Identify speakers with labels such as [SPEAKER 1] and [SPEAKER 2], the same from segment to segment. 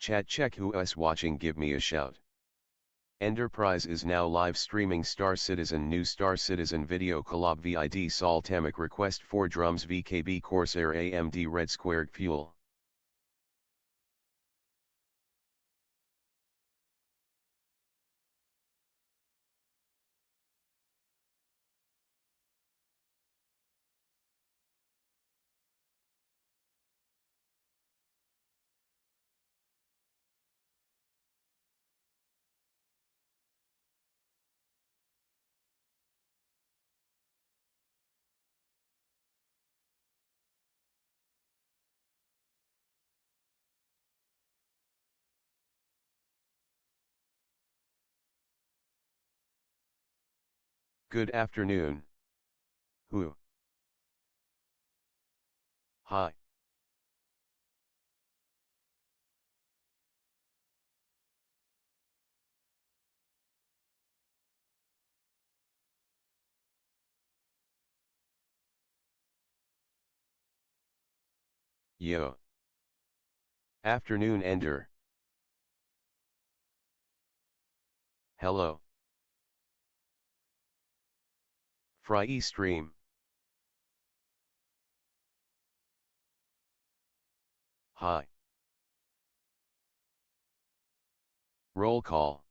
[SPEAKER 1] Chat check who's watching, give me a shout. Enterprise is now live streaming Star Citizen new Star Citizen video collab vid Sol Tamak request 4 drums VKB Corsair AMD Red Squared Fuel. Good afternoon. Who? Hi. Yo. Afternoon Ender. Hello. Fry stream. Hi. Roll call.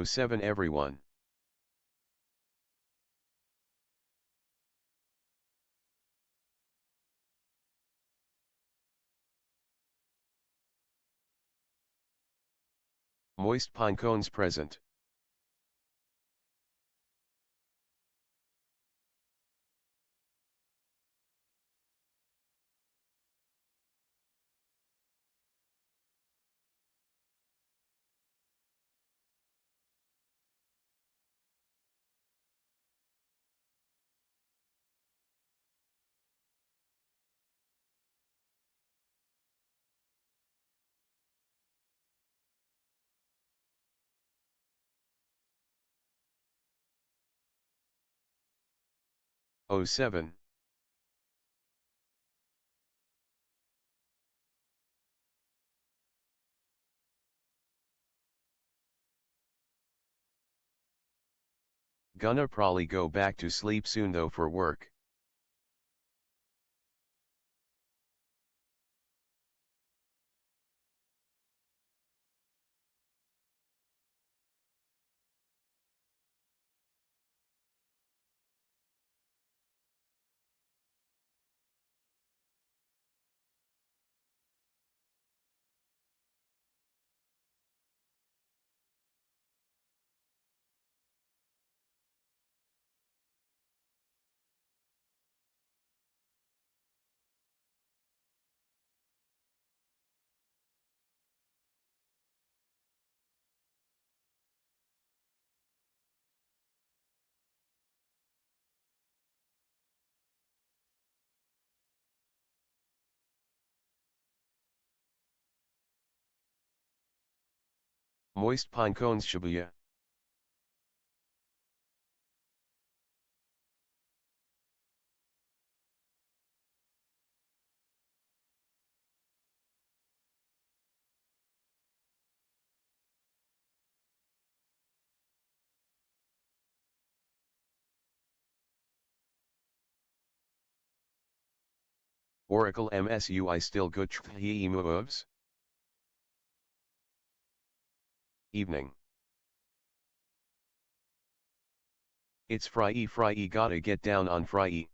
[SPEAKER 1] 07 everyone. Moist pine cones present. Oh 07. Gonna probably go back to sleep soon though for work. Moist pine cones Shibuya. Oracle MSUI still good moves? Evening. It's Fry gotta get down on Fry.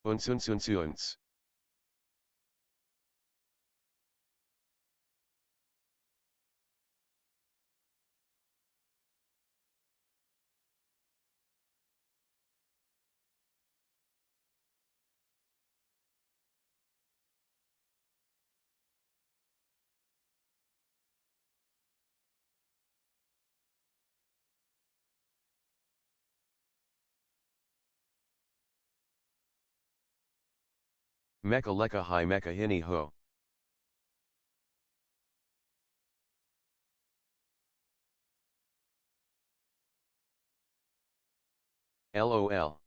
[SPEAKER 1] Unsunsunsuns. Meka leka hi meka hini ho. LOL.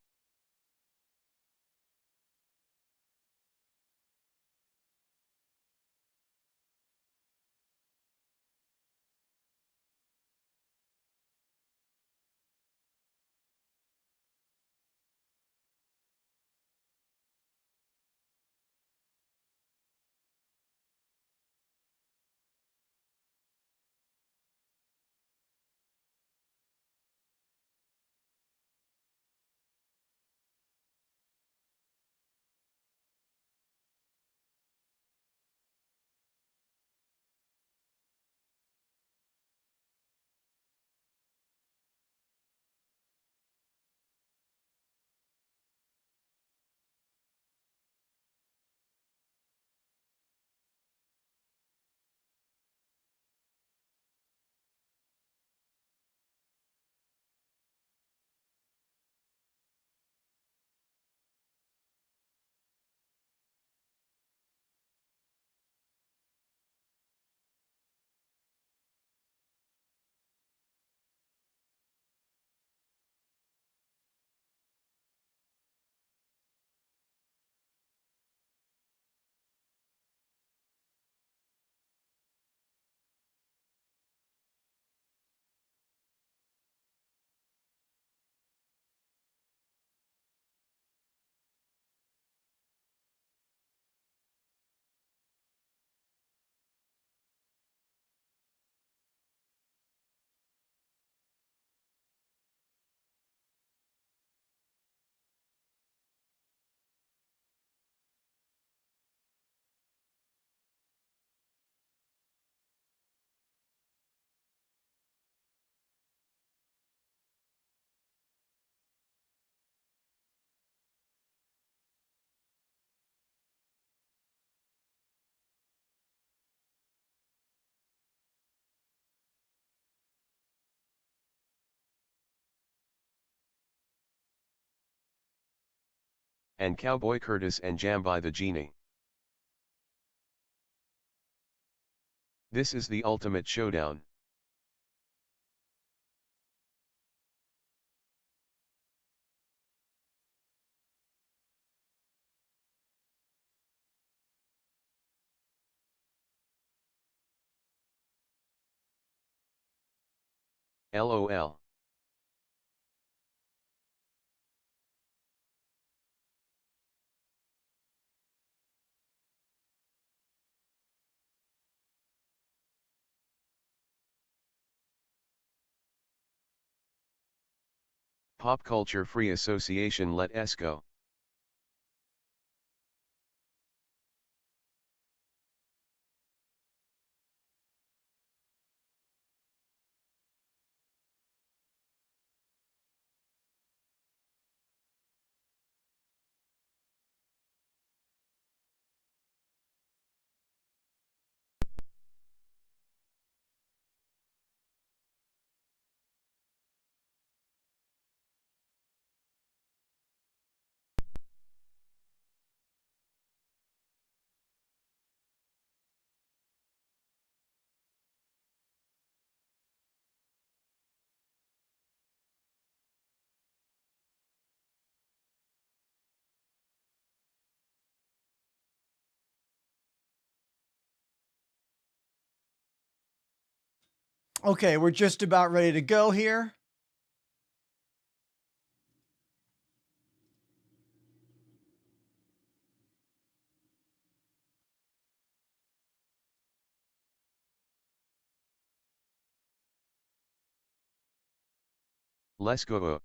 [SPEAKER 1] And Cowboy Curtis and Jambi the Genie. This is the ultimate showdown. LOL. Pop Culture Free Association let us go.
[SPEAKER 2] Okay, we're just about ready to go here.
[SPEAKER 1] Let's go.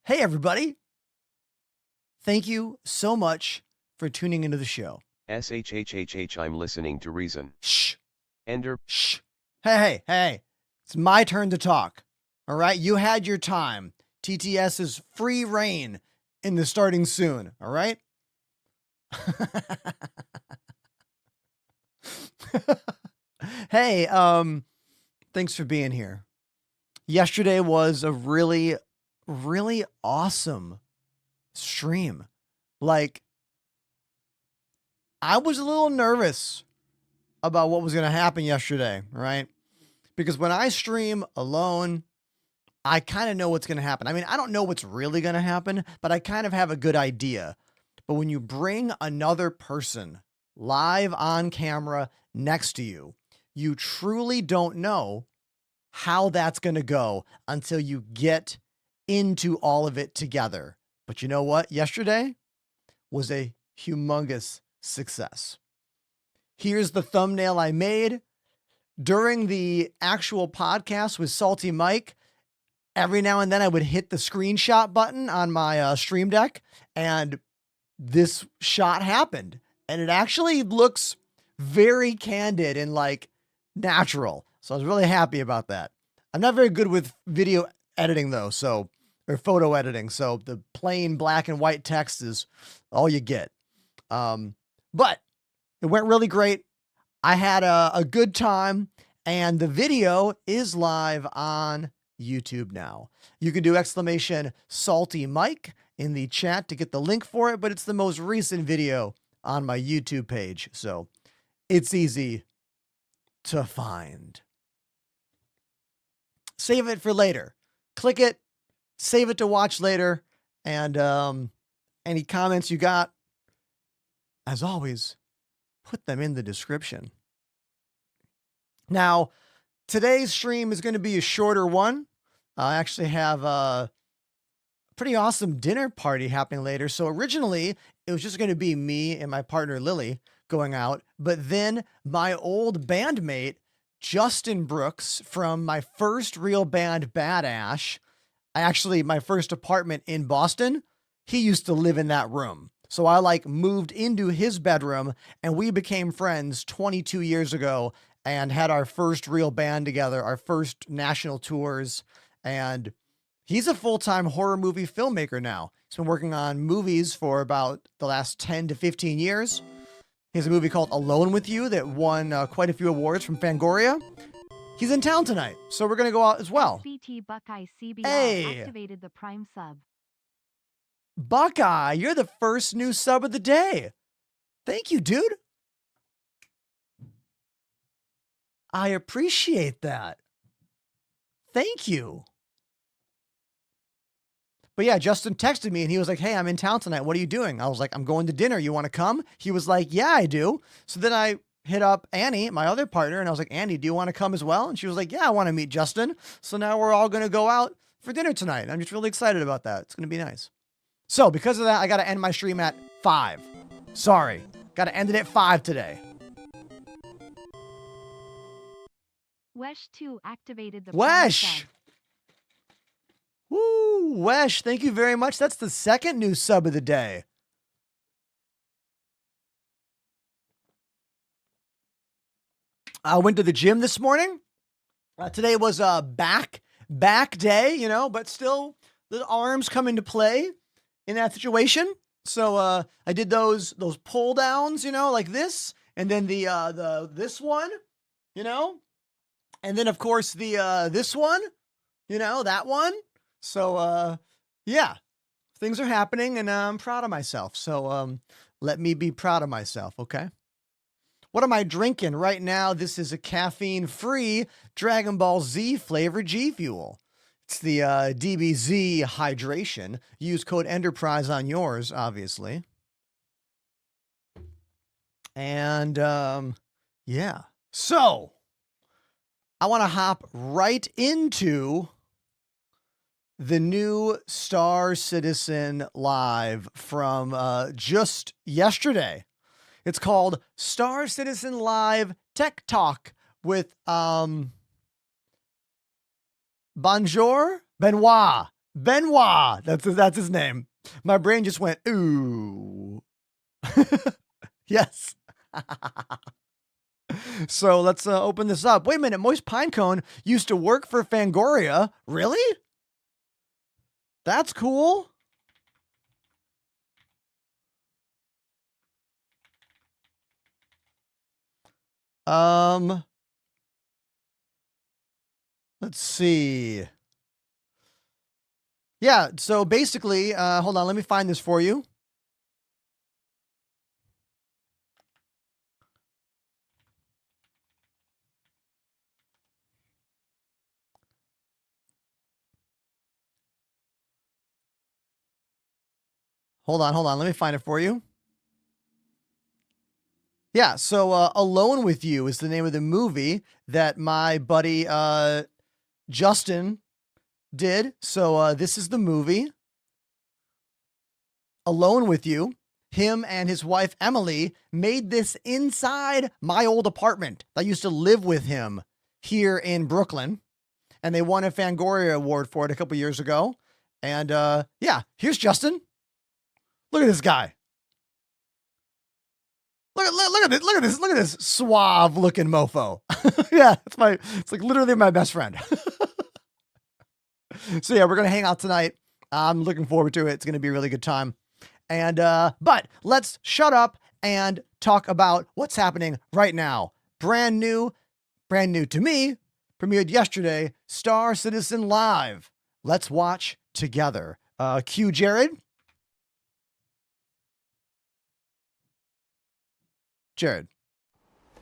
[SPEAKER 2] Hey, everybody. Thank you so much for tuning into the show.
[SPEAKER 1] SHHHH, I'm listening to reason.
[SPEAKER 2] Shh.
[SPEAKER 1] Ender.
[SPEAKER 2] Shh. Hey. It's my turn to talk. All right. You had your time. TTS is free reign in the starting soon. All right. Hey, thanks for being here. Yesterday was a really, really awesome stream. Like, I was a little nervous about what was going to happen yesterday, right? Because when I stream alone, I kind of know what's going to happen. I mean, I don't know what's really going to happen, but I kind of have a good idea. But when you bring another person live on camera next to you, you truly don't know how that's going to go until you get into all of it together. But you know what? Yesterday was a humongous success. Here's the thumbnail I made during the actual podcast with Salty Mike. Every now and then I would hit the screenshot button on my Stream Deck, and this shot happened. And it actually looks very candid and like natural. So I was really happy about that. I'm not very good with video editing though, or photo editing. So the plain black and white text is all you get. But it went really great. I had a good time, and the video is live on YouTube now. You can do !Salty Mike in the chat to get the link for it, but it's the most recent video on my YouTube page. So it's easy to find. Save it for later. Click it, save it to watch later. And any comments you got, as always, put them in the description. Now, today's stream is going to be a shorter one. I actually have a pretty awesome dinner party happening later. So originally, it was just going to be me and my partner, Lily, going out. But then my old bandmate, Justin Brooks, from my first real band, Bad Ash, my first apartment in Boston, he used to live in that room. So I moved into his bedroom, and we became friends 22 years ago and had our first real band together, our first national tours. And he's a full-time horror movie filmmaker now. He's been working on movies for about the last 10 to 15 years. He has a movie called Alone With You that won quite a few awards from Fangoria. He's in town tonight, so we're going to go out as well.
[SPEAKER 3] SBT Buckeye CBR
[SPEAKER 2] Hey.
[SPEAKER 3] activated the Prime sub.
[SPEAKER 2] Buckeye, you're the first new sub of the day. Thank you, dude. I appreciate that. Thank you. But yeah, Justin texted me and he was like, hey, I'm in town tonight. What are you doing? I was like, I'm going to dinner. You want to come? He was like, yeah, I do. So then I hit up Annie, my other partner, and I was like, Annie, do you want to come as well? And she was like, yeah, I want to meet Justin. So now we're all going to go out for dinner tonight. I'm just really excited about that. It's going to be nice. So because of that, I got to end my stream at 5. Sorry. Got to end it at 5 today.
[SPEAKER 3] Wesh 2 activated the
[SPEAKER 2] Wesh.
[SPEAKER 3] Prime sub.
[SPEAKER 2] Woo, Wesh, thank you very much. That's the second new sub of the day. I went to the gym this morning. Today was a back day, but still the arms come into play in that situation. So I did those pull downs, like this, and then the this one, and then of course the this one, that one. So yeah, things are happening, and I'm proud of myself. So let me be proud of myself, okay? What am I drinking right now? This is a caffeine-free Dragon Ball Z flavored G Fuel. It's the DBZ hydration. Use code Enterprise on yours, obviously. And yeah. So I want to hop right into the new Star Citizen Live from just yesterday. It's called Star Citizen Live Tech Talk with Benoit. Benoit. That's his name. My brain just went, ooh. Yes. So let's open this up. Wait a minute. Moist Pinecone used to work for Fangoria. Really? That's cool. Let's see. Yeah, so basically, hold on, let me find this for you. Hold on, let me find it for you. Yeah, so Alone with You is the name of the movie that my buddy Justin did. So this is the movie, Alone with You. Him and his wife Emily made this inside my old apartment. I used to live with him here in Brooklyn, and they won a Fangoria award for it a couple years ago. And yeah, here's Justin. Look at this guy. Look at this suave looking mofo. Yeah, it's like literally my best friend. So yeah, we're gonna hang out tonight. I'm looking forward to it. It's gonna be a really good time. And but let's shut up and talk about what's happening right now. Brand new to me, premiered yesterday, Star Citizen Live. Let's watch together. Cue Jared. Jared.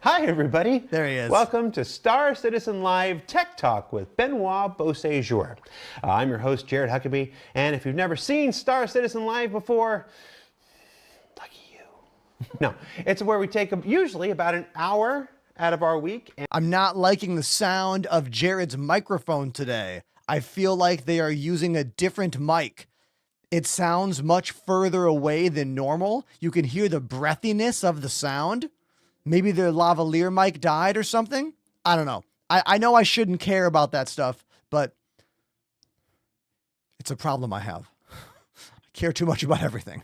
[SPEAKER 4] Hi, everybody.
[SPEAKER 2] There he is.
[SPEAKER 4] Welcome to Star Citizen Live Tech Talk with Benoit Beauséjour. I'm your host, Jared Huckabee, and if you've never seen Star Citizen Live before, lucky you. No, it's where we take usually about an hour out of our week.
[SPEAKER 2] I'm not liking the sound of Jared's microphone today. I feel like they are using a different mic. It sounds much further away than normal. You can hear the breathiness of the sound. Maybe their lavalier mic died or something. I don't know. I know I shouldn't care about that stuff, but it's a problem I have. I care too much about everything.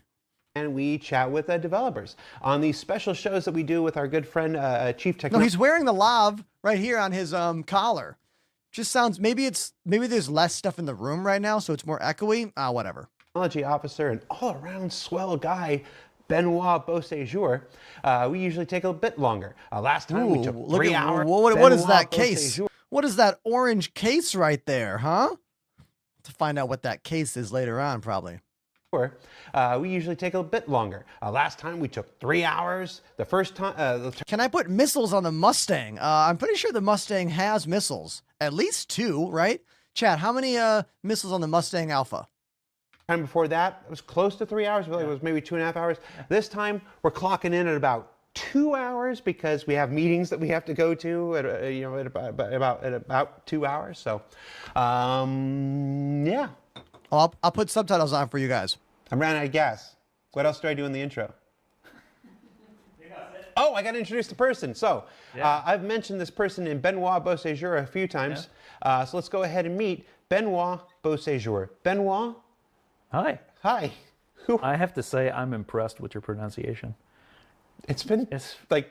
[SPEAKER 4] And we chat with developers on these special shows that we do with our good friend, Chief Technology.
[SPEAKER 2] No, he's wearing the lav right here on his collar. Just sounds, maybe there's less stuff in the room right now, so it's more echoey. Whatever.
[SPEAKER 4] Technology officer and all-around swell guy, Benoit Beauséjour. We usually take a bit longer. Last time we took 3 hours.
[SPEAKER 2] What is that case? What is that orange case right there, huh? To find out what that case is later on, probably.
[SPEAKER 4] We usually take a bit longer. Last time we took 3 hours. The first time...
[SPEAKER 2] Can I put missiles on the Mustang? I'm pretty sure the Mustang has missiles. At least 2, right? Chad, how many missiles on the Mustang Alpha?
[SPEAKER 4] Time before that, it was close to 3 hours. Really, it was maybe 2.5 hours. This time, we're clocking in at about 2 hours because we have meetings that we have to go to at about 2 hours. So, yeah.
[SPEAKER 2] I'll put subtitles on for you guys.
[SPEAKER 4] I'm running out of gas. What else do I do in the intro? Oh, I got to introduce the person. So, I've mentioned this person in Benoit Beauséjour a few times. So let's go ahead and meet Benoit Beauséjour. Benoit?
[SPEAKER 5] Hi.
[SPEAKER 4] Hi.
[SPEAKER 5] I have to say I'm impressed with your pronunciation.
[SPEAKER 4] It's been like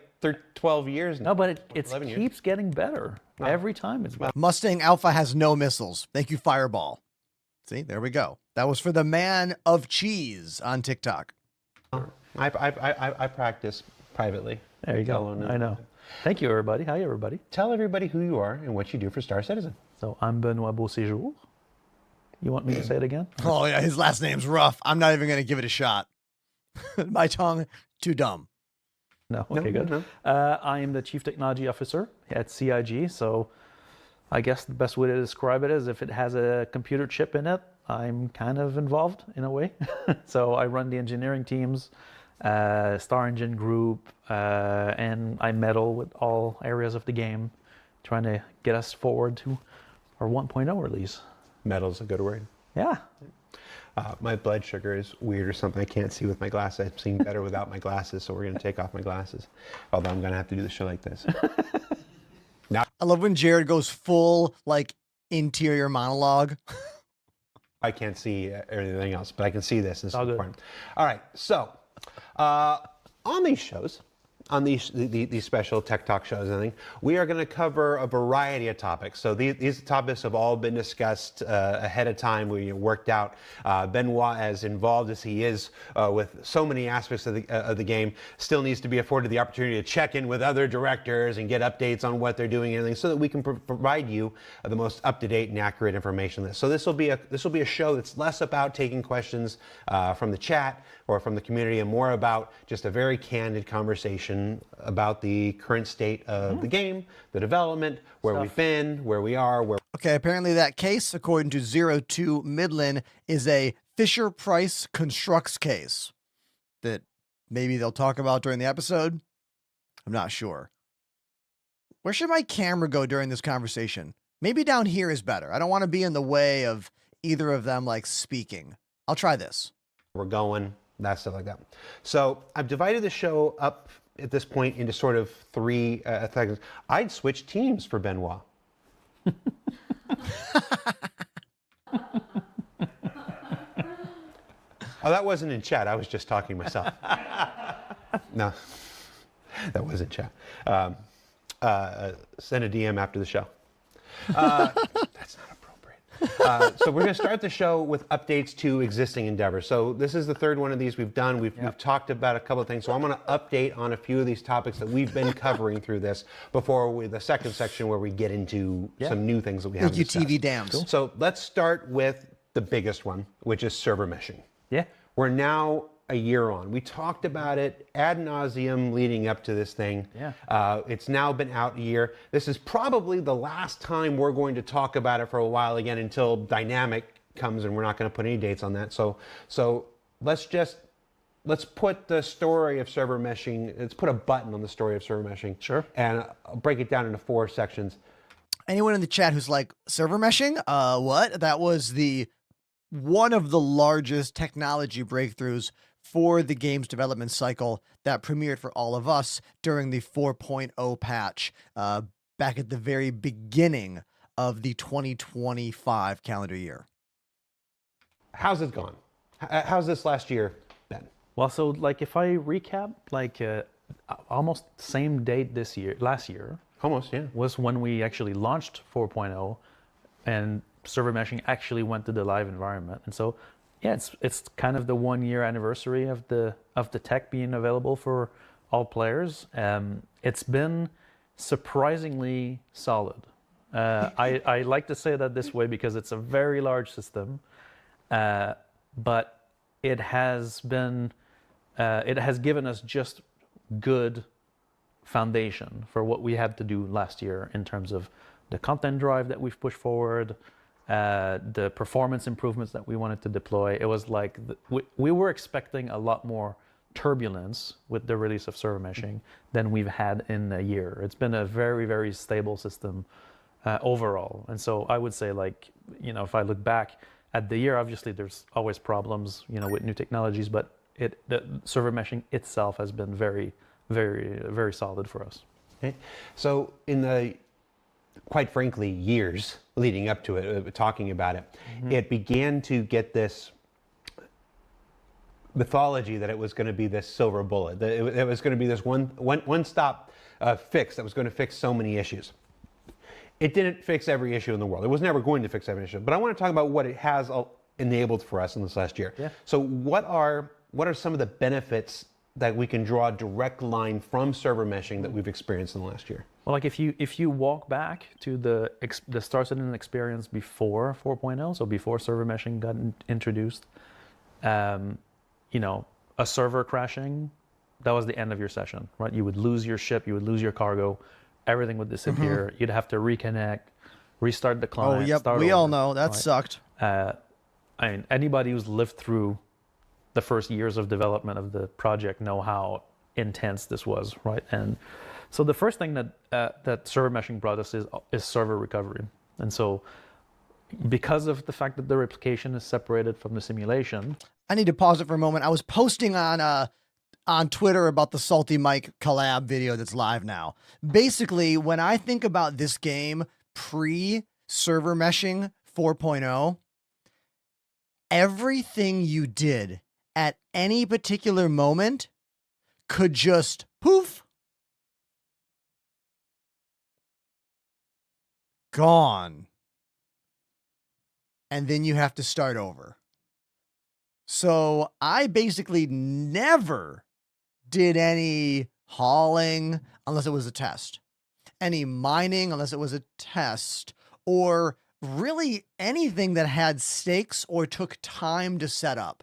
[SPEAKER 4] 12 years now.
[SPEAKER 5] No, but it keeps getting better. Every time it's better.
[SPEAKER 2] Mustang Alpha has no missiles. Thank you, Fireball. See, there we go. That was for the man of cheese on TikTok.
[SPEAKER 4] I practice privately.
[SPEAKER 5] There you go. I know. Thank you, everybody. Hi, everybody.
[SPEAKER 4] Tell everybody who you are and what you do for Star Citizen.
[SPEAKER 5] So I'm Benoit Beauséjour. You want me to say it again?
[SPEAKER 2] Oh, yeah, his last name's rough. I'm not even going to give it a shot. My tongue, too dumb.
[SPEAKER 5] No, okay, good.
[SPEAKER 4] No.
[SPEAKER 5] I am the Chief Technology Officer at CIG, so I guess the best way to describe it is if it has a computer chip in it, I'm kind of involved in a way. So I run the engineering teams, Star Engine Group, and I meddle with all areas of the game, trying to get us forward to our 1.0 release.
[SPEAKER 4] Metal's a good word.
[SPEAKER 5] Yeah.
[SPEAKER 4] My blood sugar is weird or something. I can't see with my glasses. I'm seeing better without my glasses, so we're going to take off my glasses. Although I'm going to have to do the show like this. Now,
[SPEAKER 2] I love when Jared goes full, like, interior monologue.
[SPEAKER 4] I can't see everything else, but I can see this. This is
[SPEAKER 5] all good.
[SPEAKER 4] important. All right, so on these shows, on these special Tech Talk shows, I think we are going to cover a variety of topics. So these topics have all been discussed ahead of time. We worked out. Benoit, as involved as he is with so many aspects of the game, still needs to be afforded the opportunity to check in with other directors and get updates on what they're doing and everything, so that we can provide you the most up-to-date and accurate information. So this will be a show that's less about taking questions from the chat or from the community, and more about just a very candid conversation about the current state of the game, the development, where we've been, where we are, where.
[SPEAKER 2] Okay, apparently that case, according to 02 Midland, is a Fisher-Price Constructs case that maybe they'll talk about during the episode. I'm not sure. Where should my camera go during this conversation? Maybe down here is better. I don't want to be in the way of either of them, like, speaking. I'll try this.
[SPEAKER 4] We're going, that stuff like that. So I've divided the show up at this point into sort of three things. I'd switch teams for Benoit. Oh, that wasn't in chat. I was just talking myself. No, that wasn't chat. Send a DM after the show. That's not appropriate. So we're going to start the show with updates to existing endeavors. So this is the third one of these we've done. We've talked about a couple of things. So I'm going to update on a few of these topics that we've been covering through this before the second section where we get into some new things that we haven't discussed.
[SPEAKER 2] TV dams. Cool.
[SPEAKER 4] So let's start with the biggest one, which is server meshing.
[SPEAKER 5] Yeah.
[SPEAKER 4] We're now a year on. We talked about it ad nauseum leading up to this thing.
[SPEAKER 5] Yeah.
[SPEAKER 4] It's now been out a year. This is probably the last time we're going to talk about it for a while again, until Dynamic comes, and we're not going to put any dates on that. So let's put the story of server meshing. Let's put a button on the story of server meshing.
[SPEAKER 5] Sure.
[SPEAKER 4] And I'll break it down into 4 sections.
[SPEAKER 2] Anyone in the chat who's like, server meshing? What? That was one of the largest technology breakthroughs for the game's development cycle that premiered for all of us during the 4.0 patch back at the very beginning of the 2025 calendar year.
[SPEAKER 4] How's it gone? How's this last year been?
[SPEAKER 5] Well, so like if I recap, like almost same date last year.
[SPEAKER 4] Almost, yeah.
[SPEAKER 5] Was when we actually launched 4.0 and server meshing actually went to the live environment. And so, yeah, it's kind of the 1 year anniversary of the tech being available for all players. It's been surprisingly solid. I like to say that this way because it's a very large system, but it has given us just good foundation for what we had to do last year in terms of the content drive that we've pushed forward, the performance improvements that we wanted to deploy. It was like we were expecting a lot more turbulence with the release of server meshing than we've had in a year. It's been a very, very stable system overall. And so I would say, like, if I look back at the year, obviously there's always problems, with new technologies, but the server meshing itself has been very, very, very solid for us.
[SPEAKER 4] Okay. So in the, quite frankly, years leading up to it, talking about it, it began to get this mythology that it was going to be this silver bullet, that it was going to be this one-stop fix that was going to fix so many issues. It didn't fix every issue in the world. It was never going to fix every issue. But I want to talk about what it has enabled for us in this last year.
[SPEAKER 5] Yeah.
[SPEAKER 4] So what are some of the benefits that we can draw a direct line from server meshing that we've experienced in the last year?
[SPEAKER 5] Well, like if you walk back to the Star Citizen experience before 4.0, so before server meshing got introduced, a server crashing, that was the end of your session, right? You would lose your ship, you would lose your cargo, everything would disappear. You'd have to reconnect, restart the client.
[SPEAKER 2] Oh, yep.
[SPEAKER 5] Start
[SPEAKER 2] We
[SPEAKER 5] over,
[SPEAKER 2] all know that
[SPEAKER 5] right?
[SPEAKER 2] sucked.
[SPEAKER 5] Anybody who's lived through the first years of development of the project know how intense this was, right? And so the first thing that server meshing brought us is server recovery. And so because of the fact that the replication is separated from the simulation.
[SPEAKER 2] I need to pause it for a moment. I was posting on Twitter about the Salty Mike collab video that's live now. Basically, when I think about this game pre-server meshing 4.0, everything you did at any particular moment could just poof, gone. And then you have to start over. So I basically never did any hauling unless it was a test, any mining unless it was a test, or really anything that had stakes or took time to set up.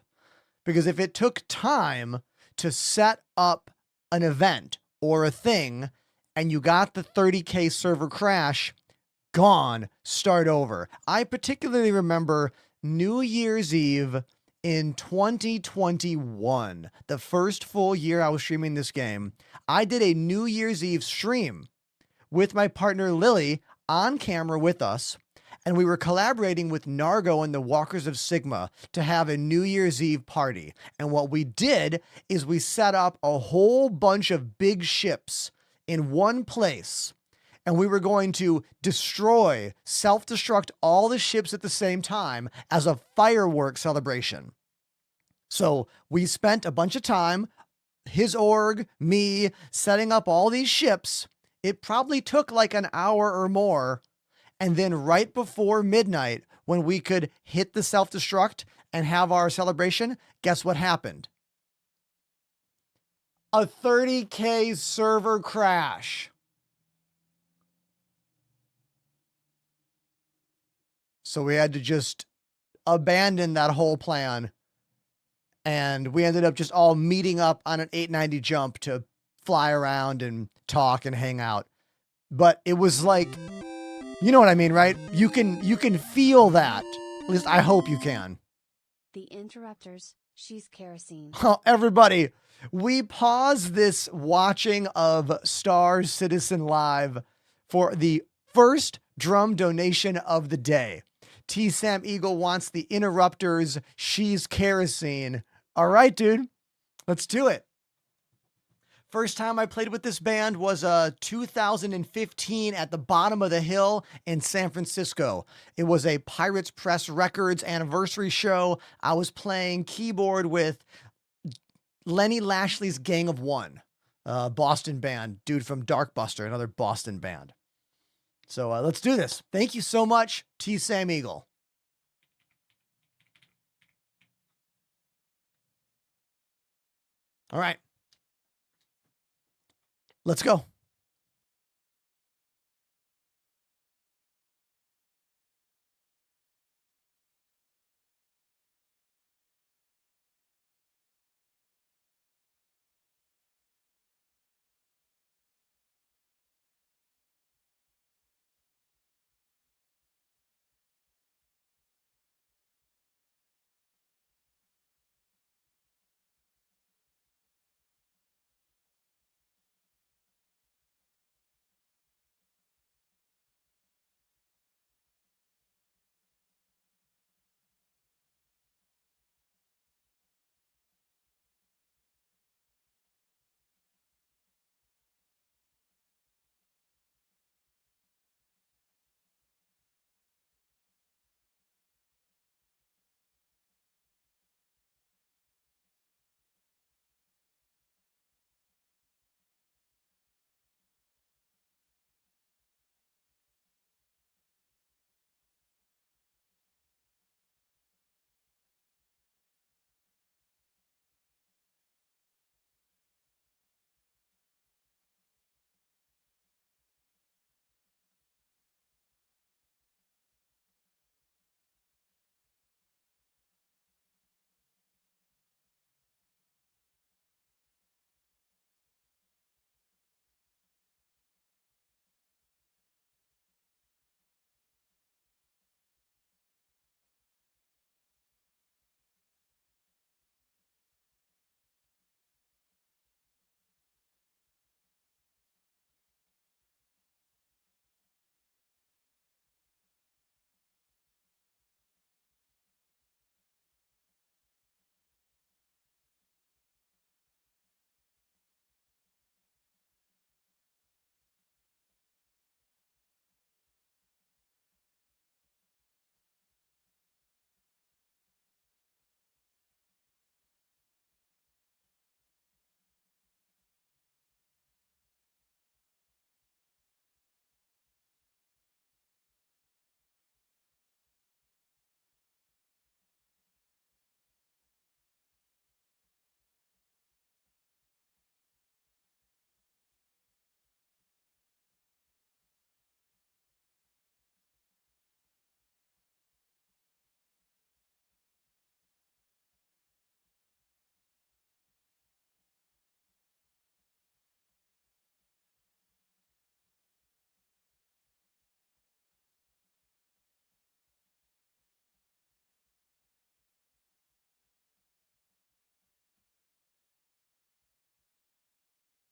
[SPEAKER 2] Because if it took time to set up an event or a thing and you got the 30K server crash, gone, start over. I particularly remember New Year's Eve in 2021, the first full year I was streaming this game. I did a New Year's Eve stream with my partner Lily on camera with us, and we were collaborating with Nargo and the Walkers of Sigma to have a New Year's Eve party. And what we did is we set up a whole bunch of big ships in one place, and we were going to destroy, self-destruct all the ships at the same time as a fireworks celebration. So we spent a bunch of time, his org, me, setting up all these ships. It probably took like an hour or more. And then right before midnight, when we could hit the self-destruct and have our celebration, guess what happened? A 30K server crash. So we had to just abandon that whole plan. And we ended up just all meeting up on an 890 jump to fly around and talk and hang out. But it was like, you know what I mean, right? You can feel that. At least I hope you can.
[SPEAKER 6] The interrupters, she's kerosene.
[SPEAKER 2] Oh, everybody, we pause this watching of Star Citizen Live for the first drum donation of the day. T. Sam Eagle wants the interrupters, she's kerosene. All right, dude, let's do it. First time I played with this band was 2015 at the Bottom of the Hill in San Francisco. It was a Pirates Press Records anniversary show. I was playing keyboard with Lenny Lashley's Gang of One, Boston band, dude from Darkbuster, another Boston band. So let's do this. Thank you so much, T. Sam Eagle. All right. Let's go.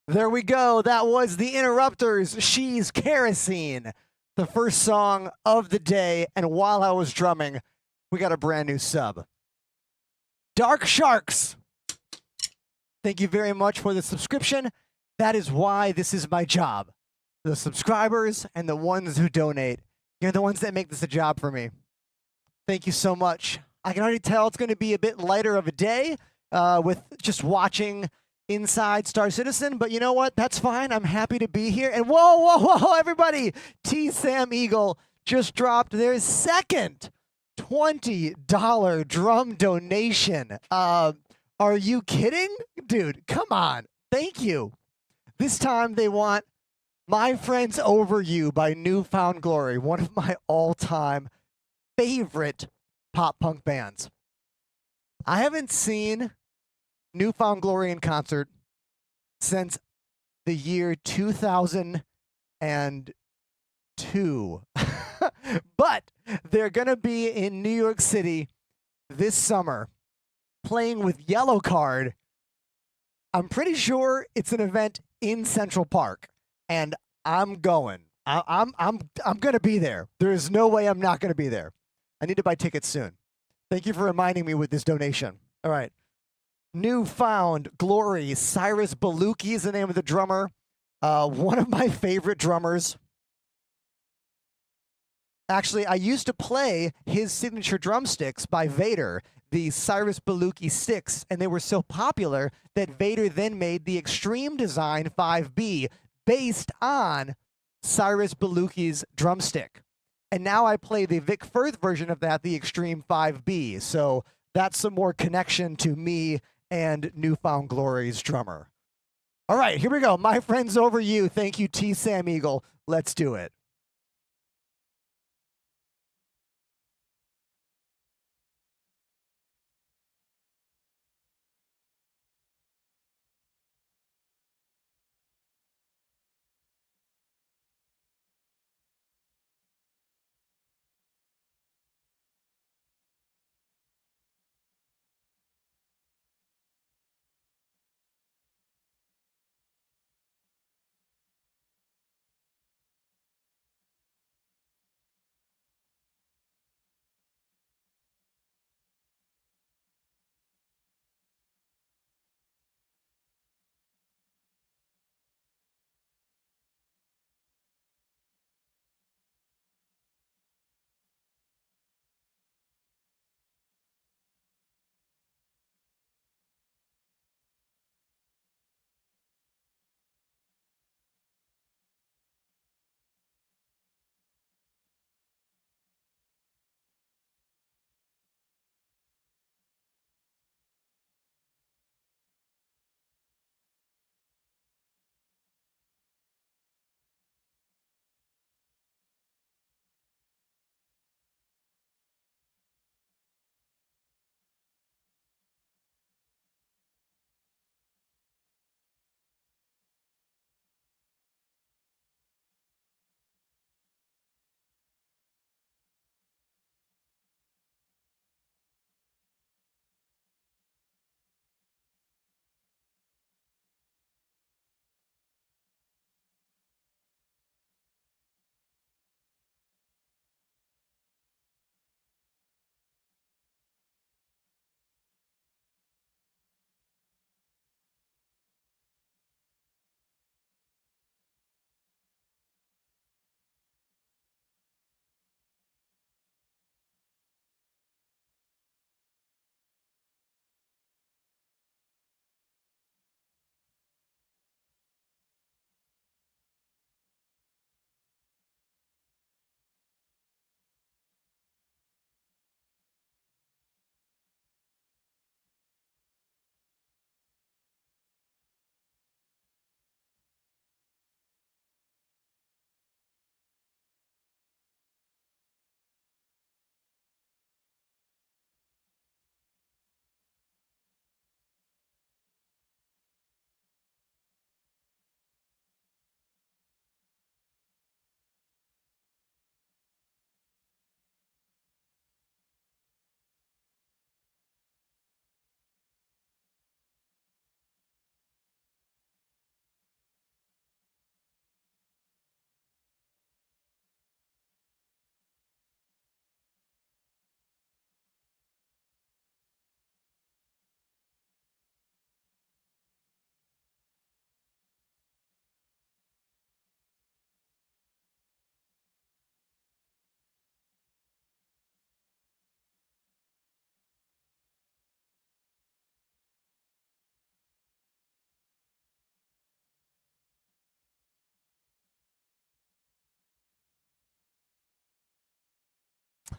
[SPEAKER 2] There we go. That was the Interrupters. She's Kerosene. The first song of the day. And while I was drumming, we got a brand new sub. Dark Sharks. Thank you very much for the subscription. That is why this is my job. The subscribers and the ones who donate. You're the ones that make this a job for me. Thank you so much. I can already tell it's going to be a bit lighter of a day with just watching Inside Star Citizen, but you know what? That's fine. I'm happy to be here. And whoa, everybody! T. Sam Eagle just dropped their second $20 drum donation. Are you kidding? Dude, come on. Thank you. This time they want My Friends Over You by Newfound Glory, one of my all-time favorite pop punk bands. I haven't seen Newfound Glory in concert since the year 2002. But they're going to be in New York City this summer playing with Yellow Card. I'm pretty sure it's an event in Central Park, and I'm going. I'm going to be there. There is no way I'm not going to be there. I need to buy tickets soon. Thank you for reminding me with this donation. All right. Newfound Glory. Cyrus Baluki is the name of the drummer. One of my favorite drummers. Actually, I used to play his signature drumsticks by Vader, the Cyrus Baluki sticks, and they were so popular that Vader then made the Extreme Design 5B based on Cyrus Baluki's drumstick. And now I play the Vic Firth version of that, the Extreme 5B. So that's some more connection to me and Newfound Glory's drummer. All right, here we go. My Friends Over You. Thank you, T. Sam Eagle. Let's do it.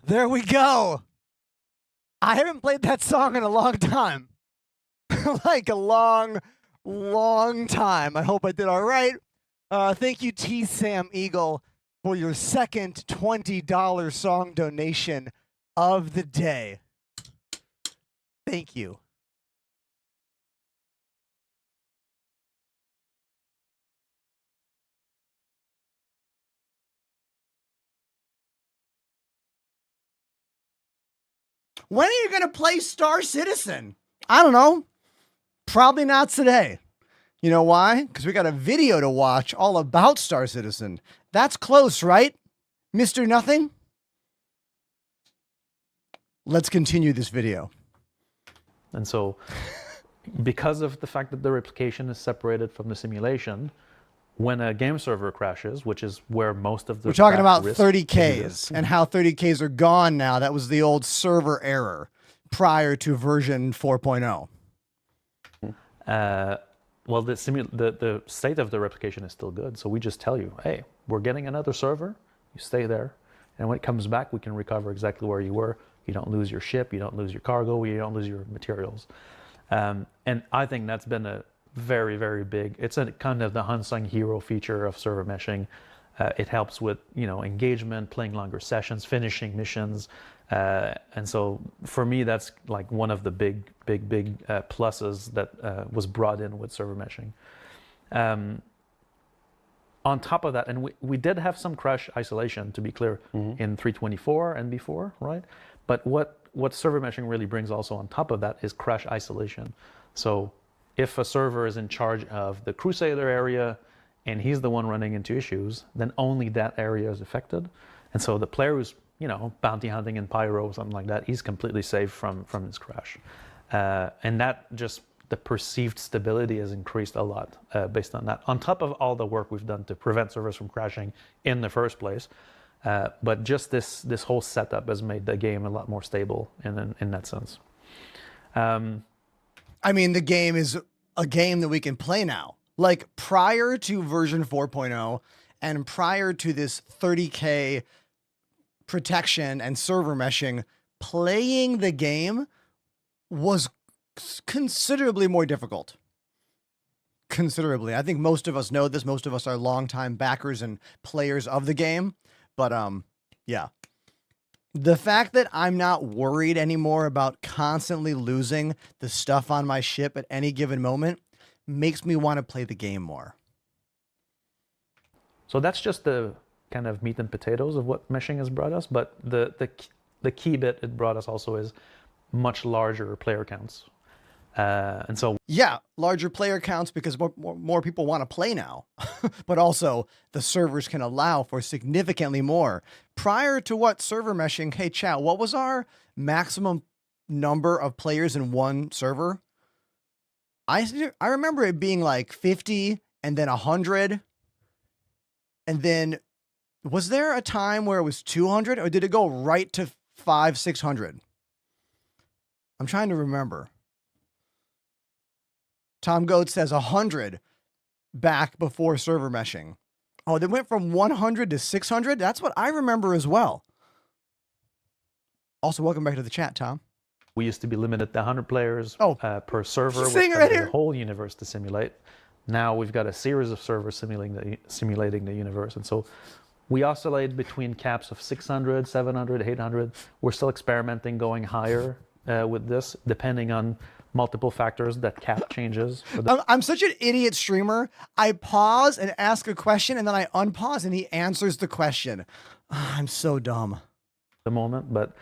[SPEAKER 2] There we go. I haven't played that song in a long time. Like a long, long time. I hope I did all right. Thank you, T. Sam Eagle, for your second $20 song donation of the day. Thank you. When are you going to play Star Citizen? I don't know. Probably not today. You know why? Because we got a video to watch all about Star Citizen. That's close, right, Mr. Nothing? Let's continue this video.
[SPEAKER 5] And so, because of the fact that the replication is separated from the simulation, when a game server crashes, which is where most of the
[SPEAKER 2] We're talking about
[SPEAKER 5] risk
[SPEAKER 2] 30Ks and how 30Ks are gone now. That was the old server error prior to version 4.0.
[SPEAKER 5] Well, the state of the replication is still good. So we just tell you, hey, we're getting another server. You stay there. And when it comes back, we can recover exactly where you were. You don't lose your ship. You don't lose your cargo. You don't lose your materials. And I think that's been a very, very big, it's a kind of the unsung hero feature of server meshing. It helps with, engagement, playing longer sessions, finishing missions. And so for me, that's like one of the big pluses that was brought in with server meshing. On top of that, and we did have some crash isolation, to be clear, in 3.24 and before, right? But what server meshing really brings also on top of that is crash isolation. So if a server is in charge of the Crusader area and he's the one running into issues, then only that area is affected. And so the player who's, bounty hunting in Pyro or something like that, he's completely safe from this crash. And that just, the perceived stability has increased a lot based on that. On top of all the work we've done to prevent servers from crashing in the first place. But just this whole setup has made the game a lot more stable in that sense.
[SPEAKER 2] I mean, the game is a game that we can play now. Like prior to version 4.0 and prior to this 30K protection and server meshing, playing the game was considerably more difficult. Considerably. I think most of us know this. Most of us are longtime backers and players of the game. But yeah. The fact that I'm not worried anymore about constantly losing the stuff on my ship at any given moment makes me want to play the game more.
[SPEAKER 5] So that's just the kind of meat and potatoes of what meshing has brought us. But the key bit it brought us also is much larger player counts. And so
[SPEAKER 2] yeah, larger player counts because more people want to play now, but also the servers can allow for significantly more. Prior to what server meshing, hey chat, what was our maximum number of players in one server? I remember it being like 50 and then 100. And then was there a time where it was 200 or did it go right to 500-600? I'm trying to remember. Tom Goat says 100 back before server meshing. Oh, they went from 100 to 600? That's what I remember as well. Also, welcome back to the chat, Tom.
[SPEAKER 5] We used to be limited to 100 players per server with the whole universe to simulate. Now we've got a series of servers simulating the universe. And so we oscillate between caps of 600, 700, 800. We're still experimenting going higher with this, depending on multiple factors that cap changes.
[SPEAKER 2] I'm such an idiot streamer. I pause and ask a question and then I unpause and he answers the question. I'm so dumb.
[SPEAKER 5] The moment, but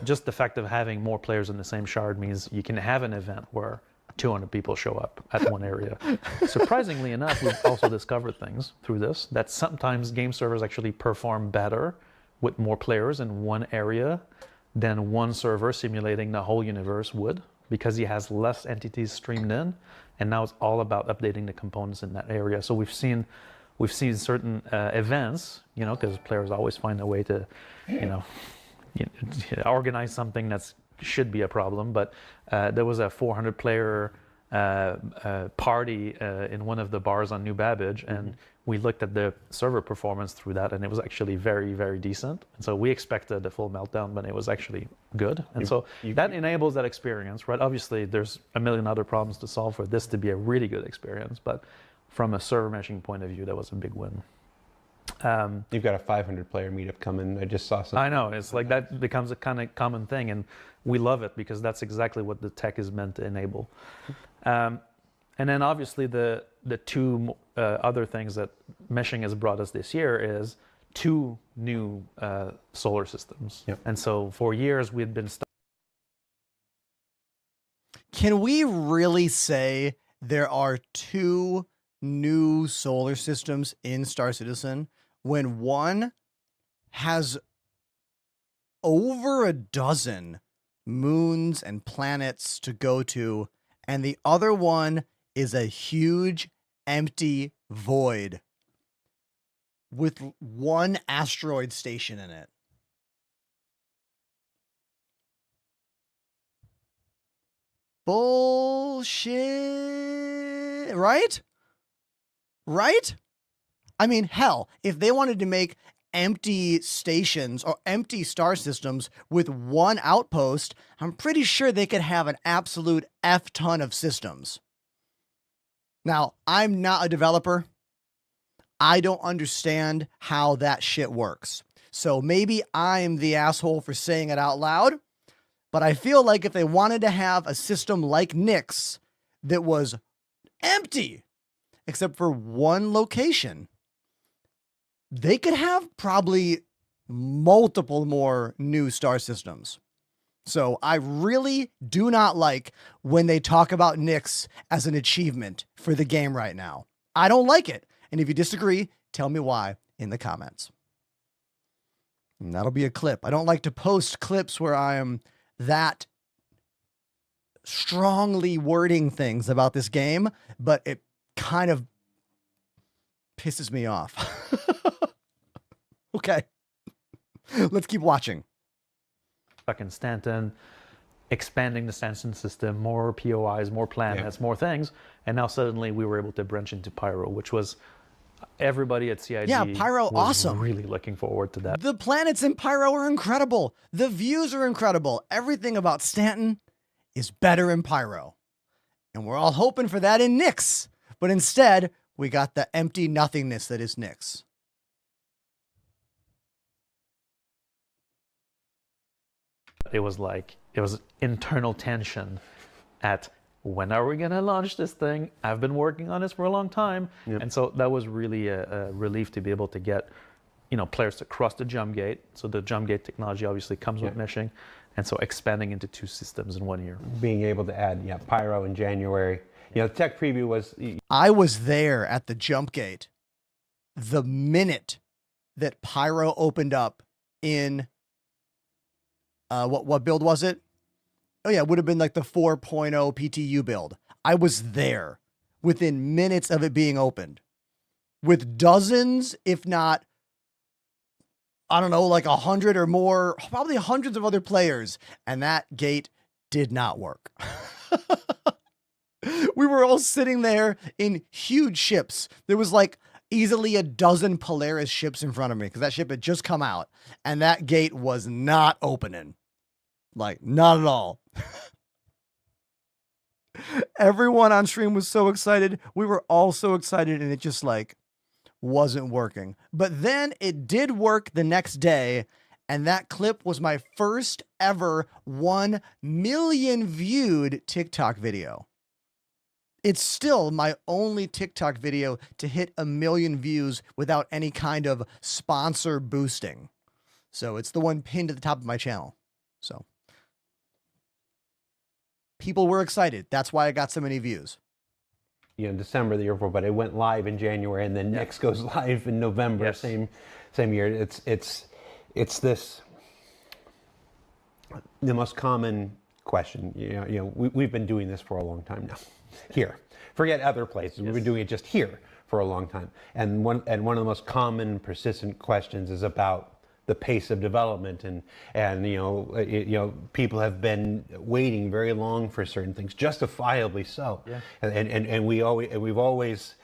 [SPEAKER 5] just the fact of having more players in the same shard means you can have an event where 200 people show up at one area. Surprisingly enough, we've also discovered things through this, that sometimes game servers actually perform better with more players in one area than one server simulating the whole universe would, because he has less entities streamed in, and now it's all about updating the components in that area. So we've seen certain events, because players always find a way to, organize something that should be a problem. But there was a 400 player party in one of the bars on New Babbage, and we looked at the server performance through that, and it was actually very, very decent. And so we expected a full meltdown, but it was actually good. And that enables that experience, right? Obviously, there's a million other problems to solve for this to be a really good experience, but from a server meshing point of view, that was a big win.
[SPEAKER 4] You've got a 500-player meetup coming. I just saw something.
[SPEAKER 5] I know, it's like that becomes a kind of common thing, and we love it because that's exactly what the tech is meant to enable. And then obviously the two other things that meshing has brought us this year is 2 new solar systems.
[SPEAKER 4] Yep.
[SPEAKER 5] And so for years we had been
[SPEAKER 2] Can we really say there are 2 new solar systems in Star Citizen when one has over a dozen moons and planets to go to, and the other one is a huge empty void with 1 asteroid station in it? Bullshit, right? Right? I mean, hell, if they wanted to make empty stations or empty star systems with 1 outpost, I'm pretty sure they could have an absolute F ton of systems. Now, I'm not a developer. I don't understand how that shit works. So maybe I'm the asshole for saying it out loud, but I feel like if they wanted to have a system like Nyx that was empty, except for 1 location, they could have probably multiple more new star systems. So I really do not like when they talk about Nyx as an achievement for the game right now. I don't like it. And if you disagree, tell me why in the comments. And that'll be a clip. I don't like to post clips where I am that strongly wording things about this game, but it kind of pisses me off. Okay. Let's keep watching.
[SPEAKER 5] stuck in Stanton, expanding the Stanton system, more POIs, more planets, more things. And now suddenly we were able to branch into Pyro, which was everybody at CIG
[SPEAKER 2] Pyro,
[SPEAKER 5] was
[SPEAKER 2] awesome.
[SPEAKER 5] really looking forward to that.
[SPEAKER 2] The planets in Pyro are incredible. The views are incredible. Everything about Stanton is better in Pyro. And we're all hoping for that in Nyx. But instead, we got the empty nothingness that is Nyx.
[SPEAKER 5] It was internal tension at when are we going to launch this thing? I've been working on this for a long time.
[SPEAKER 4] Yep.
[SPEAKER 5] And so that was really a relief to be able to get, players to cross the jump gate. So the jump gate technology obviously comes with meshing. And so expanding into 2 systems in 1 year.
[SPEAKER 4] Being able to add Pyro in January. The tech preview was...
[SPEAKER 2] I was there at the jump gate the minute that Pyro opened up in... what build was it? Oh yeah, it would have been like the 4.0 PTU build. I was there within minutes of it being opened with dozens, if not, I don't know, like 100 or more, probably hundreds of other players. And that gate did not work. We were all sitting there in huge ships. There was like easily a dozen Polaris ships in front of me because that ship had just come out and that gate was not opening. Like, not at all. Everyone on stream was so excited. We were all so excited and it just wasn't working. But then it did work the next day. And that clip was my first ever 1 million viewed TikTok video. It's still my only TikTok video to hit 1 million views without any kind of sponsor boosting. So it's the one pinned at the top of my channel. So people were excited. That's why I got so many views.
[SPEAKER 4] December the year before, but it went live in January, and then Nyx goes live in November.
[SPEAKER 5] Yes.
[SPEAKER 4] Same year. It's this the most common question. We've been doing this for a long time now. Here, forget other places. We've been doing it just here for a long time. And one of the most common persistent questions is about the pace of development, and people have been waiting very long for certain things, justifiably so.
[SPEAKER 5] Yeah.
[SPEAKER 4] And we've always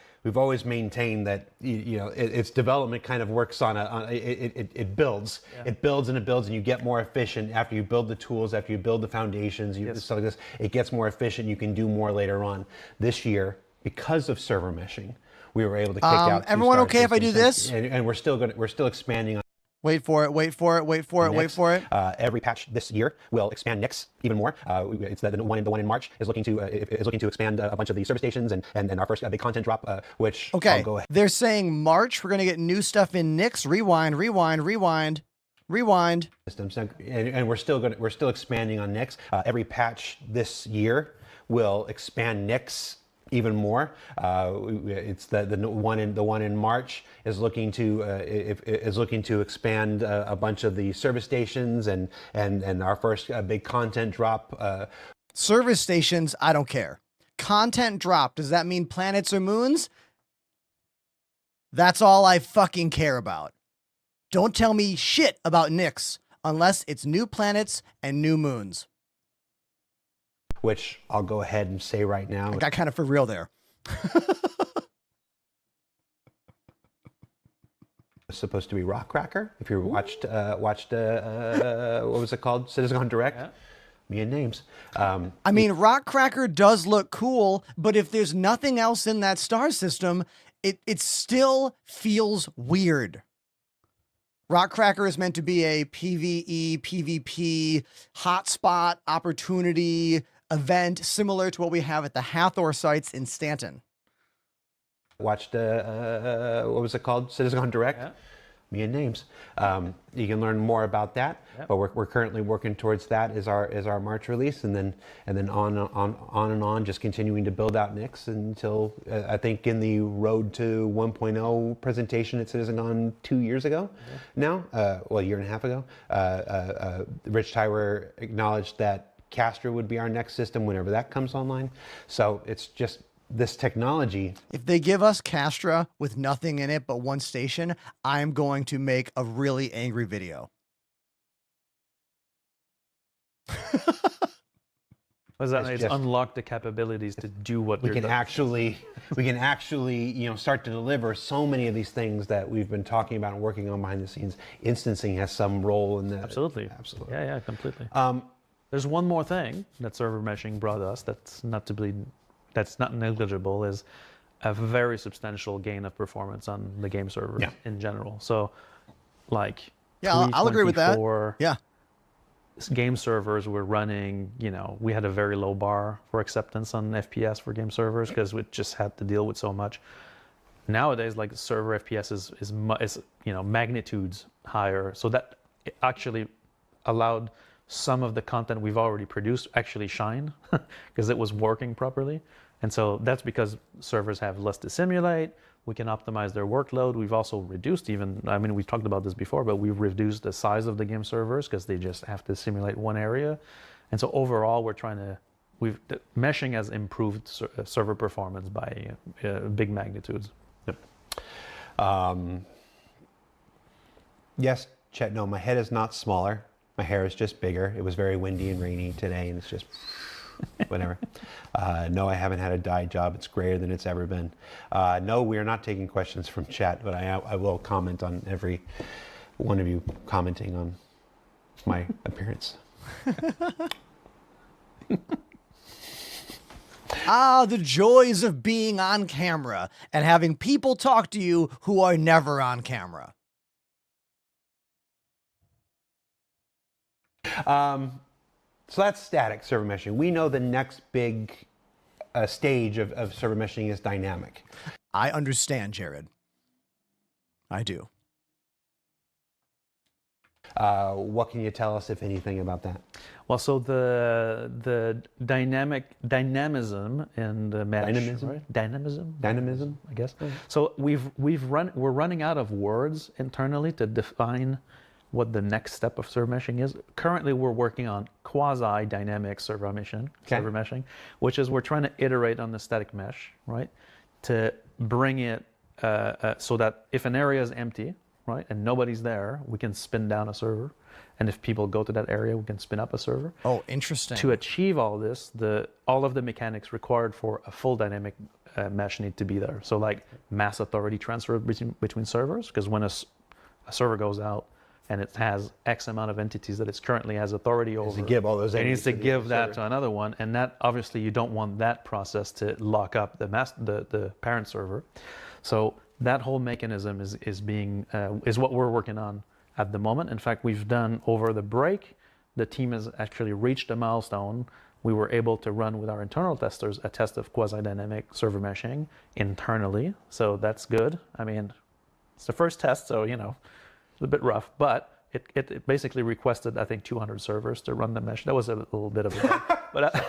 [SPEAKER 4] maintained that its development kind of works on it builds.
[SPEAKER 5] Yeah.
[SPEAKER 4] It builds and it builds, and you get more efficient after you build the tools, after you build the foundations, stuff like this. It gets more efficient. You can do more later on. This year, because of server meshing, we were able to kick out.
[SPEAKER 2] Everyone okay if I do this?
[SPEAKER 4] And we're still expanding on.
[SPEAKER 2] Wait for it, wait for it, wait for it, wait for it.
[SPEAKER 4] Every patch this year will expand NICs even more. It's the one in March is looking to expand a bunch of the service stations, and our first big content drop, which
[SPEAKER 2] Okay,
[SPEAKER 4] I'll go ahead.
[SPEAKER 2] They're saying March, we're going to get new stuff in NICs. Rewind.
[SPEAKER 4] Systems, and we're still expanding on NICs. Every patch this year will expand NICs even more. It's the one in March is looking to expand a bunch of the service stations, and our first big content drop.
[SPEAKER 2] Service stations, I don't care. Content drop, does that mean planets or moons? That's all I fucking care about. Don't tell me shit about NICs unless it's new planets and new moons.
[SPEAKER 4] Which I'll go ahead and say right now.
[SPEAKER 2] I got kind of for real there.
[SPEAKER 4] It's supposed to be Rockcracker. If you watched what was it called? Citizen on Direct.
[SPEAKER 5] Yeah.
[SPEAKER 4] Me and names.
[SPEAKER 2] I mean, Rockcracker does look cool, but if there's nothing else in that star system, it still feels weird. Rockcracker is meant to be a PvE, PvP hotspot opportunity event similar to what we have at the Hathor sites in Stanton.
[SPEAKER 4] Watched what was it called? Citizen on Direct.
[SPEAKER 5] Yeah.
[SPEAKER 4] Me and names. You can learn more about that.
[SPEAKER 5] Yep.
[SPEAKER 4] But we're currently working towards that as our March release, and then on, just continuing to build out NICs until I think in the Road to 1.0 presentation at CitizenCon 2 years ago. Now, a year and a half ago, Rich Tywer acknowledged that Castra would be our next system whenever that comes online. So it's just this technology.
[SPEAKER 2] If they give us Castra with nothing in it but one station, I'm going to make a really angry video.
[SPEAKER 5] What does that mean? It's unlock the capabilities to do what
[SPEAKER 4] we can actually start to deliver so many of these things that we've been talking about and working on behind the scenes. Instancing has some role in that.
[SPEAKER 5] Absolutely. Yeah, completely. There's one more thing that server meshing brought us that's not negligible, is a very substantial gain of performance on the game servers in general. So, like,
[SPEAKER 2] I'll agree with that. Yeah.
[SPEAKER 5] Game servers were running, we had a very low bar for acceptance on FPS for game servers because we just had to deal with so much. Nowadays, like, server FPS is magnitudes higher. So that actually allowed some of the content we've already produced actually shine because it was working properly. And so that's because servers have less to simulate. We can optimize their workload. We've also reduced we've talked about this before, but we've reduced the size of the game servers because they just have to simulate one area. And so overall, meshing has improved server performance by big magnitudes.
[SPEAKER 4] Yep. Yes, Chet, no, my head is not smaller. My hair is just bigger. It was very windy and rainy today, and it's just whatever. No, I haven't had a dye job. It's grayer than it's ever been. No, we are not taking questions from chat, but I will comment on every one of you commenting on my appearance.
[SPEAKER 2] The joys of being on camera and having people talk to you who are never on camera.
[SPEAKER 4] So that's static server meshing. We know the next big stage of server meshing is dynamic.
[SPEAKER 2] I understand, Jared. I do.
[SPEAKER 4] What can you tell us, if anything, about that?
[SPEAKER 5] Well, so the dynamism in the mesh,
[SPEAKER 4] Dynamism?
[SPEAKER 5] right? Dynamism, I guess.
[SPEAKER 4] Mm.
[SPEAKER 5] So we're running out of words internally to define what the next step of server meshing is. Currently, we're working on quasi-dynamic server meshing, which is we're trying to iterate on the static mesh, right, to bring it so that if an area is empty, right, and nobody's there, we can spin down a server. And if people go to that area, we can spin up a server.
[SPEAKER 2] Oh, interesting.
[SPEAKER 5] To achieve all this, all of the mechanics required for a full dynamic mesh need to be there. So like mass authority transfer between servers, because when a server goes out and it has X amount of entities that it currently has authority over,
[SPEAKER 4] to give all those
[SPEAKER 5] it needs to give that
[SPEAKER 4] server
[SPEAKER 5] to another one, and that obviously you don't want that process to lock up the parent server. So that whole mechanism is what we're working on at the moment. In fact, we've done over the break, the team has actually reached a milestone. We were able to run with our internal testers a test of quasi-dynamic server meshing internally. So that's good. I mean, it's the first test, so, you know, it's a bit rough, but it basically requested, I think, 200 servers to run the mesh. That was a little bit of a but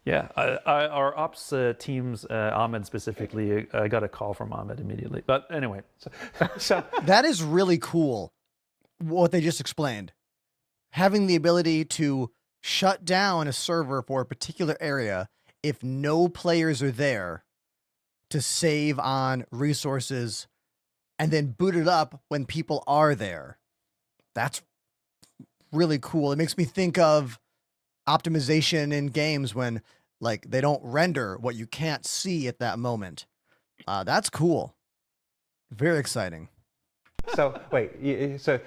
[SPEAKER 5] yeah, our ops teams, Ahmed specifically, I got a call from Ahmed immediately. But anyway,
[SPEAKER 4] So
[SPEAKER 2] That is really cool, what they just explained. Having the ability to shut down a server for a particular area if no players are there to save on resources and then boot it up when people are there. That's really cool. It makes me think of optimization in games when like they don't render what you can't see at that moment. That's cool. Very exciting.
[SPEAKER 4] So wait, so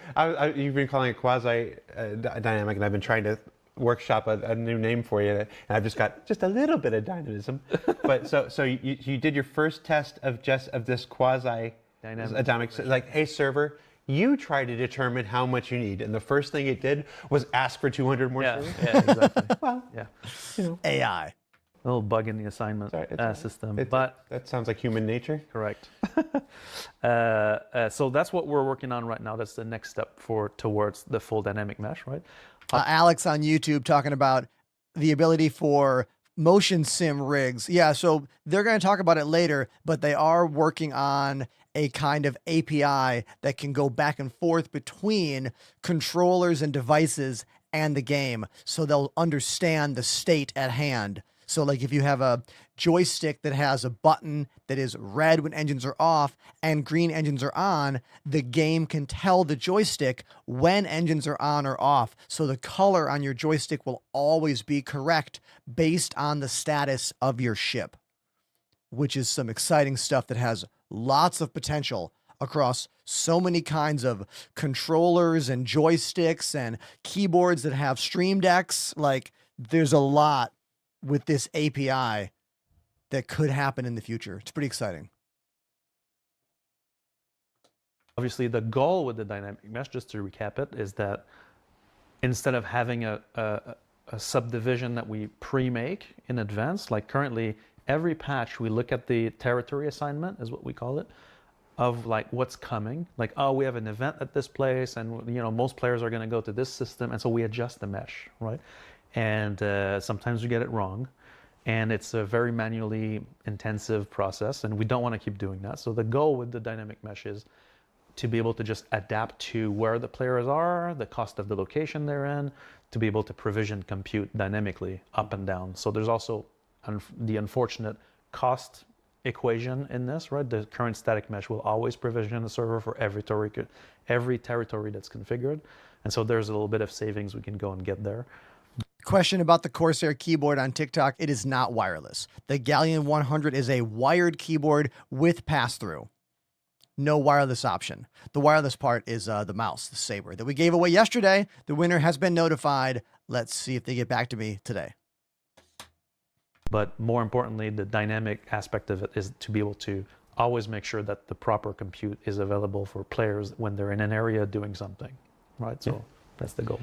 [SPEAKER 4] you've been calling it quasi-dynamic, and I've been trying to workshop a new name for you, and I've just got just a little bit of dynamism. But so you did your first test of this quasi-dynamic, like a server. You try to determine how much you need, and the first thing it did was ask for 200 more servers.
[SPEAKER 5] yeah, exactly.
[SPEAKER 4] Well,
[SPEAKER 5] Yeah,
[SPEAKER 4] you know,
[SPEAKER 2] AI.
[SPEAKER 5] a little bug in the assignment system, but
[SPEAKER 4] that sounds like human nature.
[SPEAKER 5] correct. So that's what we're working on right now. That's the next step towards the full dynamic mesh, right?
[SPEAKER 2] Alex on YouTube talking about the ability for motion sim rigs. Yeah, so they're going to talk about it later, but they are working on a kind of API that can go back and forth between controllers and devices and the game, so they'll understand the state at hand. So like if you have a joystick that has a button that is red when engines are off and green engines are on, the game can tell the joystick when engines are on or off. So the color on your joystick will always be correct based on the status of your ship, which is some exciting stuff that has lots of potential across so many kinds of controllers and joysticks and keyboards that have stream decks. Like there's a lot with this API that could happen in the future. It's pretty exciting.
[SPEAKER 5] Obviously, the goal with the dynamic mesh, just to recap it, is that instead of having a subdivision that we pre-make in advance, like currently, every patch we look at the territory assignment, is what we call it, of like what's coming. Like, oh, we have an event at this place, and you know most players are going to go to this system, and so we adjust the mesh, right? And sometimes we get it wrong, and it's a very manually intensive process, and we don't want to keep doing that. So the goal with the dynamic mesh is to be able to just adapt to where the players are, the cost of the location they're in, to be able to provision compute dynamically up and down. So there's also the unfortunate cost equation in this, right? The current static mesh will always provision a server for every territory that's configured, and so there's a little bit of savings we can go and get there.
[SPEAKER 2] Question about the Corsair keyboard on TikTok. It is not wireless. The Galleon 100 is a wired keyboard with pass-through. No wireless option. The wireless part is the mouse, the Saber, that we gave away yesterday. The winner has been notified. Let's see if they get back to me today.
[SPEAKER 5] But more importantly, the dynamic aspect of it is to be able to always make sure that the proper compute is available for players when they're in an area doing something, right? So that's the goal.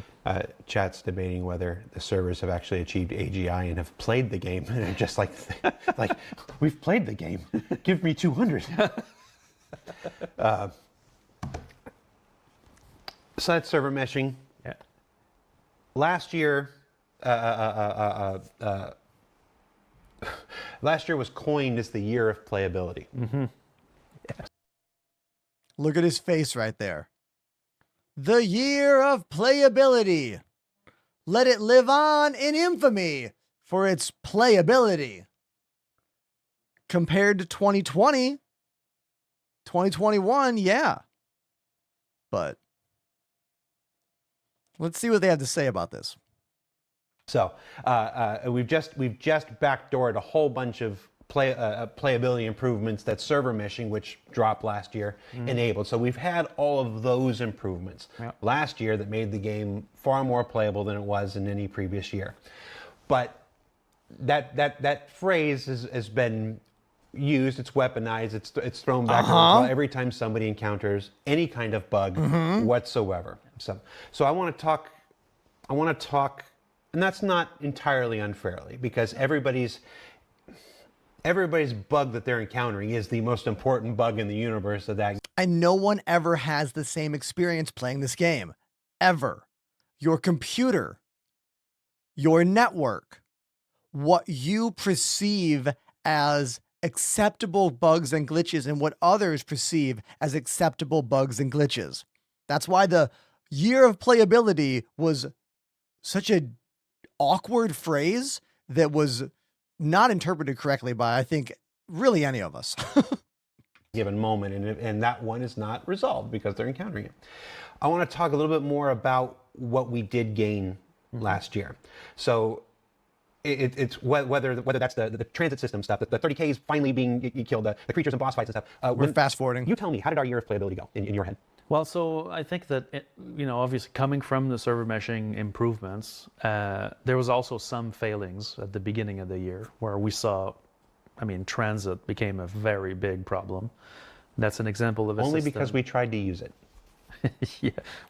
[SPEAKER 4] Chat's debating whether the servers have actually achieved AGI and have played the game. And they're just like we've played the game. Give me 200. So that's server meshing.
[SPEAKER 5] Yeah.
[SPEAKER 4] Last year, last year was coined as the year of playability.
[SPEAKER 5] Mm-hmm. Yeah.
[SPEAKER 2] Look at his face right there. The year of playability. Let it live on in infamy for its playability. Compared to 2020, 2021, yeah. But let's see what they have to say about this.
[SPEAKER 4] So we've just backdoored a whole bunch of playability improvements that server meshing, which dropped last year, enabled. So we've had all of those improvements last year that made the game far more playable than it was in any previous year. But that phrase has been used, it's weaponized, it's thrown back every time somebody encounters any kind of bug whatsoever. So I want to talk, and that's not entirely unfairly, because everybody's bug that they're encountering is the most important bug in the universe of that.
[SPEAKER 2] And no one ever has the same experience playing this game. Ever. Your computer, your network, what you perceive as acceptable bugs and glitches and what others perceive as acceptable bugs and glitches. That's why the year of playability was such an awkward phrase that was not interpreted correctly by, I think, really any of us.
[SPEAKER 4] Given moment, and that one is not resolved because they're encountering it. I want to talk a little bit more about what we did gain last year. So it's whether that's the transit system stuff, the 30Ks finally being killed, the creatures and boss fights and stuff.
[SPEAKER 2] We're fast forwarding.
[SPEAKER 4] You tell me, how did our year of playability go in your head?
[SPEAKER 5] Well, so I think that, obviously coming from the server meshing improvements, there was also some failings at the beginning of the year where we saw, transit became a very big problem. That's an example of a
[SPEAKER 4] Only
[SPEAKER 5] system.
[SPEAKER 4] because we tried to use it.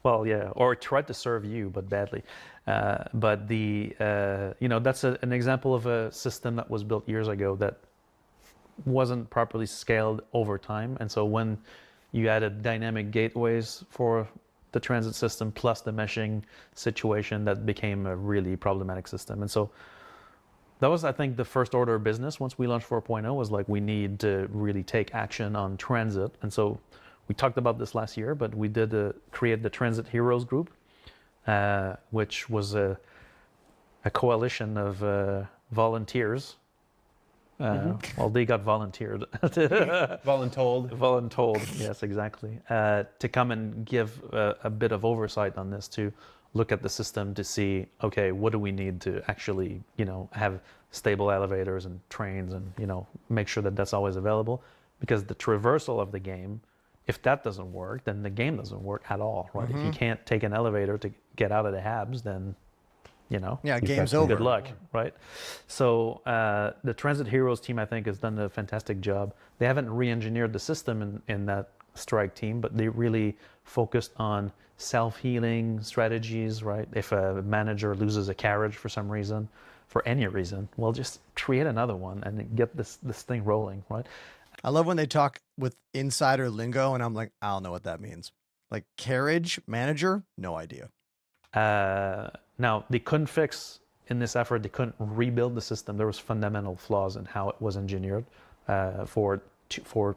[SPEAKER 5] Or tried to serve you, but badly. But that's an example of a system that was built years ago that wasn't properly scaled over time. And so when you added dynamic gateways for the transit system plus the meshing situation, that became a really problematic system. And so that was, I think, the first order of business once we launched 4.0 was like, we need to really take action on transit. And so we talked about this last year, but we did create the Transit Heroes group, which was a coalition of volunteers. Well, they got volunteered. Voluntold, yes, exactly. To come and give a bit of oversight on this, to look at the system to see, okay, what do we need to actually, have stable elevators and trains and, make sure that that's always available. Because the traversal of the game, if that doesn't work, then the game doesn't work at all, right? If you can't take an elevator to get out of the habs, then
[SPEAKER 2] game's over.
[SPEAKER 5] Good luck, right? So the Transit Heroes team, I think, has done a fantastic job. They haven't re-engineered the system in that strike team, but they really focused on self-healing strategies, right? If a manager loses a carriage for some reason, for any reason, well, just create another one and get this thing rolling, right?
[SPEAKER 2] I love when they talk with insider lingo, and I'm like, I don't know what that means. Like carriage manager, no idea.
[SPEAKER 5] Now, they couldn't fix, in this effort, they couldn't rebuild the system. There was fundamental flaws in how it was engineered for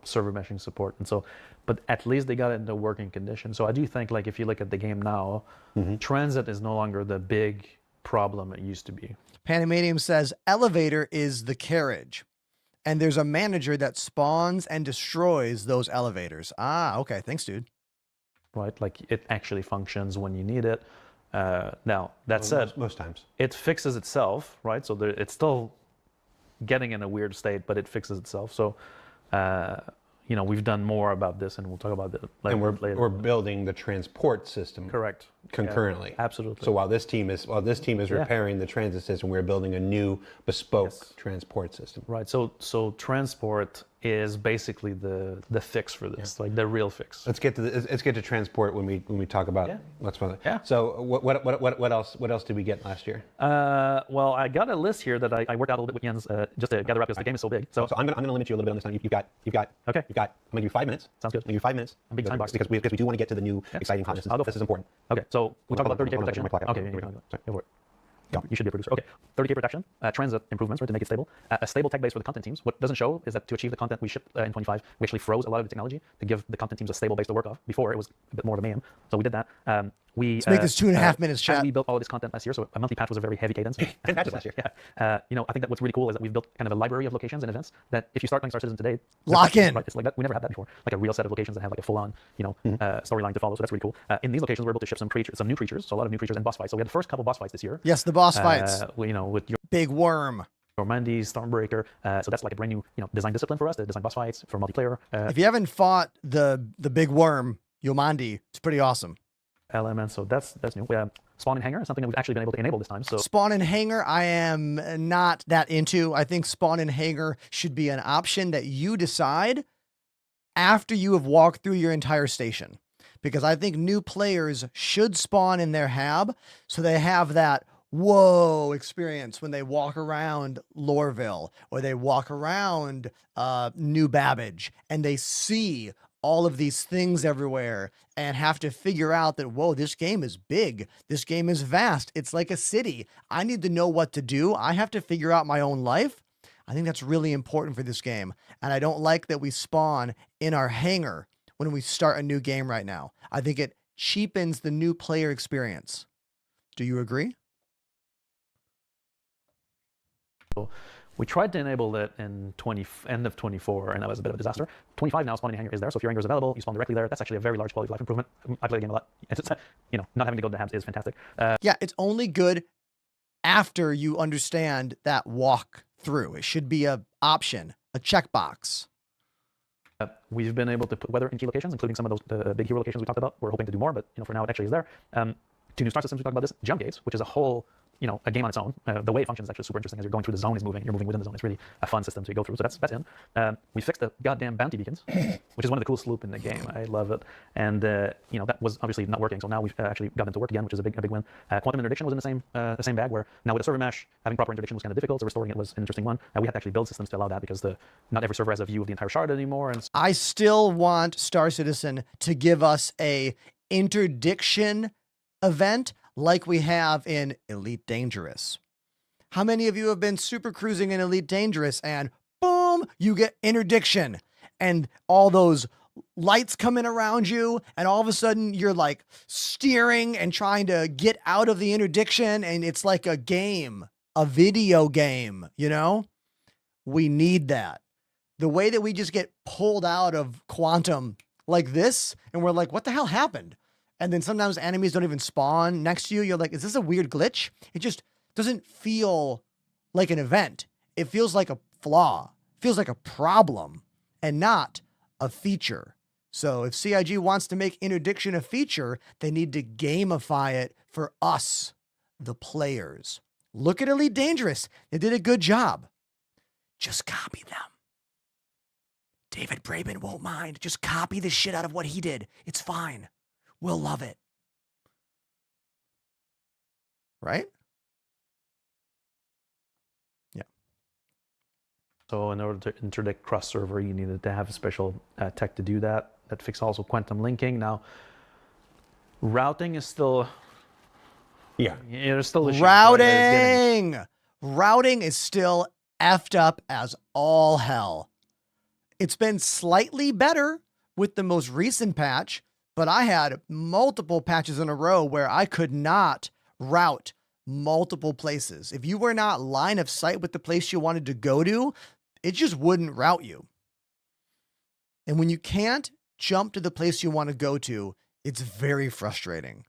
[SPEAKER 5] server meshing support. And so, but at least they got it into working condition. So I do think, like, if you look at the game now, transit is no longer the big problem it used to be.
[SPEAKER 2] Panamanium says, elevator is the carriage. And there's a manager that spawns and destroys those elevators. Ah, okay. Thanks, dude.
[SPEAKER 5] Right? Like, it actually functions when you need it. Now, that said,
[SPEAKER 4] most times
[SPEAKER 5] it fixes itself, right? So it's still getting in a weird state, but it fixes itself. So, we've done more about this, and we'll talk about it later.
[SPEAKER 4] And we're building the transport system.
[SPEAKER 5] Correct.
[SPEAKER 4] Concurrently.
[SPEAKER 5] Yeah, absolutely.
[SPEAKER 4] So while this team is repairing the transit system, we're building a new bespoke transport system.
[SPEAKER 5] Right. So transport is basically the fix for this, like the real fix.
[SPEAKER 4] Let's get to transport when we talk about what's fun.
[SPEAKER 5] Yeah.
[SPEAKER 4] So what else did we get last year?
[SPEAKER 5] Well, I got a list here that I worked out a little bit with Jens just to gather up because the game is so big. So
[SPEAKER 4] I'm gonna limit you a little bit on this time. You've got.
[SPEAKER 5] Okay.
[SPEAKER 4] I'm gonna give you 5 minutes.
[SPEAKER 5] Sounds good.
[SPEAKER 4] I'm gonna give you 5 minutes.
[SPEAKER 5] A big time box.
[SPEAKER 4] Because we do want to get to the new exciting content.
[SPEAKER 5] This is
[SPEAKER 4] important.
[SPEAKER 5] Okay. So we talk about 30K
[SPEAKER 4] hold on,
[SPEAKER 5] protection.
[SPEAKER 4] hold on,
[SPEAKER 5] Okay.
[SPEAKER 4] hold on.
[SPEAKER 5] Go for it.
[SPEAKER 4] Go.
[SPEAKER 5] You should be a producer. Okay. 30K protection, transit improvements, right, to make it stable. A stable tech base for the content teams. What doesn't show is that to achieve the content we shipped in 25, we actually froze a lot of the technology to give the content teams a stable base to work off. Before, it was a bit more of a mayhem. So we did that. Let's
[SPEAKER 2] make this 2.5 minutes,
[SPEAKER 5] As
[SPEAKER 2] chat.
[SPEAKER 5] we built all of this content last year, so a monthly patch was a very heavy cadence.
[SPEAKER 4] Patch last year.
[SPEAKER 5] Yeah. I think that what's really cool is that we've built kind of a library of locations and events that if you start playing Star Citizen today,
[SPEAKER 2] Lock in.
[SPEAKER 5] It's like that. We never had that before. Like a real set of locations that have like a full-on, storyline to follow. So that's really cool. In these locations, we're able to ship some new creatures. So a lot of new creatures and boss fights. So we had the first couple boss fights this year.
[SPEAKER 2] Yes, the boss fights.
[SPEAKER 5] With your
[SPEAKER 2] Big worm.
[SPEAKER 5] Mandy, Stormbreaker. So that's like a brand new, design discipline for us to design boss fights for multiplayer.
[SPEAKER 2] If you haven't fought the big worm, Yomandi, it's pretty awesome.
[SPEAKER 5] Elements. So that's new. Spawn and Hangar is something that we've actually been able to enable this time. So
[SPEAKER 2] Spawn and Hangar, I am not that into. I think Spawn and Hangar should be an option that you decide after you have walked through your entire station. Because I think new players should spawn in their hab so they have that whoa experience when they walk around Lorville or they walk around New Babbage and they see all of these things everywhere and have to figure out that, whoa, this game is big. This game is vast. It's like a city. I need to know what to do. I have to figure out my own life. I think that's really important for this game. And I don't like that we spawn in our hangar when we start a new game right now. I think it cheapens the new player experience. Do you agree?
[SPEAKER 5] we tried to enable it in end of 24, and that was a bit of a disaster. 25 now, spawning hangar is there, so if your hangar is available, you spawn directly there. That's actually a very large quality of life improvement. I play the game a lot. It's, not having to go to the habs is fantastic.
[SPEAKER 2] Yeah, it's only good after you understand that walk through. It should be a option, a checkbox.
[SPEAKER 5] We've been able to put weather in key locations, including some of those big hero locations we talked about. We're hoping to do more, but for now it actually is there. 2 new star systems we talked about this. Jump gates, which is a whole a game on its own. The way it functions is actually super interesting. As you're going through the zone, you're moving within the zone. It's really a fun system to go through. So that's in. We fixed the goddamn bounty beacons, which is one of the coolest loop in the game. I love it. And that was obviously not working. So now we've actually got them to work again, which is a big win. Quantum interdiction was in the same bag, where now with a server mesh, having proper interdiction was kind of difficult. So restoring it was an interesting one. We had to actually build systems to allow that because not every server has a view of the entire shard anymore. And
[SPEAKER 2] I still want Star Citizen to give us a interdiction event like we have in Elite Dangerous. How many of you have been super cruising in Elite Dangerous and boom, you get interdiction and all those lights come in around you and all of a sudden you're like steering and trying to get out of the interdiction and it's like a game, a video game, We need that. The way that we just get pulled out of Quantum like this and we're like, what the hell happened? And then sometimes enemies don't even spawn next to you. You're like, is this a weird glitch? It just doesn't feel like an event. It feels like a flaw. It feels like a problem and not a feature. So if CIG wants to make interdiction a feature, they need to gamify it for us, the players. Look at Elite Dangerous. They did a good job. Just copy them. David Braben won't mind. Just copy the shit out of what he did. It's fine. We'll love it. Right? Yeah.
[SPEAKER 5] So in order to interdict cross-server, you needed to have a special tech to do that. That fixed also quantum linking. Now, routing is still...
[SPEAKER 4] Yeah.
[SPEAKER 5] There's still issues.
[SPEAKER 2] Routing! Routing is still effed up as all hell. It's been slightly better with the most recent patch, but I had multiple patches in a row where I could not route multiple places. If you were not line of sight with the place you wanted to go to, it just wouldn't route you. And when you can't jump to the place you want to go to, it's very frustrating.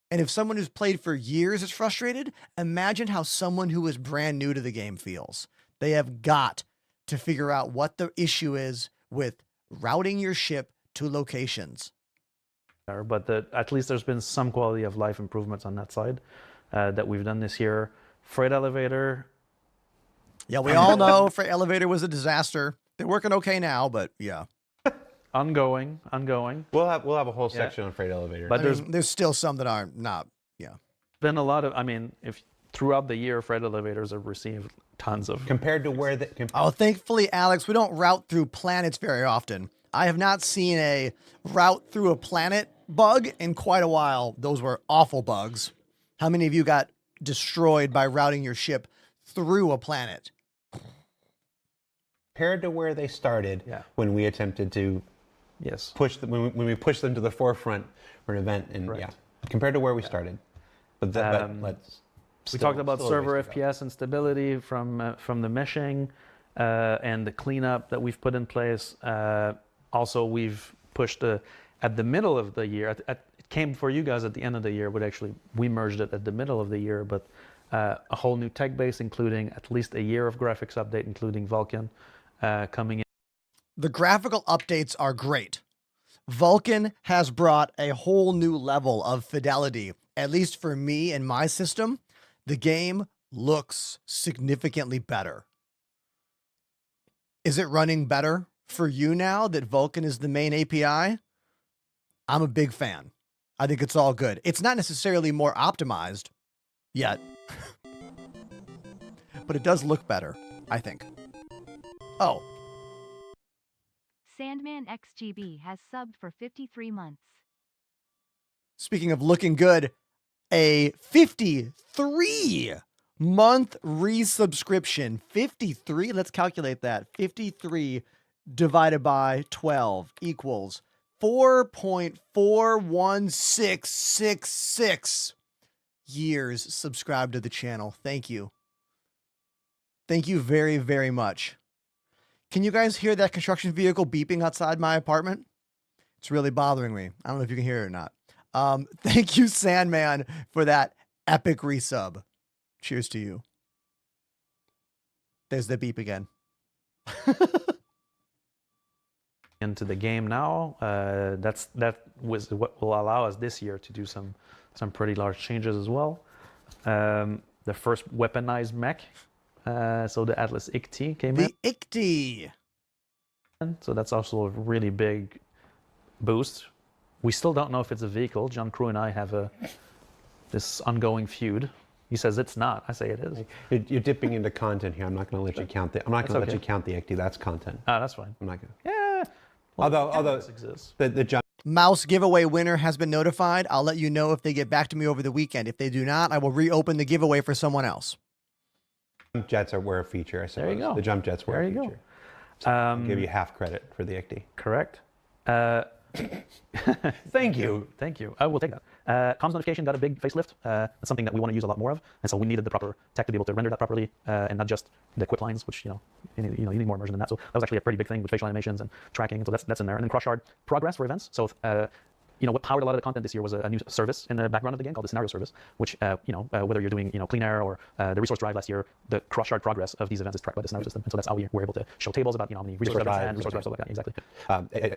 [SPEAKER 2] And if someone who's played for years is frustrated, imagine how someone who is brand new to the game feels. They have got to figure out what the issue is with routing your ship to locations.
[SPEAKER 5] But at least there's been some quality of life improvements on that side that we've done this year. Freight elevator.
[SPEAKER 2] Yeah, we all know freight elevator was a disaster. They're working okay now, but yeah.
[SPEAKER 5] Ongoing.
[SPEAKER 4] We'll have a whole section on freight elevators.
[SPEAKER 5] But
[SPEAKER 2] there's still some that are not. Yeah.
[SPEAKER 5] Been a lot of. If throughout the year, freight elevators have received tons of.
[SPEAKER 4] Compared to where the.
[SPEAKER 2] Thankfully, Alex, we don't route through planets very often. I have not seen a route through a planet bug in quite a while. Those were awful bugs. How many of you got destroyed by routing your ship through a planet?
[SPEAKER 4] Compared to where they started when we attempted to push them, when we pushed them to the forefront for an event. And
[SPEAKER 5] right.
[SPEAKER 4] yeah. compared to where we started. But, let's.
[SPEAKER 5] We talked about
[SPEAKER 4] still a
[SPEAKER 5] server
[SPEAKER 4] ways to go.
[SPEAKER 5] FPS and stability from the meshing and the cleanup that we've put in place. Also, we've pushed at the middle of the year. It came for you guys at the end of the year, but actually we merged it at the middle of the year. But a whole new tech base, including at least a year of graphics update, including Vulkan coming in.
[SPEAKER 2] The graphical updates are great. Vulkan has brought a whole new level of fidelity, at least for me and my system. The game looks significantly better. Is it running better for you now that Vulkan is the main API? I'm a big fan. I think it's all good. It's not necessarily more optimized yet, but it does look better, I think. Oh,
[SPEAKER 3] Sandman XGB has subbed for 53 months.
[SPEAKER 2] speaking of looking good, a 53-month resubscription. 53, let's calculate that. 53 divided by 12 equals 4.41666 years subscribed to the channel. Thank you. Thank you very, very much. Can you guys hear that construction vehicle beeping outside my apartment? It's really bothering me. I don't know if you can hear it or not. Thank you, Sandman, for that epic resub. Cheers to you. There's the beep again.
[SPEAKER 5] Into the game now. That was what will allow us this year to do some pretty large changes as well. The first weaponized mech, so the Atlas ICT came in.
[SPEAKER 2] The ICT.
[SPEAKER 5] So that's also a really big boost. We still don't know if it's a vehicle. John Crew and I have this ongoing feud. He says it's not. I say it is.
[SPEAKER 4] You're dipping into content here. I'm not going to let you count the. I'm not going to let you count the ICT. That's content.
[SPEAKER 5] Ah, that's fine.
[SPEAKER 4] I'm not going to.
[SPEAKER 5] Yeah. Well,
[SPEAKER 4] Although
[SPEAKER 5] this exists.
[SPEAKER 4] the jump
[SPEAKER 2] Mouse giveaway winner has been notified. I'll let you know if they get back to me over the weekend. If they do not, I will reopen the giveaway for someone else.
[SPEAKER 4] jets were a feature, I suppose.
[SPEAKER 5] There you go.
[SPEAKER 4] The jump jets were
[SPEAKER 5] There
[SPEAKER 4] a
[SPEAKER 5] you go.
[SPEAKER 4] feature. So I'll give you half credit for the ICT.
[SPEAKER 5] Correct.
[SPEAKER 4] Thank you.
[SPEAKER 5] Thank you. I will take that. Comms notification got a big facelift. That's something that we want to use a lot more of, and so we needed the proper tech to be able to render that properly, and not just the quip lines, which you need more immersion than that. So that was actually a pretty big thing with facial animations and tracking. And so that's in there. And then cross shard progress for events. So what powered a lot of the content this year was a new service in the background of the game called the scenario service, which whether you're doing clean air or the resource drive last year, the cross shard progress of these events is tracked by the scenario system, and so that's how we're able to show tables about how many resource drives and resource drives, stuff like that. Exactly.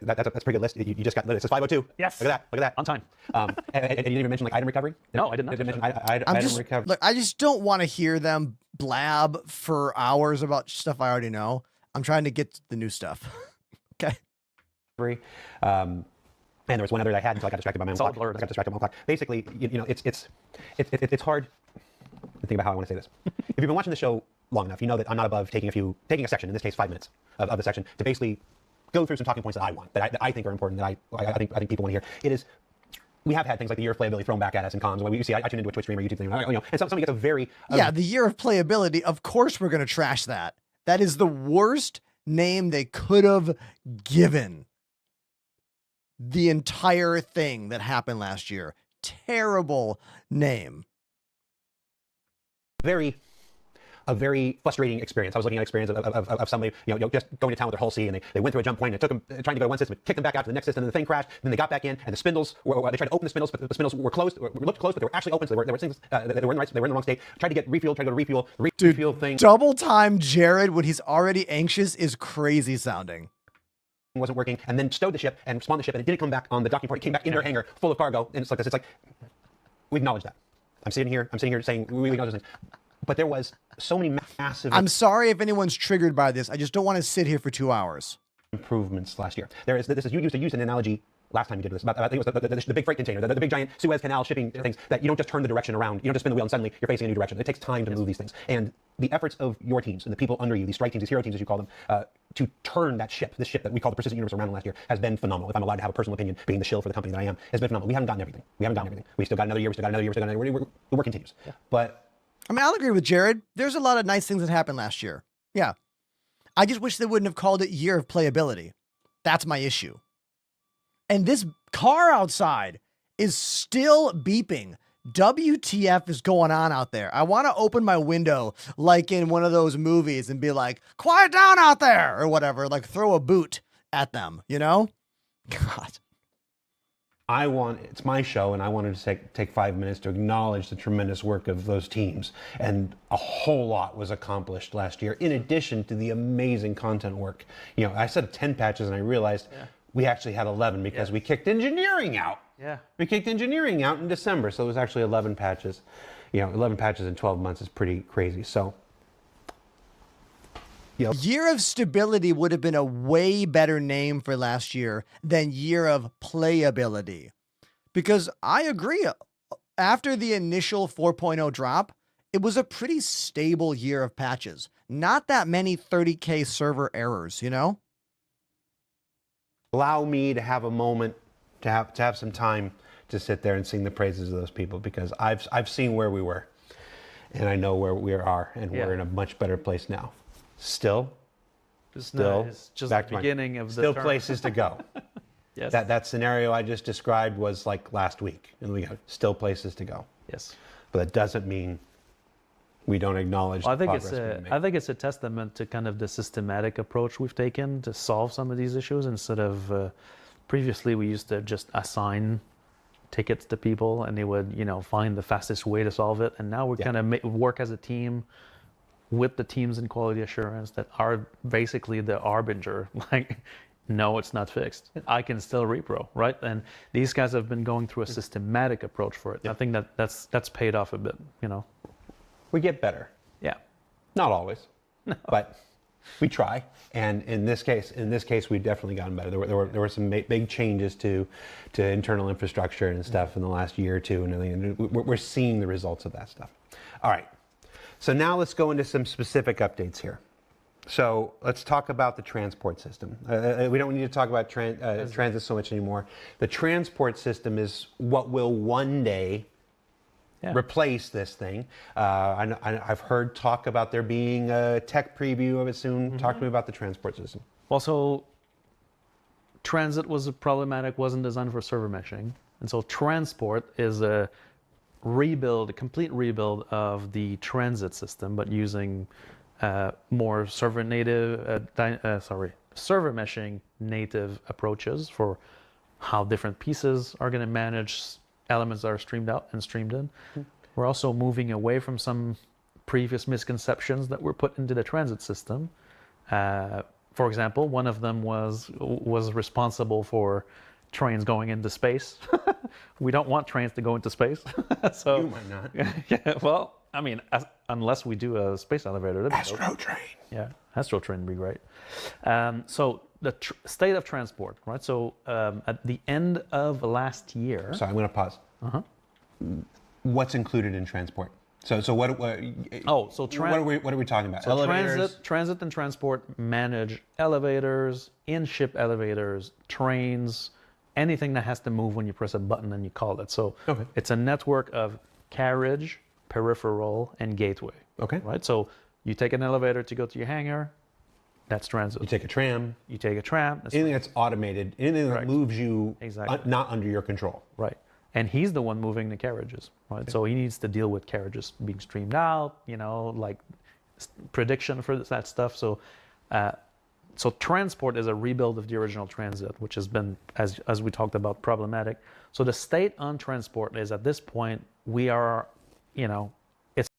[SPEAKER 4] That's a pretty good list. You just got it says 502.
[SPEAKER 5] Yes.
[SPEAKER 4] Look at that.
[SPEAKER 5] On time.
[SPEAKER 4] And you didn't even mention item recovery.
[SPEAKER 5] No, I did not.
[SPEAKER 4] You didn't mention item recovery.
[SPEAKER 2] Look, I just don't want to hear them blab for hours about stuff I already know. I'm trying to get the new stuff. Okay.
[SPEAKER 4] And there was one other that I had until I got distracted by my own clock. I got distracted by my own clock. Basically, it's hard to think about how I want to say this. If you've been watching the show long enough, you know that I'm not above taking a section, in this case 5 minutes of the section, to basically go through some talking points that I want, that I think are important, that I think people want to hear. It is. We have had things like the year of playability thrown back at us in comms. When we see, I tune into a Twitch stream or YouTube thing, and somebody gets a very
[SPEAKER 2] Yeah, the year of playability. Of course, we're gonna trash that. That is the worst name they could have given the entire thing that happened last year. Terrible name.
[SPEAKER 4] A very frustrating experience. I was looking at an experience of somebody, just going to town with their whole C, and they went through a jump point, and it took them trying to go to one system, it kicked them back out to the next system, and the thing crashed, and then they got back in, and the spindles, they tried to open the spindles, but the spindles were closed, looked closed, but they were actually open, so they were things, they were in the wrong state, tried to get refueled, tried to go to refuel, the refuel thing
[SPEAKER 2] Double time Jared when he's already anxious is crazy sounding.
[SPEAKER 4] wasn't working, and then stowed the ship and spawned the ship, and it didn't come back on the docking port, it came back in their hangar full of cargo, and it's like this. It's like, we acknowledge that. I'm sitting here saying we acknowledge this. But there was so many massive
[SPEAKER 2] I'm sorry if anyone's triggered by this. I just don't want to sit here for 2 hours.
[SPEAKER 4] improvements last year. You used to use an analogy last time you did this about, I think it was the big freight container, the big giant Suez Canal shipping things, that you don't just turn the direction around, you don't just spin the wheel and suddenly you're facing a new direction. It takes time to move these things. And the efforts of your teams and the people under you, these strike teams, these hero teams as you call them, to turn this ship that we call the Persistent Universe around last year has been phenomenal. If I'm allowed to have a personal opinion, being the shill for the company that I am, has been phenomenal. We haven't gotten everything. We still got another year, the work continues. Yeah. But
[SPEAKER 2] I mean, I'll agree with Jared. There's a lot of nice things that happened last year. Yeah. I just wish they wouldn't have called it year of playability. That's my issue. And this car outside is still beeping. WTF is going on out there? I want to open my window like in one of those movies and be like, quiet down out there, or whatever, like throw a boot at them, you know? God.
[SPEAKER 4] It's my show, and I wanted to take 5 minutes to acknowledge the tremendous work of those teams. And a whole lot was accomplished last year, in addition to the amazing content work. You know, I said 10 patches, and I realized we actually had 11 because we kicked engineering out.
[SPEAKER 5] Yeah.
[SPEAKER 4] We kicked engineering out in December, so it was actually 11 patches. You know, 11 patches in 12 months is pretty crazy. So,
[SPEAKER 2] Year of Stability would have been a way better name for last year than Year of Playability. Because I agree, after the initial 4.0 drop, it was a pretty stable year of patches. Not that many 30K server errors, you know?
[SPEAKER 4] allow me to have a moment, to have some time to sit there and sing the praises of those people, because I've seen where we were, and I know where we are, and we're in a much better place now. Still
[SPEAKER 5] it's just
[SPEAKER 4] back
[SPEAKER 5] the
[SPEAKER 4] to
[SPEAKER 5] beginning of the
[SPEAKER 4] still
[SPEAKER 5] term.
[SPEAKER 4] places to go.
[SPEAKER 5] Yes.
[SPEAKER 4] That scenario I just described was like last week, and we got still places to go.
[SPEAKER 5] Yes.
[SPEAKER 4] But that doesn't mean we don't acknowledge the progress we've made.
[SPEAKER 5] I think it's a testament to kind of the systematic approach we've taken to solve some of these issues, instead of previously we used to just assign tickets to people and they would, find the fastest way to solve it. And now we're kind of work as a team with the teams in quality assurance that are basically the arbinger. Like, no, it's not fixed. I can still repro, right? And these guys have been going through a systematic approach for it. I think that's paid off a bit,
[SPEAKER 4] We get better.
[SPEAKER 5] Yeah.
[SPEAKER 4] Not always, but we try. And in this case, we've definitely gotten better. There were some big changes to internal infrastructure and stuff in the last year or two, and we're seeing the results of that stuff. All right. So now let's go into some specific updates here. So let's talk about the transport system. We don't need to talk about transit so much anymore. The transport system is what will one day replace this thing. I've heard talk about there being a tech preview of it soon. Talk to me about the transport system.
[SPEAKER 5] Well, so transit was problematic, wasn't designed for server meshing. And so transport is a complete rebuild of the transit system, but using more server meshing native approaches for how different pieces are going to manage elements that are streamed out and streamed in. We're also moving away from some previous misconceptions that were put into the transit system. For example, one of them was responsible for trains going into space. We don't want trains to go into space. So
[SPEAKER 4] You might not.
[SPEAKER 5] yeah, well, I mean, unless we do a space elevator.
[SPEAKER 4] Astro train.
[SPEAKER 5] Yeah, Astro train would be great. So the state of transport, right? So at the end of last year.
[SPEAKER 4] Sorry, I'm going to pause. What's included in transport? So what? What are we talking about?
[SPEAKER 5] So
[SPEAKER 4] Elevators?
[SPEAKER 5] transit and transport manage elevators, in-ship elevators, trains, anything that has to move when you press a button and you call it. So it's a network of carriage, peripheral, and gateway. Okay. Right. So you take an elevator to go to your hangar. That's transit.
[SPEAKER 4] You take a tram.
[SPEAKER 5] Anything
[SPEAKER 4] that's automated, anything that moves you not under your control.
[SPEAKER 5] Right. And he's the one moving the carriages, right? Okay. So he needs to deal with carriages being streamed out, like prediction for that stuff. So so transport is a rebuild of the original transit, which has been, as we talked about, problematic. So the state on transport is, at this point, we are, it's...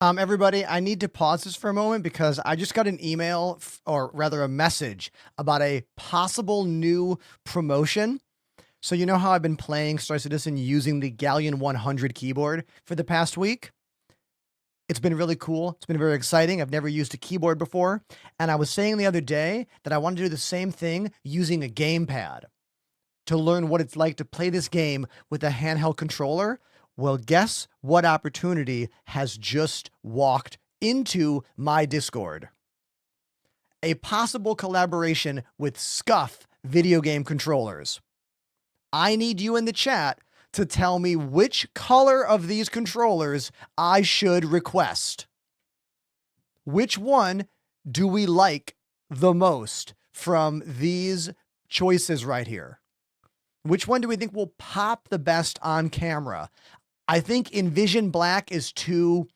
[SPEAKER 2] Everybody, I need to pause this for a moment because I just got an email, or rather a message, about a possible new promotion. So you know how I've been playing Star Citizen using the Galleon 100 keyboard for the past week? It's been really cool. It's been very exciting. I've never used a keyboard before. And I was saying the other day that I wanted to do the same thing using a gamepad to learn what it's like to play this game with a handheld controller. Well, guess what opportunity has just walked into my Discord? A possible collaboration with Scuff video game controllers. I need you in the chat to tell me which color of these controllers I should request. Which one do we like the most from these choices right here? Which one do we think will pop the best on camera? I think Envision Black is too,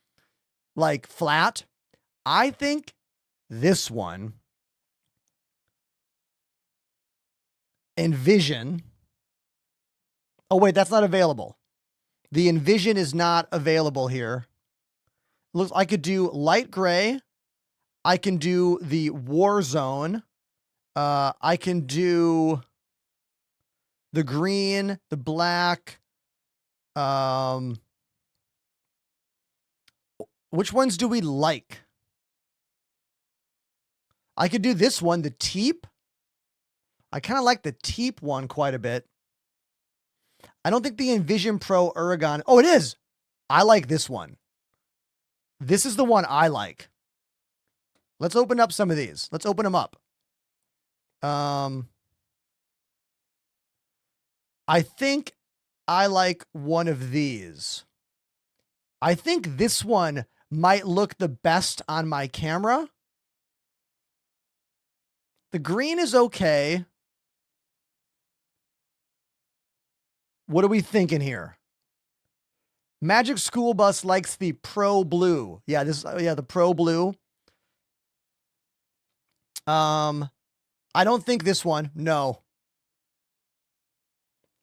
[SPEAKER 2] like, flat. I think this one, Envision. Oh, wait, that's not available. The Envision is not available here. Looks, I could do light gray. I can do the Warzone. I can do the green, the black. Which ones do we like? I could do this one, the Teep. I kind of like the Teep one quite a bit. I don't think the Envision Pro Aragon. Oh, it is. I like this one. This is the one I like. Let's open up some of these. Let's open them up. I think I like one of these. I think this one might look the best on my camera. The green is okay. What are we thinking here? Magic School Bus likes the Pro Blue. Yeah, the Pro Blue. I don't think this one. No.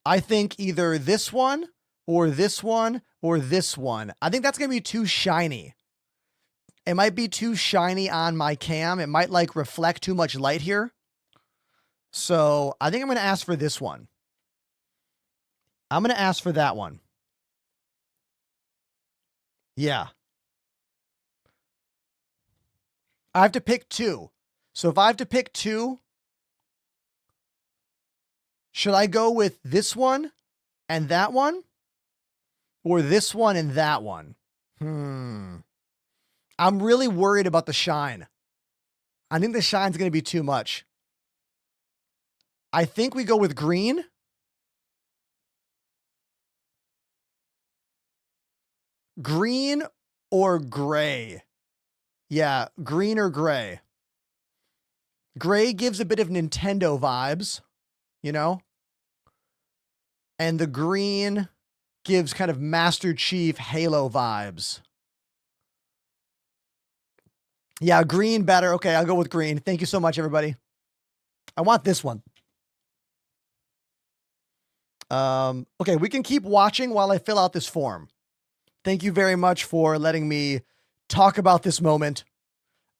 [SPEAKER 2] I think either this one or this one or this one. I think that's going to be too shiny. It might be too shiny on my cam. It might like reflect too much light here. So I think I'm going to ask for this one. I'm going to ask for that one. Yeah. I have to pick two. So if I have to pick two, should I go with this one and that one? Or this one and that one? I'm really worried about the shine. I think the shine's going to be too much. I think we go with green. Green or gray? Yeah, green or gray. Gray gives a bit of Nintendo vibes, you know? And the green gives kind of Master Chief Halo vibes. Yeah, green better. Okay, I'll go with green. Thank you so much, everybody. I want this one. Okay, we can keep watching while I fill out this form. Thank you very much for letting me talk about this moment.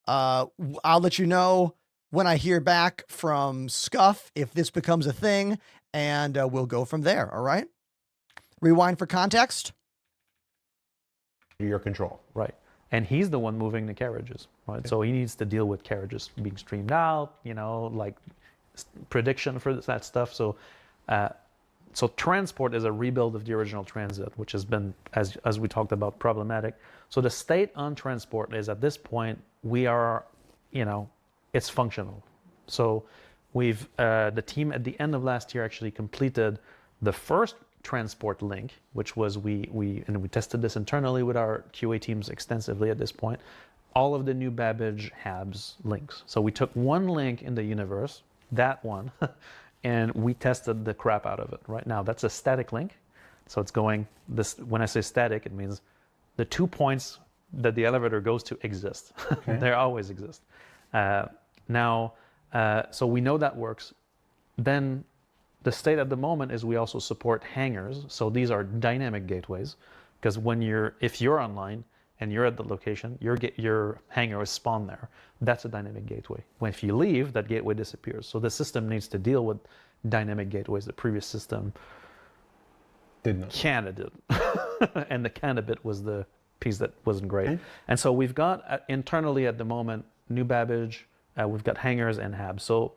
[SPEAKER 2] I'll let you know when I hear back from Scuff if this becomes a thing, and we'll go from there, all right? Rewind for context.
[SPEAKER 4] Your control.
[SPEAKER 5] Right. And he's the one moving the carriages, right? Okay. So he needs to deal with carriages being streamed out, you know, like prediction for that stuff. So so transport is a rebuild of the original transit, which has been, as we talked about, problematic. So the state on transport is at this point, we are, you know, it's functional. So we've, the team at the end of last year actually completed the first transport link, which was we tested this internally with our QA teams extensively at this point, all of the new Babbage Habs links. So we took one link in the universe, that one, and we tested the crap out of it. Right now, that's a static link. So it's going, this. When I say static, it means the 2 points that the elevator goes to exist. Okay. They always exist. So we know that works. Then the state at the moment is we also support hangars. So these are dynamic gateways, because if you're online and you're at the location, your hangar is spawned there. That's a dynamic gateway. If you leave, that gateway disappears. So the system needs to deal with dynamic gateways. The previous system
[SPEAKER 4] did not.
[SPEAKER 5] Kinda did. And the kinda bit was the piece that wasn't great. Okay. And so we've got internally at the moment, new Babbage, we've got hangars and habs. So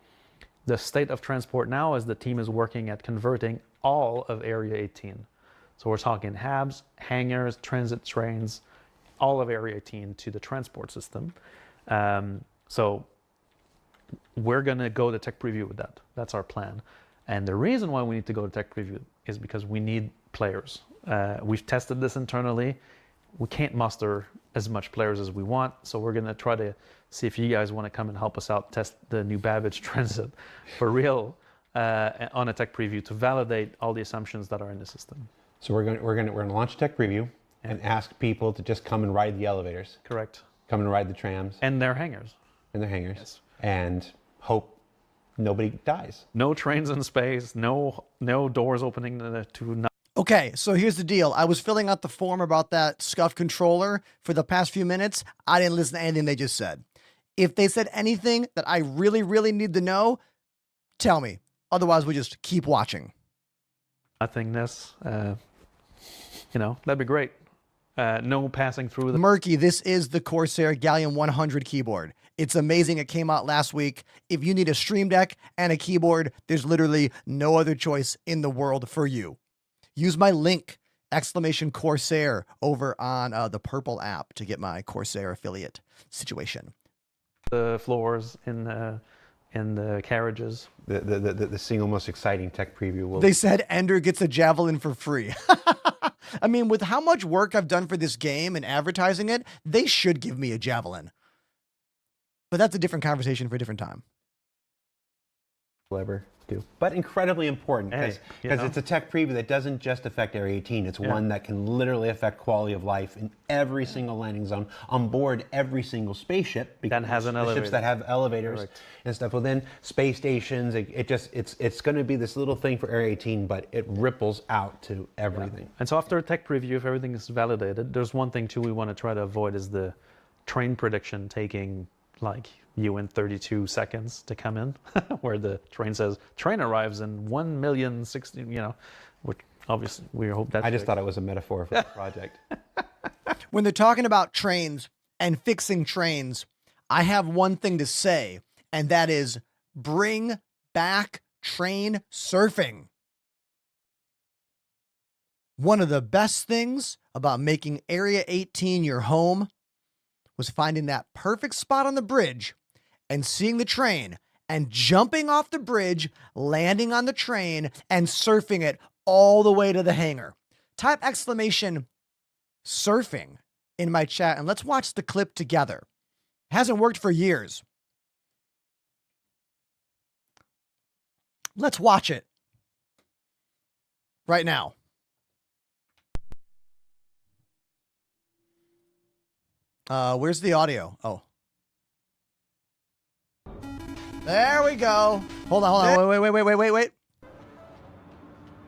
[SPEAKER 5] the state of transport now is the team is working at converting all of Area 18. So we're talking habs, hangars, transit trains, all of Area 18 to the transport system. So we're going to go to tech preview with that. That's our plan. And the reason why we need to go to tech preview is because we need players. We've tested this internally. We can't muster as much players as we want. So we're going to try to see if you guys want to come and help us out, test the new Babbage Transit for real. on a tech preview to validate all the assumptions that are in the system.
[SPEAKER 4] So we're going to launch a tech preview and ask people to just come and ride the elevators.
[SPEAKER 5] Correct.
[SPEAKER 4] Come and ride the trams.
[SPEAKER 5] And their hangars.
[SPEAKER 4] And their hangars.
[SPEAKER 5] Yes.
[SPEAKER 4] And hope nobody dies.
[SPEAKER 5] No trains in space, no doors opening to
[SPEAKER 2] Okay, so here's the deal. I was filling out the form about that scuff controller for the past few minutes. I didn't listen to anything they just said. If they said anything that I really, really need to know, tell me. Otherwise, we just keep watching.
[SPEAKER 5] nothingness. That'd be great. No passing through the...
[SPEAKER 2] Murky, this is the Corsair Galleon 100 keyboard. It's amazing. It came out last week. If you need a Stream Deck and a keyboard, there's literally no other choice in the world for you. Use my link, !Corsair, over on the Purple app to get my Corsair affiliate situation.
[SPEAKER 5] The floors in the carriages.
[SPEAKER 4] The single most exciting tech preview will...
[SPEAKER 2] They said Ender gets a Javelin for free. I mean, with how much work I've done for this game and advertising it, they should give me a Javelin. But that's a different conversation for a different time.
[SPEAKER 4] Ever do. But incredibly important because
[SPEAKER 5] Hey,
[SPEAKER 4] it's a tech preview that doesn't just affect Area 18. It's one that can literally affect quality of life in every single landing zone on board every single spaceship.
[SPEAKER 5] That has an elevator.
[SPEAKER 4] Ships that have elevators and stuff. Well, then space stations. It's going to be this little thing for Area 18, but it ripples out to everything.
[SPEAKER 5] Yeah. And so after a tech preview, if everything is validated, there's one thing too we want to try to avoid is the train prediction taking like you in 32 seconds to come in, where the train says train arrives in 1,060,000, which obviously we hope that.
[SPEAKER 4] I just thought it was a metaphor for the project.
[SPEAKER 2] When they're talking about trains and fixing trains, I have one thing to say, and that is bring back train surfing. One of the best things about making Area 18 your home was finding that perfect spot on the bridge and seeing the train and jumping off the bridge, landing on the train and surfing it all the way to the hangar. Type !Surfing in my chat and let's watch the clip together. Hasn't worked for years. Let's watch it right now. Where's the audio? Oh. There we go. Hold on. Wait.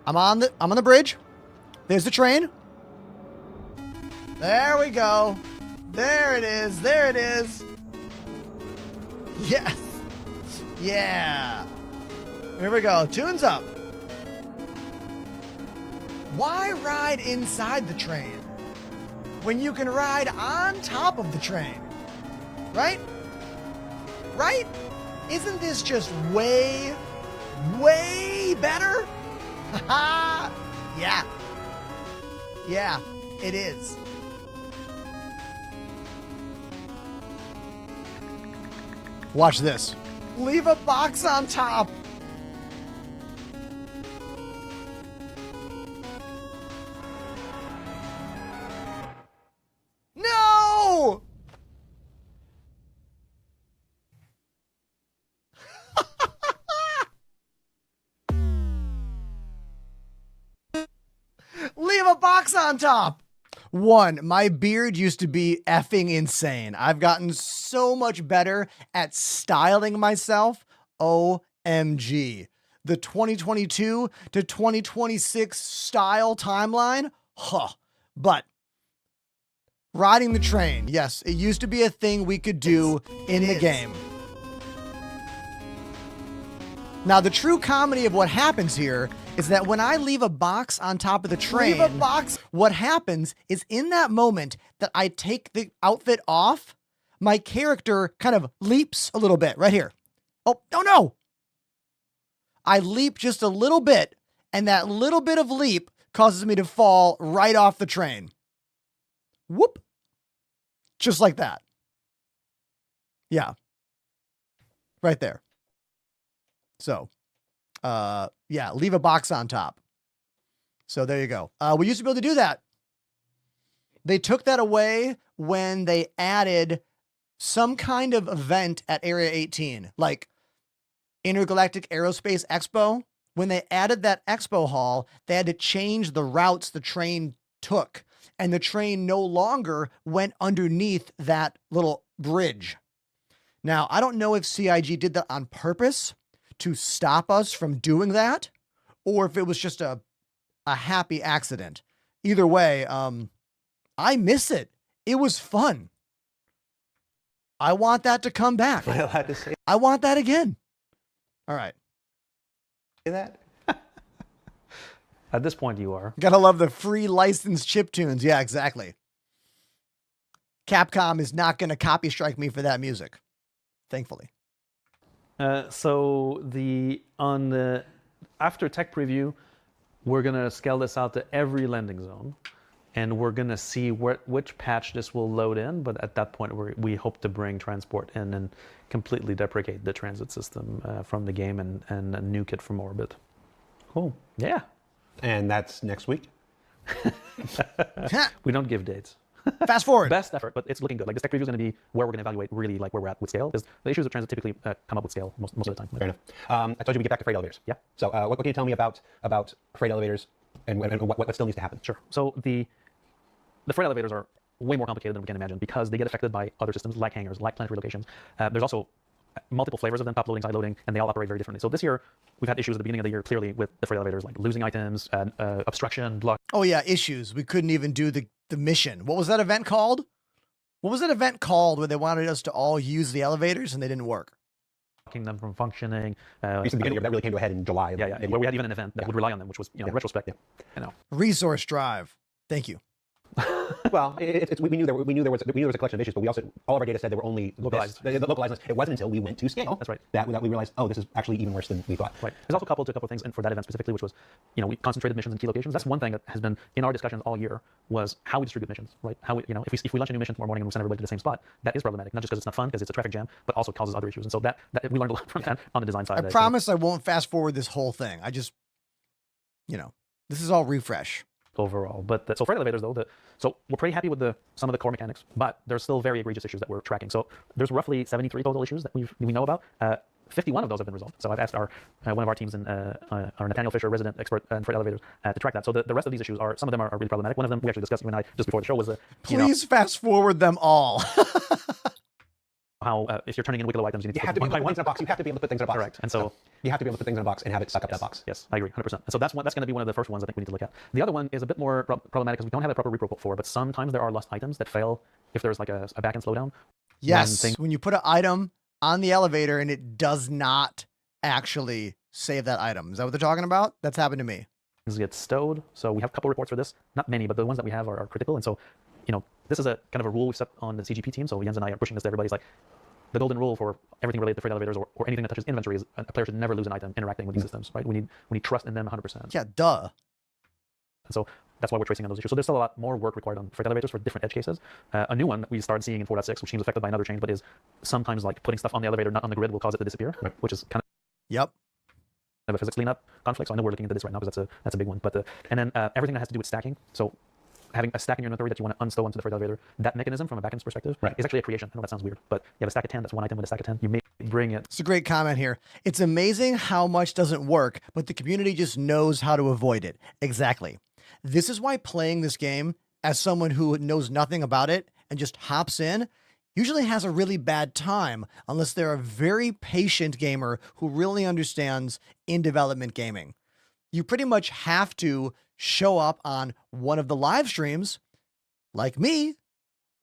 [SPEAKER 2] I'm on the bridge. There's the train. There we go. There it is. Yes. Yeah. Here we go. Tunes up. Why ride inside the train when you can ride on top of the train? Right? Isn't this just way better? Yeah. Yeah, it is. Watch this. Leave a box on top. No! Leave a box on top. One, my beard used to be effing insane. I've gotten so much better at styling myself. OMG. The 2022 to 2026 style timeline? Huh. But riding the train, yes, it used to be a thing we could do in the game. Now, the true comedy of what happens here is that when I leave a box on top of the train, what happens is in that moment that I take the outfit off, my character kind of leaps a little bit right here. Oh, no. I leap just a little bit, and that little bit of leap causes me to fall right off the train. Whoop. Just like that. Yeah. Right there. So, yeah, leave a box on top. So there you go. We used to be able to do that. They took that away when they added some kind of event at Area 18. Like, Intergalactic Aerospace Expo, when they added that expo hall, they had to change the routes the train took, and the train no longer went underneath that little bridge. Now, I don't know if CIG did that on purpose to stop us from doing that, or if it was just a happy accident. Either way, I miss it. It was fun. I want that to come back.
[SPEAKER 4] Am I allowed to say
[SPEAKER 2] I want that again. All right.
[SPEAKER 4] that?
[SPEAKER 5] At this point, you are.
[SPEAKER 2] Gotta love the free licensed chip tunes. Yeah, exactly. Capcom is not going to copy strike me for that music, thankfully.
[SPEAKER 5] So after tech preview, we're gonna scale this out to every landing zone, and we're gonna see which patch this will load in. But at that point, we hope to bring transport in and completely deprecate the transit system from the game and nuke it from orbit.
[SPEAKER 4] Cool.
[SPEAKER 5] Yeah.
[SPEAKER 4] And that's next week?
[SPEAKER 5] We don't give dates.
[SPEAKER 2] Fast forward.
[SPEAKER 5] Best effort, but it's looking good. Like this tech preview is going to be where we're going to evaluate really like where we're at with scale. Because the issues of transit typically come up with scale most of the time.
[SPEAKER 4] Fair enough. I told you we get back to freight elevators.
[SPEAKER 5] Yeah.
[SPEAKER 4] So what can you tell me about freight elevators and what still needs to happen?
[SPEAKER 5] Sure. So the freight elevators are way more complicated than we can imagine because they get affected by other systems like hangars, like planetary locations. There's also multiple flavors of them, top loading, side loading, and they all operate very differently. So this year, we've had issues at the beginning of the year, clearly, with the freight elevators, like losing items, obstruction, block.
[SPEAKER 2] Oh, yeah, issues. We couldn't even do the mission. What was that event called? What was that event called where they wanted us to all use the elevators and they didn't work?
[SPEAKER 5] Blocking them from functioning.
[SPEAKER 4] Recently, the beginning of that really came to a head in July.
[SPEAKER 5] Yeah. Where we had even an event that would rely on them, which was, in retrospect,
[SPEAKER 2] Resource drive. Thank you.
[SPEAKER 4] Well, we knew there was a collection of issues, but we also all of our data said they were only
[SPEAKER 5] Localized.
[SPEAKER 4] localized. It wasn't until we went to scale.
[SPEAKER 5] That's right.
[SPEAKER 4] That we realized, oh, this is actually even worse than we thought.
[SPEAKER 5] Right. There's also coupled to a couple of things, and for that event specifically, which was, we concentrated missions in key locations. That's one thing that has been in our discussions all year was how we distribute missions, right? How we, if we launch a new mission tomorrow morning and we send everybody to the same spot, that is problematic. Not just because it's not fun, because it's a traffic jam, but also causes other issues. And so that we learned a lot from that on the design side.
[SPEAKER 2] I promise I won't fast forward this whole thing. I just, this is all refresh.
[SPEAKER 5] Overall, but so freight elevators though, so we're pretty happy with some of the core mechanics, but there's still very egregious issues that we're tracking. So there's roughly 73 total issues that we know about. 51 of those have been resolved. So I've asked one of our teams, our Nathaniel Fisher, resident expert in freight elevators, to track that. So the rest of these issues some of them are really problematic. One of them we actually discussed, you and I, just before the show was
[SPEAKER 2] Please fast forward them all.
[SPEAKER 5] how if you're turning in wicklow items, you
[SPEAKER 4] have to be able to put things in a box. You have to be able to put things in a box.
[SPEAKER 5] Correct. And so
[SPEAKER 4] you have to be able to put things in a box and have it suck up that box.
[SPEAKER 5] Yes, I agree, 100%. And so that's going to be one of the first ones I think we need to look at. The other one is a bit more problematic because we don't have a proper repro for, but sometimes there are lost items that fail if there's like a back-end slowdown.
[SPEAKER 2] Yes, when you put an item on the elevator and it does not actually save that item. Is that what they're talking about? That's happened to me.
[SPEAKER 5] Things get stowed. So we have a couple reports for this. Not many, but the ones that we have are critical. And so, this is a kind of a rule we've set on the CGP team. So Jens and I are pushing this to everybody. It's like, the golden rule for everything related to freight elevators or anything that touches inventory is a player should never lose an item interacting with these systems, right? We need trust in them 100%.
[SPEAKER 2] Yeah, duh.
[SPEAKER 5] And so that's why we're tracing on those issues. So there's still a lot more work required on freight elevators for different edge cases. A new one that we started seeing in 4.6, which seems affected by another change, but is sometimes like putting stuff on the elevator, not on the grid, will cause it to disappear, which is kind
[SPEAKER 2] of
[SPEAKER 5] a physics cleanup conflict. So I know we're looking into this right now because that's a big one. But and then everything that has to do with stacking. So having a stack in your inventory that you want to unstow onto the freight elevator, that mechanism from a backend perspective is actually a creation. I know that sounds weird, but you have a stack of 10, that's one item with a stack of 10. You may bring it.
[SPEAKER 2] It's a great comment here. It's amazing how much doesn't work, but the community just knows how to avoid it. Exactly. This is why playing this game as someone who knows nothing about it and just hops in usually has a really bad time unless they're a very patient gamer who really understands in development gaming. You pretty much have to show up on one of the live streams like me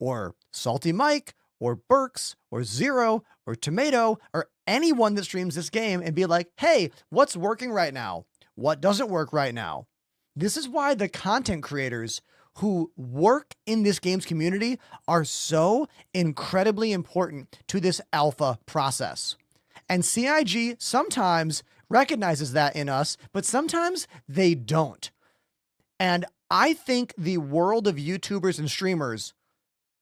[SPEAKER 2] or Salty Mike or Burks or Zero or Tomato or anyone that streams this game and be like, hey, what's working right now? What doesn't work right now? This is why the content creators who work in this game's community are so incredibly important to this alpha process. And CIG sometimes recognizes that in us, but sometimes they don't. And I think the world of YouTubers and streamers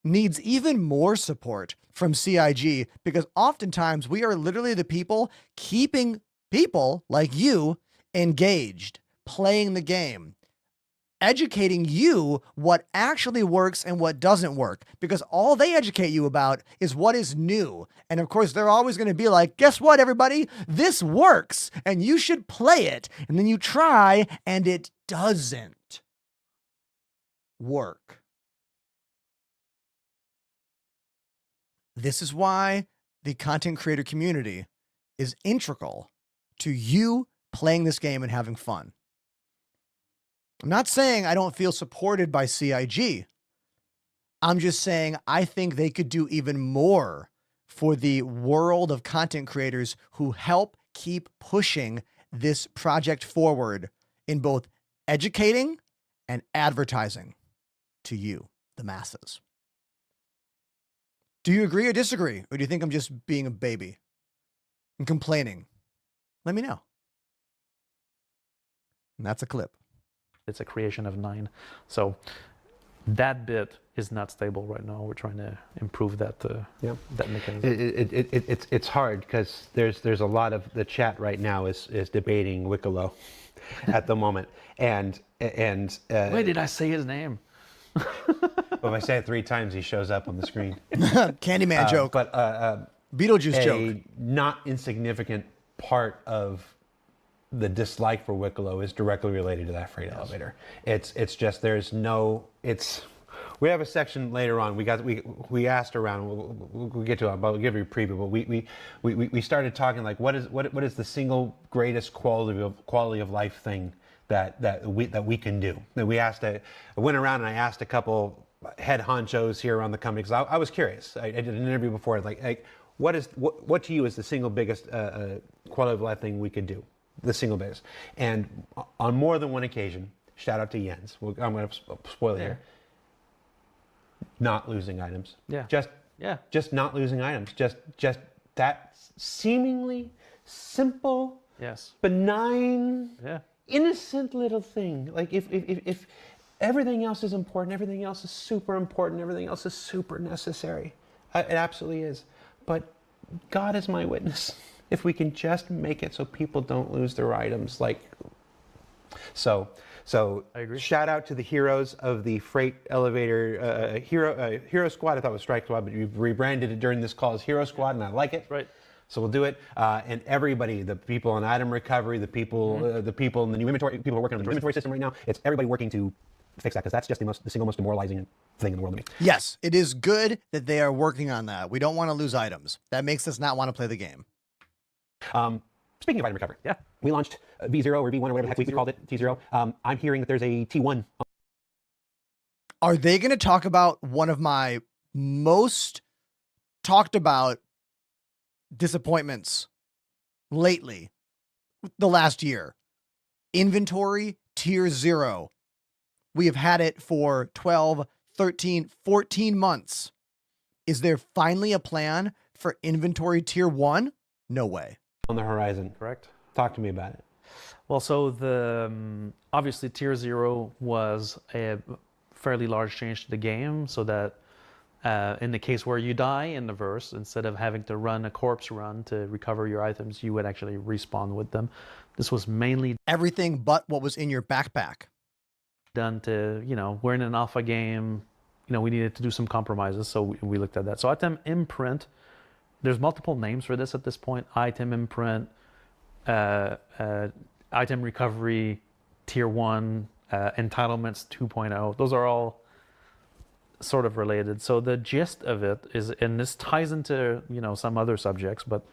[SPEAKER 2] needs even more support from CIG because oftentimes we are literally the people keeping people like you engaged, playing the game, educating you what actually works and what doesn't work, because all they educate you about is what is new. And of course, they're always going to be like, guess what, everybody? This works and you should play it. And then you try and it doesn't work. This is why the content creator community is integral to you playing this game and having fun. I'm not saying I don't feel supported by CIG. I'm just saying I think they could do even more for the world of content creators who help keep pushing this project forward in both educating and advertising to you, the masses. Do you agree or disagree? Or do you think I'm just being a baby and complaining? Let me know. And that's a clip.
[SPEAKER 5] It's a creation of 9. So that bit is not stable right now. We're trying to improve that that mechanism.
[SPEAKER 4] It's hard because there's a lot of the chat right now is debating Wicklow at the moment. And
[SPEAKER 5] Wait, did I say his name?
[SPEAKER 4] well, if I say it 3 times, he shows up on the screen.
[SPEAKER 2] Candyman joke.
[SPEAKER 4] But
[SPEAKER 2] Beetlejuice joke.
[SPEAKER 4] A not insignificant part of the dislike for Wicklow is directly related to that freight elevator. It's just we have a section later on. We asked around. We'll get to it, but we'll give you a preview. But we started talking like what is the single greatest quality of life thing that we can do. And I went around and I asked a couple head honchos here around the company because I was curious. I did an interview before like what to you is the single biggest quality of life thing we could do? The single biggest. And on more than one occasion, shout out to Jens. I'm going to spoil it here. Not losing items.
[SPEAKER 5] Yeah.
[SPEAKER 4] Just not losing items. Just that seemingly simple, benign, innocent little thing. Like if everything else is important, everything else is super important, everything else is super necessary. It absolutely is. But God is my witness. If we can just make it so people don't lose their items, so I agree. Shout out to the heroes of the freight elevator hero squad. I thought it was Strike Squad, but you've rebranded it during this call as Hero Squad, and I like it.
[SPEAKER 5] Right.
[SPEAKER 4] So we'll do it. And everybody, the people in item recovery, the people in the new inventory, people who are working on the inventory system right now. It's everybody working to fix that because that's just the single most demoralizing thing in the world to me.
[SPEAKER 2] Yes, it is good that they are working on that. We don't want to lose items. That makes us not want to play the game.
[SPEAKER 4] Speaking of item recovery, we launched V0 or V1 or whatever the heck we called it, T0. I'm hearing that there's a T1.
[SPEAKER 2] Are they going to talk about one of my most talked about disappointments lately, the last year? Inventory Tier 0. We have had it for 12, 13, 14 months. Is there finally a plan for Inventory Tier 1? No way.
[SPEAKER 4] On the horizon.
[SPEAKER 5] Correct.
[SPEAKER 4] Talk to me about it.
[SPEAKER 5] Well, so the obviously Tier 0 was a fairly large change to the game, so that in the case where you die in the verse, instead of having to run a corpse run to recover your items, you would actually respawn with them. This was mainly
[SPEAKER 2] everything but what was in your backpack.
[SPEAKER 5] Done to, we're in an alpha game, we needed to do some compromises, so we looked at that. So item imprint, there's multiple names for this at this point. Item imprint, item recovery, Tier 1, entitlements 2.0. Those are all sort of related. So the gist of it is, and this ties into, some other subjects, but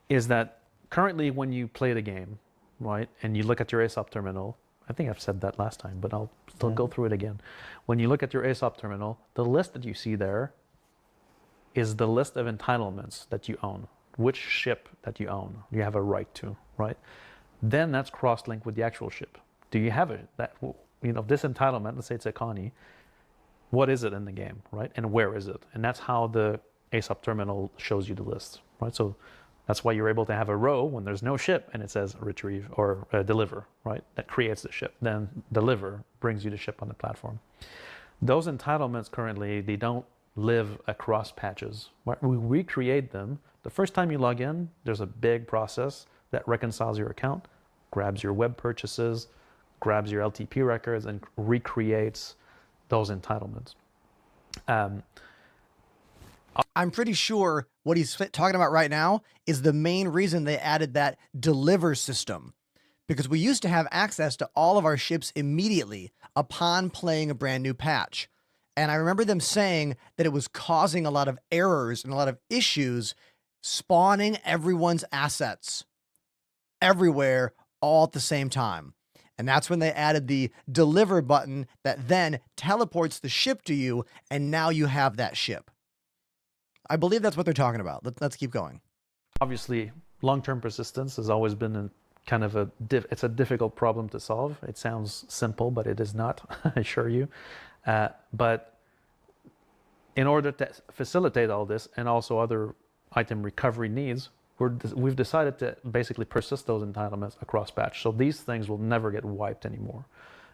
[SPEAKER 5] is that currently when you play the game, right, and you look at your ASOP terminal, I think I've said that last time, but I'll still go through it again. When you look at your ASOP terminal, the list that you see there is the list of entitlements that you own, which ship that you own, you have a right to, right? Then that's cross-linked with the actual ship. Do you have it? This entitlement, let's say it's a Connie, what is it in the game, right? And where is it? And that's how the ASOP terminal shows you the list, right? So that's why you're able to have a row when there's no ship and it says retrieve or deliver, right? That creates the ship. Then deliver brings you the ship on the platform. Those entitlements currently, they don't live across patches. We recreate them. The first time you log in, there's a big process that reconciles your account, grabs your web purchases, grabs your LTP records and recreates those entitlements.
[SPEAKER 2] I'm pretty sure what he's talking about right now is the main reason they added that deliver system, because we used to have access to all of our ships immediately upon playing a brand new patch. And I remember them saying that it was causing a lot of errors and a lot of issues, spawning everyone's assets everywhere all at the same time. And that's when they added the deliver button that then teleports the ship to you, and now you have that ship. I believe that's what they're talking about. Let's keep going.
[SPEAKER 5] Obviously, long-term persistence has always been it's a difficult problem to solve. It sounds simple, but it is not, I assure you. But in order to facilitate all this and also other item recovery needs, we've decided to basically persist those entitlements across patch. So these things will never get wiped anymore.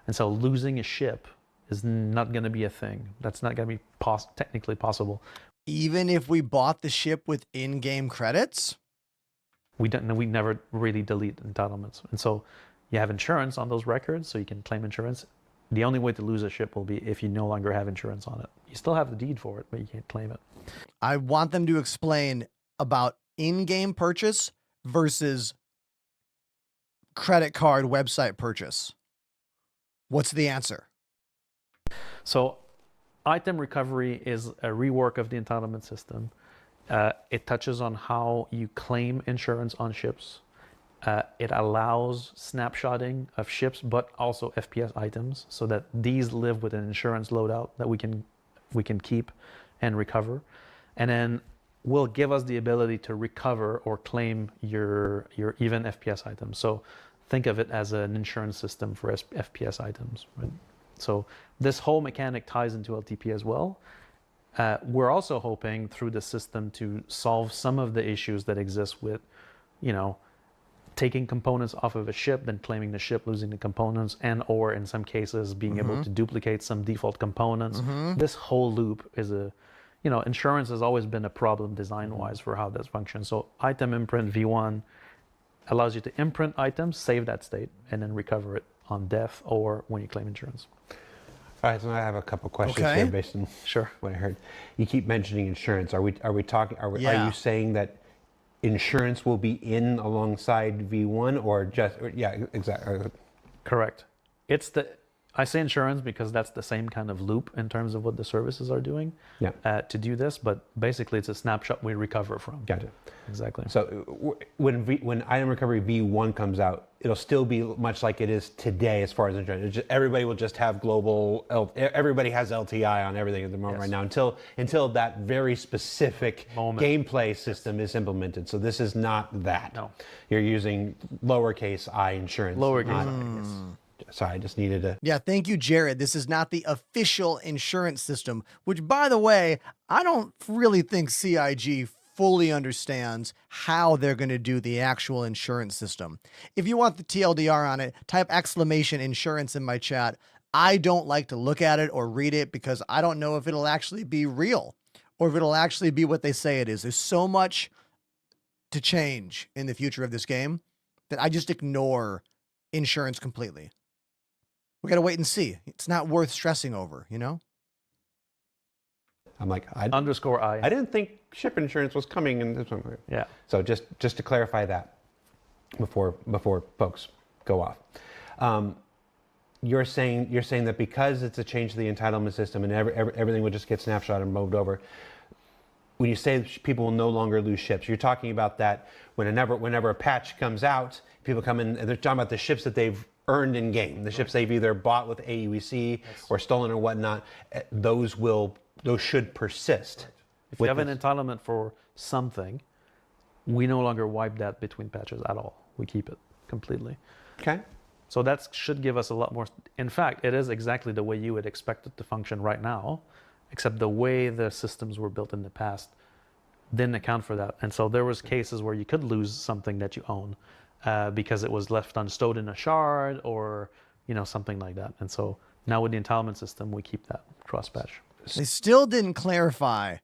[SPEAKER 5] And so losing a ship is not going to be a thing. That's not going to be technically possible.
[SPEAKER 2] Even if we bought the ship with in-game credits?
[SPEAKER 5] We never really delete entitlements. And so you have insurance on those records, so you can claim insurance. The only way to lose a ship will be if you no longer have insurance on it. You still have the deed for it, but you can't claim it.
[SPEAKER 2] I want them to explain about in-game purchase versus credit card website purchase. What's the answer?
[SPEAKER 5] So item recovery is a rework of the entitlement system. It touches on how you claim insurance on ships. It allows snapshotting of ships, but also FPS items, so that these live with an insurance loadout that we can keep and recover. And then will give us the ability to recover or claim your even FPS items. So think of it as an insurance system for FPS items. Right? So this whole mechanic ties into LTP as well. We're also hoping through the system to solve some of the issues that exist with, taking components off of a ship, then claiming the ship, losing the components, and or in some cases being able to duplicate some default components. This whole loop is insurance has always been a problem design-wise for how this functions. So item imprint v1 allows you to imprint items, save that state, and then recover it on death or when you claim insurance.
[SPEAKER 4] All right, so I have a couple questions here based on what I heard. You keep mentioning insurance. Are you saying that insurance will be in alongside V1 or just exactly?
[SPEAKER 5] Correct. I say insurance because that's the same kind of loop in terms of what the services are doing to do this, but basically it's a snapshot we recover from.
[SPEAKER 4] Gotcha.
[SPEAKER 5] Exactly.
[SPEAKER 4] So when item recovery V1 comes out, it'll still be much like it is today as far as insurance. Everybody will just have everybody has LTI on everything at the moment right now until that very specific gameplay system is implemented. So this is not that. No. You're using lowercase I insurance.
[SPEAKER 5] Lowercase I, yes.
[SPEAKER 4] Sorry, I just needed to.
[SPEAKER 2] Yeah, thank you, Jared. This is not the official insurance system, which, by the way, I don't really think CIG fully understands how they're going to do the actual insurance system. If you want the TLDR on it, type !insurance in my chat. I don't like to look at it or read it because I don't know if it'll actually be real or if it'll actually be what they say it is. There's so much to change in the future of this game that I just ignore insurance completely. We got to wait and see. It's not worth stressing over,
[SPEAKER 4] I'm like,
[SPEAKER 5] I
[SPEAKER 4] didn't think ship insurance was coming in this one.
[SPEAKER 5] Yeah.
[SPEAKER 4] So just to clarify that before folks go off. You're saying that because it's a change to the entitlement system and everything will just get snapshot and moved over. When you say people will no longer lose ships, you're talking about that whenever a patch comes out, people come in and they're talking about the ships that they've earned in game, the ships they've either bought with AUEC or stolen or whatnot. Those should persist.
[SPEAKER 5] If you have an entitlement for something, we no longer wipe that between patches at all. We keep it completely.
[SPEAKER 4] Okay.
[SPEAKER 5] So that should give us a lot more. In fact, it is exactly the way you would expect it to function right now, except the way the systems were built in the past didn't account for that. And so there was cases where you could lose something that you own because it was left unstowed in a shard or something like that. And so now with the entitlement system, we keep that cross-patch.
[SPEAKER 2] They still didn't clarify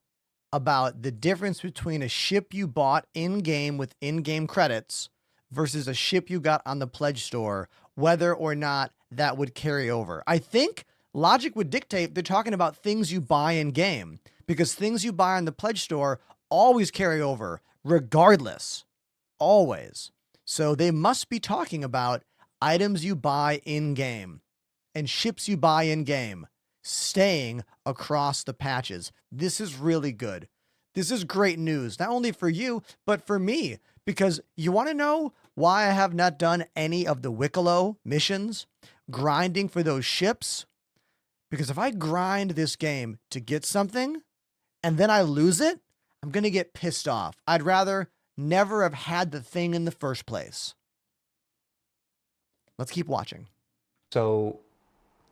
[SPEAKER 2] about the difference between a ship you bought in-game with in-game credits versus a ship you got on the pledge store, whether or not that would carry over. I think logic would dictate they're talking about things you buy in game, because things you buy on the pledge store always carry over regardless, always. So they must be talking about items you buy in game and ships you buy in game staying across the patches. This is really good. This is great news, not only for you, but for me, because you want to know why I have not done any of the Wicklow missions, grinding for those ships? Because if I grind this game to get something and then I lose it, I'm going to get pissed off. I'd rather never have had the thing in the first place. Let's keep watching.
[SPEAKER 4] So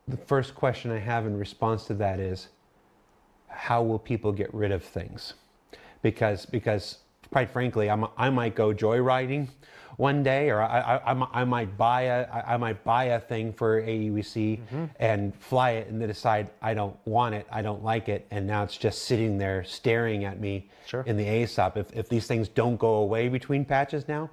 [SPEAKER 4] the first question I have in response to that is, how will people get rid of things? Because quite frankly, I might go joyriding one day, or I might buy a thing for AUEC and fly it, and then decide I don't want it, I don't like it, and now it's just sitting there staring at me in the ASOP. If these things don't go away between patches now,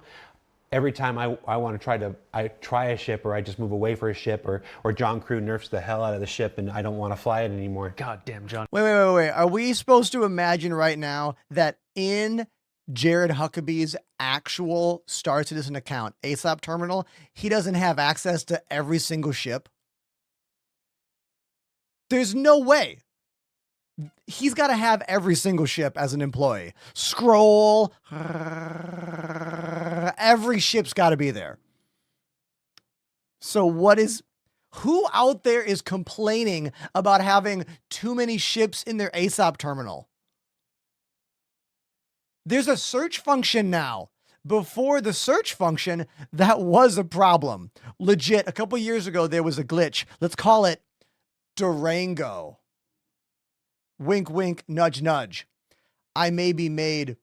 [SPEAKER 4] every time I want to try a ship, or I just move away for a ship, or John Crew nerfs the hell out of the ship and I don't want to fly it anymore.
[SPEAKER 5] God damn, John.
[SPEAKER 2] Wait. Are we supposed to imagine right now that in Jared Huckabee's actual Star Citizen account, ASOP terminal, he doesn't have access to every single ship? There's no way. He's got to have every single ship as an employee. Scroll. Every ship's got to be there. So who out there is complaining about having too many ships in their ASOP terminal? There's a search function now. Before the search function, that was a problem. Legit, a couple years ago, there was a glitch. Let's call it Durango. Wink, wink, nudge, nudge. I maybe made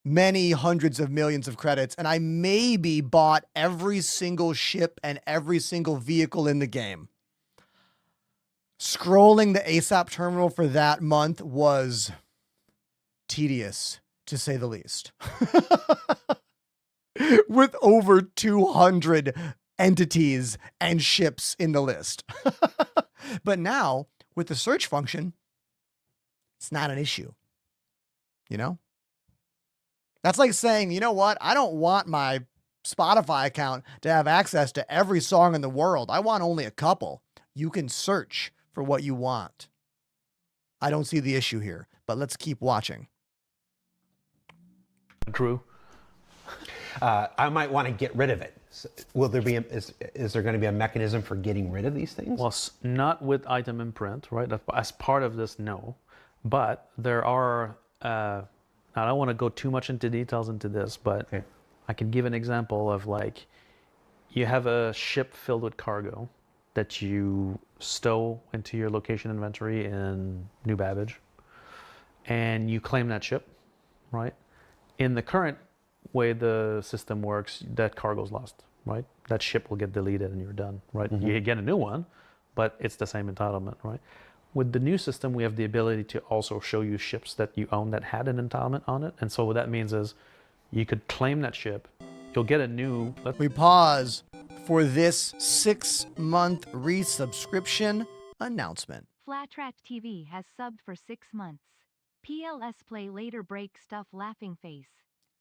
[SPEAKER 2] many hundreds of millions of credits, and I maybe bought every single ship and every single vehicle in the game. Scrolling the ASOP terminal for that month was tedious, to say the least. With over 200 entities and ships in the list. But now, with the search function, it's not an issue. You know? That's like saying, you know what? I don't want my Spotify account to have access to every song in the world. I want only a couple. You can search for what you want. I don't see the issue here, but let's keep watching.
[SPEAKER 5] True.
[SPEAKER 4] I might want to get rid of it. Will there be is there going to be a mechanism for getting rid of these things?
[SPEAKER 5] Well, not with item imprint, right? As part of this, no. But there are, I don't want to go too much into details into this, but okay. I can give an example of, like, you have a ship filled with cargo that you stow into your location inventory in New Babbage, and you claim that ship, right? In the current way the system works, that cargo's lost, right? That ship will get deleted and you're done, right? Mm-hmm. You get a new one, but it's the same entitlement, right? With the new system, we have the ability to also show you ships that you own that had an entitlement on it. And so what that means is you could claim that ship, you'll get a new...
[SPEAKER 2] We pause for this 6-month resubscription announcement.
[SPEAKER 3] Flat Rat TV has subbed for 6 months. PLS Play later break stuff laughing face.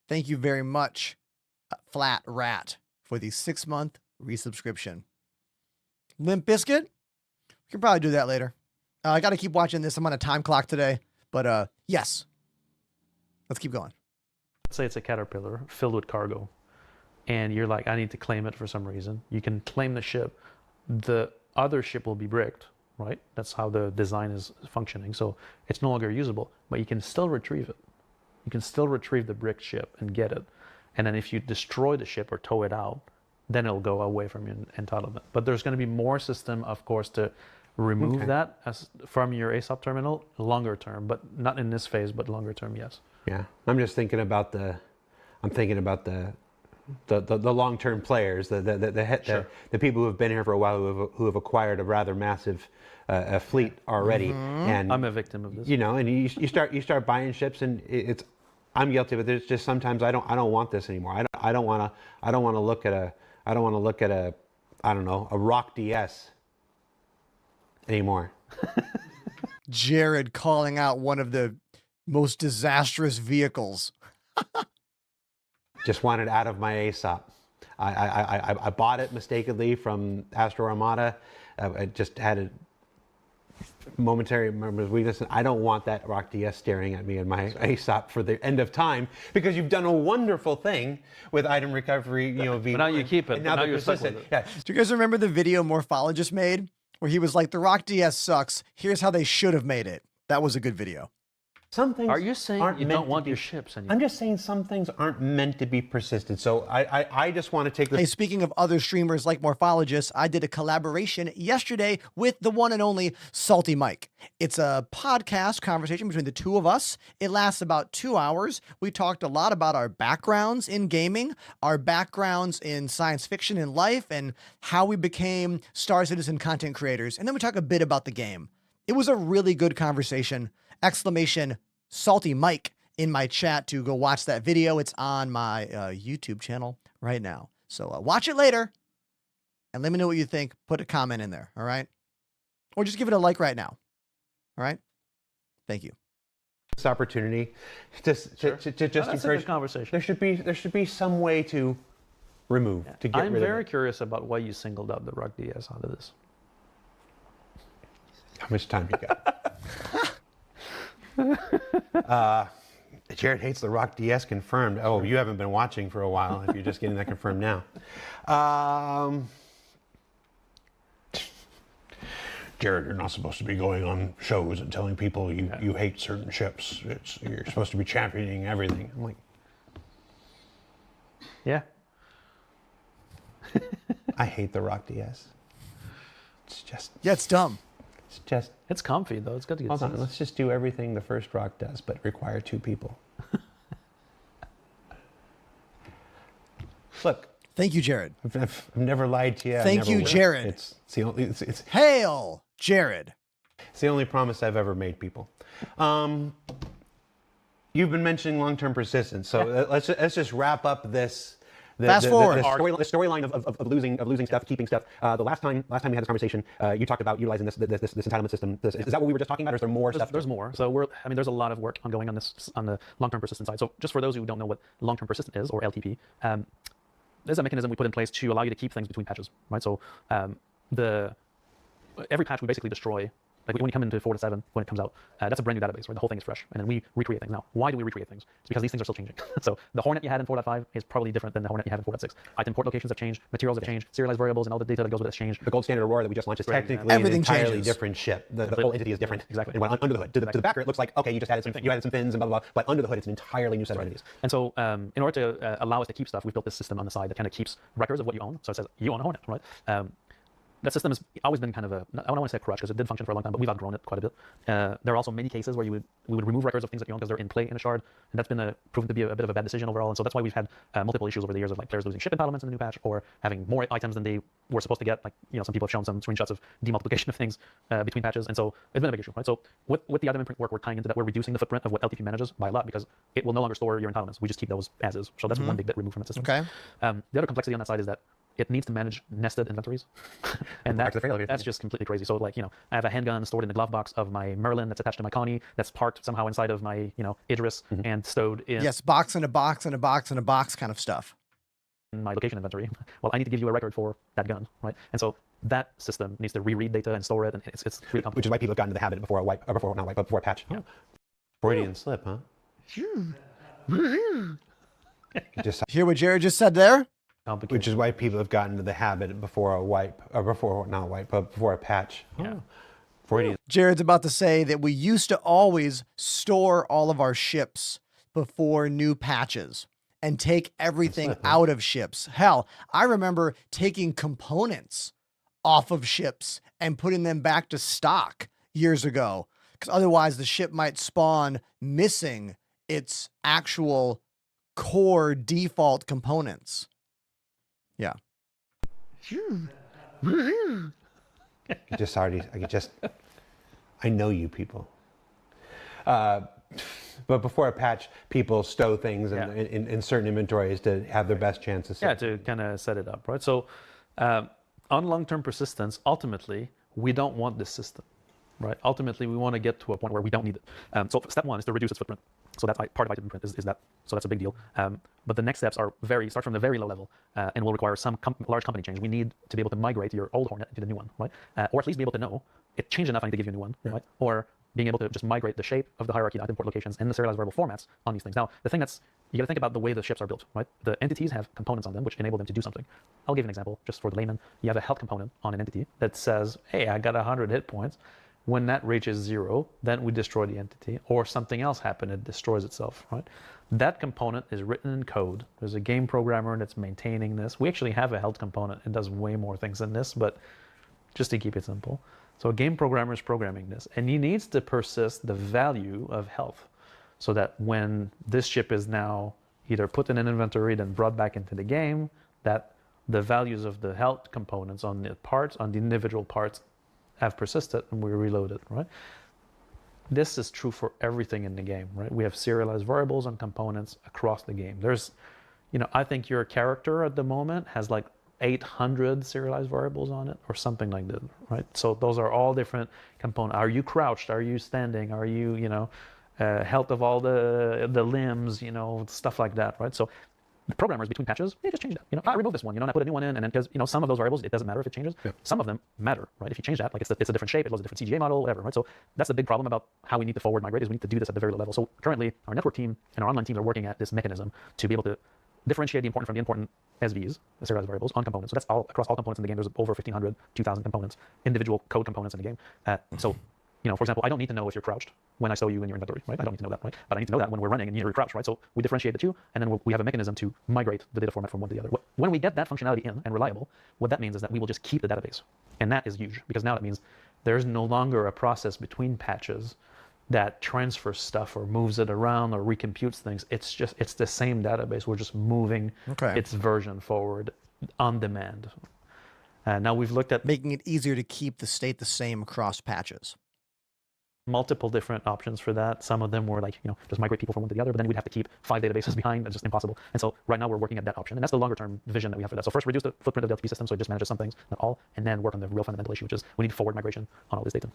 [SPEAKER 2] Thank you very much, Flat Rat, for the 6-month resubscription. Limp Bizkit? We can probably do that later. I got to keep watching this. I'm on a time clock today, but yes. Let's keep going.
[SPEAKER 5] Let's say it's a Caterpillar filled with cargo, and you're like, I need to claim it for some reason. You can claim the ship. The other ship will be bricked, right? That's how the design is functioning. So it's no longer usable, but you can still retrieve it. You can still retrieve the bricked ship and get it. And then if you destroy the ship or tow it out, then it'll go away from your entitlement. But there's going to be more system, of course, to remove that from your ASOP terminal longer term, but not in this phase, but longer term, yes.
[SPEAKER 4] Yeah, I'm just thinking about the long-term players, the people who have been here for a while, who have acquired a rather massive fleet already.
[SPEAKER 2] Mm-hmm.
[SPEAKER 4] And
[SPEAKER 5] I'm a victim of this.
[SPEAKER 4] You know, and you start buying ships, and I'm guilty of it. There's just sometimes I don't want this anymore. I don't want to look at I don't know, a Rock DS anymore.
[SPEAKER 2] Jared calling out one of the most disastrous vehicles.
[SPEAKER 4] Just want it out of my ASOP. I bought it mistakenly from Astro Armada. I just had a momentary weakness. I don't want that Rock DS staring at me in my ASOP for the end of time, because you've done a wonderful thing with item recovery, V1.
[SPEAKER 5] But now you keep it.
[SPEAKER 4] And now
[SPEAKER 5] But now
[SPEAKER 4] they're
[SPEAKER 5] you're stuck with
[SPEAKER 4] persistent.
[SPEAKER 5] it.
[SPEAKER 4] Yeah.
[SPEAKER 2] Do you guys remember the video Morphologist made where he was like, the Rock DS sucks. Here's how they should have made it. That was a good video.
[SPEAKER 4] Some things
[SPEAKER 5] Are you saying
[SPEAKER 4] aren't
[SPEAKER 5] you
[SPEAKER 4] meant
[SPEAKER 5] don't
[SPEAKER 4] to
[SPEAKER 5] want
[SPEAKER 4] be-
[SPEAKER 5] your ships anymore?
[SPEAKER 4] I'm just saying some things aren't meant to be persistent. So I just want to take this.
[SPEAKER 2] Hey, speaking of other streamers like Morphologists, I did a collaboration yesterday with the one and only Salty Mike. It's a podcast conversation between the two of us. It lasts about 2 hours. We talked a lot about our backgrounds in gaming, our backgrounds in science fiction and life, and how we became Star Citizen content creators. And then we talk a bit about the game. It was a really good conversation. Exclamation Salty Mike in my chat to go watch that video. It's on my YouTube channel right now. So watch it later and let me know what you think. Put a comment in there. All right. Or just give it a like right now. All right. Thank you.
[SPEAKER 4] This opportunity to just
[SPEAKER 5] That's a
[SPEAKER 4] encourage
[SPEAKER 5] good conversation.
[SPEAKER 4] There should be some way to remove to get
[SPEAKER 5] I'm
[SPEAKER 4] rid
[SPEAKER 5] very
[SPEAKER 4] of it.
[SPEAKER 5] curious about why you singled out the Rock DS out of this.
[SPEAKER 4] How much time you got? Jared hates the Rock DS confirmed. Oh, you haven't been watching for a while if you're just getting that confirmed now. Jared, you're not supposed to be going on shows and telling people you hate certain ships. You're supposed to be championing everything. I'm like,
[SPEAKER 5] Yeah.
[SPEAKER 4] I hate the Rock DS.
[SPEAKER 2] Yeah, it's dumb.
[SPEAKER 4] It's just,
[SPEAKER 5] It's comfy though. It's good to get
[SPEAKER 4] hold on,
[SPEAKER 5] sense.
[SPEAKER 4] let's just do everything the first Rock does, but require 2 people. Look,
[SPEAKER 2] Thank you, Jared.
[SPEAKER 4] I've never lied to you. I
[SPEAKER 2] Thank
[SPEAKER 4] never
[SPEAKER 2] you,
[SPEAKER 4] will.
[SPEAKER 2] Jared.
[SPEAKER 4] It's the only, it's
[SPEAKER 2] Hail, Jared.
[SPEAKER 4] the only promise I've ever made people. You've been mentioning long-term persistence, so let's just wrap up this.
[SPEAKER 2] Fast forward.
[SPEAKER 4] The storyline of losing stuff, keeping stuff. The last time we had this conversation, you talked about utilizing this entitlement system. Is that what we were just talking about, or is there more stuff?
[SPEAKER 5] There's more. So there's a lot of work ongoing on this on the long-term persistent side. So just for those who don't know what long-term persistent is, or LTP, there's a mechanism we put in place to allow you to keep things between patches, right? So every patch we basically destroy. Like when you come into 4 to 7, when it comes out, that's a brand new database, right? The whole thing is fresh, and then we recreate things. Now, why do we recreate things? It's because these things are still changing. So the Hornet you had in 4.5 is probably different than the Hornet you have in 4.6. Item port locations have changed, materials have changed, serialized variables and all the data that goes with it has changed.
[SPEAKER 4] The gold standard Aurora that we just launched is
[SPEAKER 5] Right,
[SPEAKER 4] technically
[SPEAKER 2] Everything
[SPEAKER 4] an entirely
[SPEAKER 2] changes.
[SPEAKER 4] different ship. The whole entity is different.
[SPEAKER 5] Exactly.
[SPEAKER 4] And what, under the hood, to the backer, it looks like okay, you just added some fins and blah blah blah. But under the hood, it's an entirely new set of entities.
[SPEAKER 5] And so in order to allow us to keep stuff, we've built this system on the side that kind of keeps records of what you own. So it says you own a Hornet, right? That system has always been kind of I don't want to say a crutch because it did function for a long time, but we've outgrown it quite a bit. There are also many cases where we would remove records of things that you own because they're in play in a shard, and that's been proven to be a bit of a bad decision overall. And so that's why we've had multiple issues over the years of like players losing ship entitlements in the new patch, or having more items than they were supposed to get. Like some people have shown some screenshots of demultiplication of things between patches, and so it's been a big issue, right? So with the item imprint work, we're tying into that. We're reducing the footprint of what LTP manages by a lot because it will no longer store your entitlements. We just keep those as is. So that's one big bit removed from the system.
[SPEAKER 2] Okay.
[SPEAKER 5] The other complexity on that side is that it needs to manage nested inventories, and that's just completely crazy. So like I have a handgun stored in the glove box of my Merlin that's attached to my Connie, that's parked somehow inside of my Idris and stowed in
[SPEAKER 2] Yes, box in a box in a box in a box kind of stuff.
[SPEAKER 5] my location inventory. Well, I need to give you a record for that gun, right? And so that system needs to reread data and store it, and it's really complicated.
[SPEAKER 4] Which is why people have gotten into the habit before a wipe, or before not wipe, but before a patch.
[SPEAKER 5] Yeah.
[SPEAKER 4] Freudian slip, huh? Just,
[SPEAKER 2] Hear what Jared just said there?
[SPEAKER 5] Complicated.
[SPEAKER 4] which is why people have gotten into the habit before a wipe, or before not a wipe, but before a patch.
[SPEAKER 5] Yeah.
[SPEAKER 4] Freudian.
[SPEAKER 2] Jared's about to say that we used to always store all of our ships before new patches and take everything out of ships. Hell, I remember taking components off of ships and putting them back to stock years ago, because otherwise the ship might spawn missing its actual core default components. Yeah.
[SPEAKER 4] I know you people. But before a patch, people stow things in certain inventories to have their best chance of
[SPEAKER 5] Yeah, to kind of set it up, right? So on long-term persistence, ultimately, we don't want this system, right? Ultimately, we want to get to a point where we don't need it. So step one is to reduce its footprint. So that's part of IT blueprint is that. So that's a big deal. But the next steps start from the very low level and will require some large company change. We need to be able to migrate your old Hornet into the new one, right? Or at least be able to know it changed enough I need to give you a new one, right? Or being able to just migrate the shape of the hierarchy, the import locations, and the serialized variable formats on these things. Now, the thing you got to think about the way the ships are built, right? The entities have components on them which enable them to do something. I'll give an example just for the layman. You have a health component on an entity that says, hey, I got 100 hit points. When that reaches 0, then we destroy the entity, or something else happened, it destroys itself, right? That component is written in code. There's a game programmer that's maintaining this. We actually have a health component. It does way more things than this, but just to keep it simple. So a game programmer is programming this, and he needs to persist the value of health so that when this ship is now either put in an inventory, then brought back into the game, that the values of the health components on the parts, on the individual parts, have persisted and we reload it, right? This is true for everything in the game, right? We have serialized variables and components across the game. There's, I think your character at the moment has like 800 serialized variables on it or something like that, right? So those are all different components. Are you crouched? Are you standing? Are you, health of all the limbs, stuff like that, right? So the programmers between patches, they just change that. I remove this one, and I put a new one in, and then because some of those variables, it doesn't matter if it changes. Yeah. Some of them matter, right? If you change that, like it's a different shape, it was a different CGA model, whatever, right? So that's the big problem about how we need to forward migrate is we need to do this at the very low level. So currently, our network team and our online teams are working at this mechanism to be able to differentiate the important from the important SVs, the serialized variables, on components. So that's all across all components in the game. There's over 1,500, 2,000 components, individual code components in the game. So for example, I don't need to know if you're crouched when I show you in your inventory, right? I don't need to know that, right? But I need to know that when we're running and you're crouched, right? So we differentiate the two, and then we have a mechanism to migrate the data format from one to the other. When we get that functionality in and reliable, what that means is that we will just keep the database. And that is huge, because now that means there's no longer a process between patches that transfers stuff or moves it around or recomputes things. It's the same database. We're just moving its version forward on demand. Now we've looked at
[SPEAKER 2] making it easier to keep the state the same across patches.
[SPEAKER 5] Multiple different options for that. Some of them were like, just migrate people from one to the other, but then we'd have to keep 5 databases behind. That's just impossible. And so right now we're working at that option. And that's the longer term vision that we have for that. So first, reduce the footprint of the LTP system so it just manages some things, not all, and then work on the real fundamental issue, which is we need forward migration on all this data.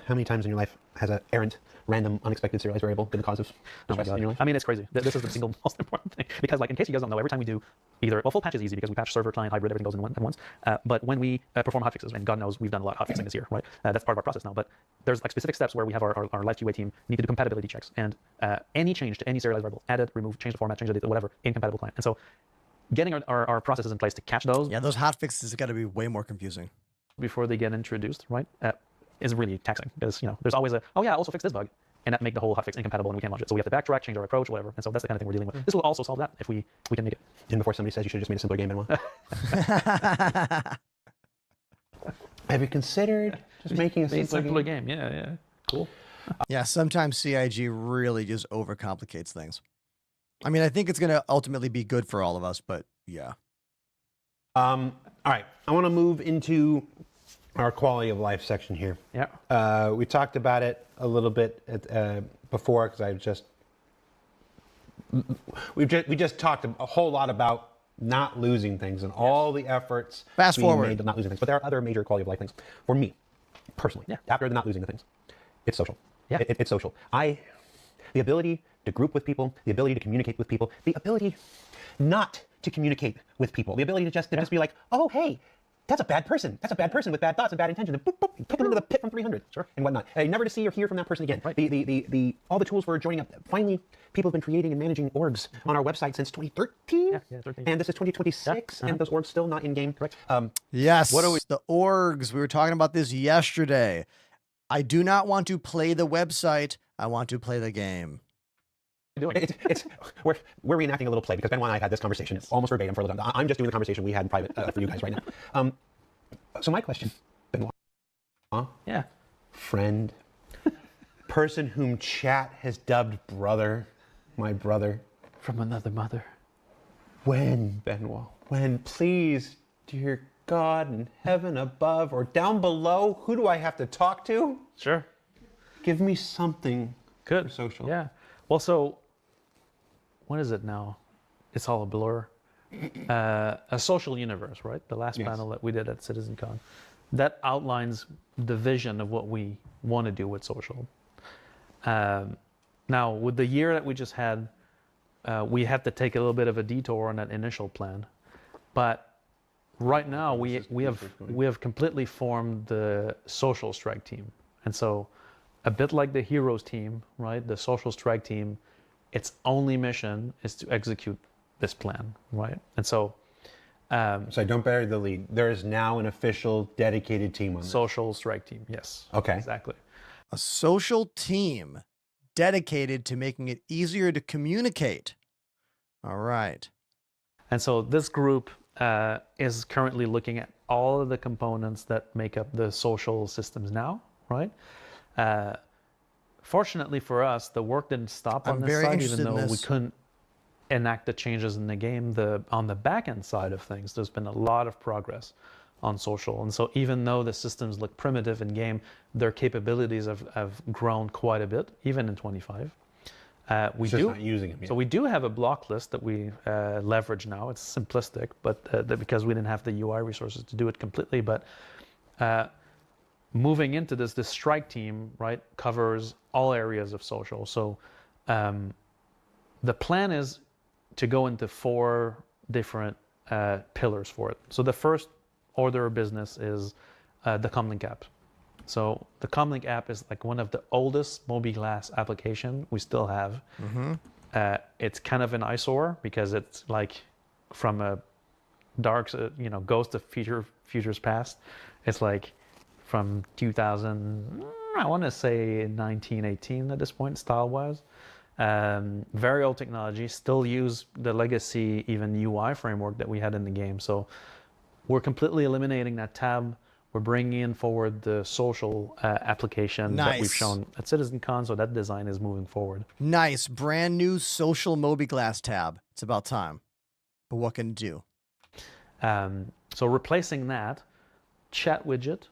[SPEAKER 4] How many times in your life has an errant, random, unexpected serialized variable been the cause of stress in your life?
[SPEAKER 5] I mean, it's crazy. This is the single most important thing. Because in case you guys don't know, every time we do full patch is easy because we patch server, client, hybrid, everything goes in at once. But when we perform hotfixes, and God knows we've done a lot of hotfixing this year, right? That's part of our process now. But there's specific steps where we have our live QA team need to do compatibility checks. And any change to any serialized variable, add it, remove, change the format, change the data, whatever, incompatible client. And so getting our processes in place to catch those.
[SPEAKER 2] Yeah, those hotfixes have got to be way more confusing.
[SPEAKER 5] Before they get introduced, right? Is really taxing because there's always also fix this bug, and that make the whole hotfix incompatible and we can't launch it. So we have to backtrack, change our approach, whatever. And so that's the kind of thing we're dealing with. This will also solve that if we can make it.
[SPEAKER 4] And before somebody says you should have just made a simpler game, Benoit. Have you considered just making a simpler
[SPEAKER 5] game? Yeah, cool.
[SPEAKER 2] Yeah, sometimes CIG really just overcomplicates things. I mean, I think it's going to ultimately be good for all of us, but yeah.
[SPEAKER 4] All right, I want to move into our quality of life section here.
[SPEAKER 5] Yeah.
[SPEAKER 4] We talked about it a little bit before because we just talked a whole lot about not losing things and all the efforts
[SPEAKER 2] fast forward
[SPEAKER 4] made to not losing things. But there are other major quality of life things for me personally. Yeah. After the not losing the things, it's social.
[SPEAKER 5] Yeah.
[SPEAKER 4] It's social. The ability to group with people, the ability to communicate with people, the ability not to communicate with people, the ability to just be like, oh hey, that's a bad person. That's a bad person with bad thoughts and bad intentions. And boop, boop, kick them into the pit from 300, sure, and whatnot. Never to see or hear from that person again. Right. All the tools for joining up. Finally, people have been creating and managing orgs on our website since 2013. Yeah, 13. And this is 2026, and those orgs still not in game. Correct.
[SPEAKER 2] Yes. The orgs? We were talking about this yesterday. I do not want to play the website. I want to play the game.
[SPEAKER 4] We're reenacting a little play because Benoit and I had this conversation almost verbatim for a little time. I'm just doing the conversation we had in private for you guys right now. So my question, Benoit.
[SPEAKER 5] Yeah.
[SPEAKER 4] Friend. Person whom chat has dubbed brother. My brother.
[SPEAKER 5] From another mother.
[SPEAKER 4] When, Benoit? When, please, dear God in heaven above or down below, who do I have to talk to?
[SPEAKER 5] Sure.
[SPEAKER 4] Give me something.
[SPEAKER 5] Good.
[SPEAKER 4] For social.
[SPEAKER 5] Yeah. Well, so what is it now? It's all a blur. a social universe, right? The last
[SPEAKER 4] Yes.
[SPEAKER 5] panel that we did at CitizenCon, that outlines the vision of what we want to do with social. Now, with the year that we just had, we had to take a little bit of a detour on that initial plan, but right now we have completely formed the social strike team, and so a bit like the heroes team, right? The social strike team, its only mission is to execute this plan, right? And so,
[SPEAKER 4] So don't bury the lead. There is now an official dedicated team on this.
[SPEAKER 5] social strike team, yes.
[SPEAKER 4] Okay.
[SPEAKER 5] Exactly.
[SPEAKER 2] A social team dedicated to making it easier to communicate. All right.
[SPEAKER 5] And so this group is currently looking at all of the components that make up the social systems now, right? Fortunately for us, the work didn't stop on
[SPEAKER 2] I'm
[SPEAKER 5] this
[SPEAKER 2] very
[SPEAKER 5] side,
[SPEAKER 2] interested
[SPEAKER 5] even
[SPEAKER 2] in
[SPEAKER 5] though we
[SPEAKER 2] this.
[SPEAKER 5] couldn't enact the changes in the game. On the back end side of things, there's been a lot of progress on social. And so even though the systems look primitive in game, their capabilities have grown quite a bit, even in 25. We
[SPEAKER 4] It's just
[SPEAKER 5] do
[SPEAKER 4] not using them yet.
[SPEAKER 5] So we do have a block list that we leverage now. It's simplistic, but because we didn't have the UI resources to do it completely. But moving into this strike team, right, covers all areas of social. So the plan is to go into 4 different pillars for it. So the first order of business is the Comlink app. So the Comlink app is like one of the oldest mobi-glass application we still have. It's kind of an eyesore because it's like from a dark, ghost of futures past. It's like from 2000, I want to say 1918 at this point, style-wise. Very old technology, still use the legacy even UI framework that we had in the game. So we're completely eliminating that tab. We're bringing in forward the social application that we've
[SPEAKER 2] Nice.
[SPEAKER 5] shown at CitizenCon, so that design is moving forward.
[SPEAKER 2] Nice. Brand new social mobi-glass tab. It's about time. But what can it do?
[SPEAKER 5] So replacing that, chat widget,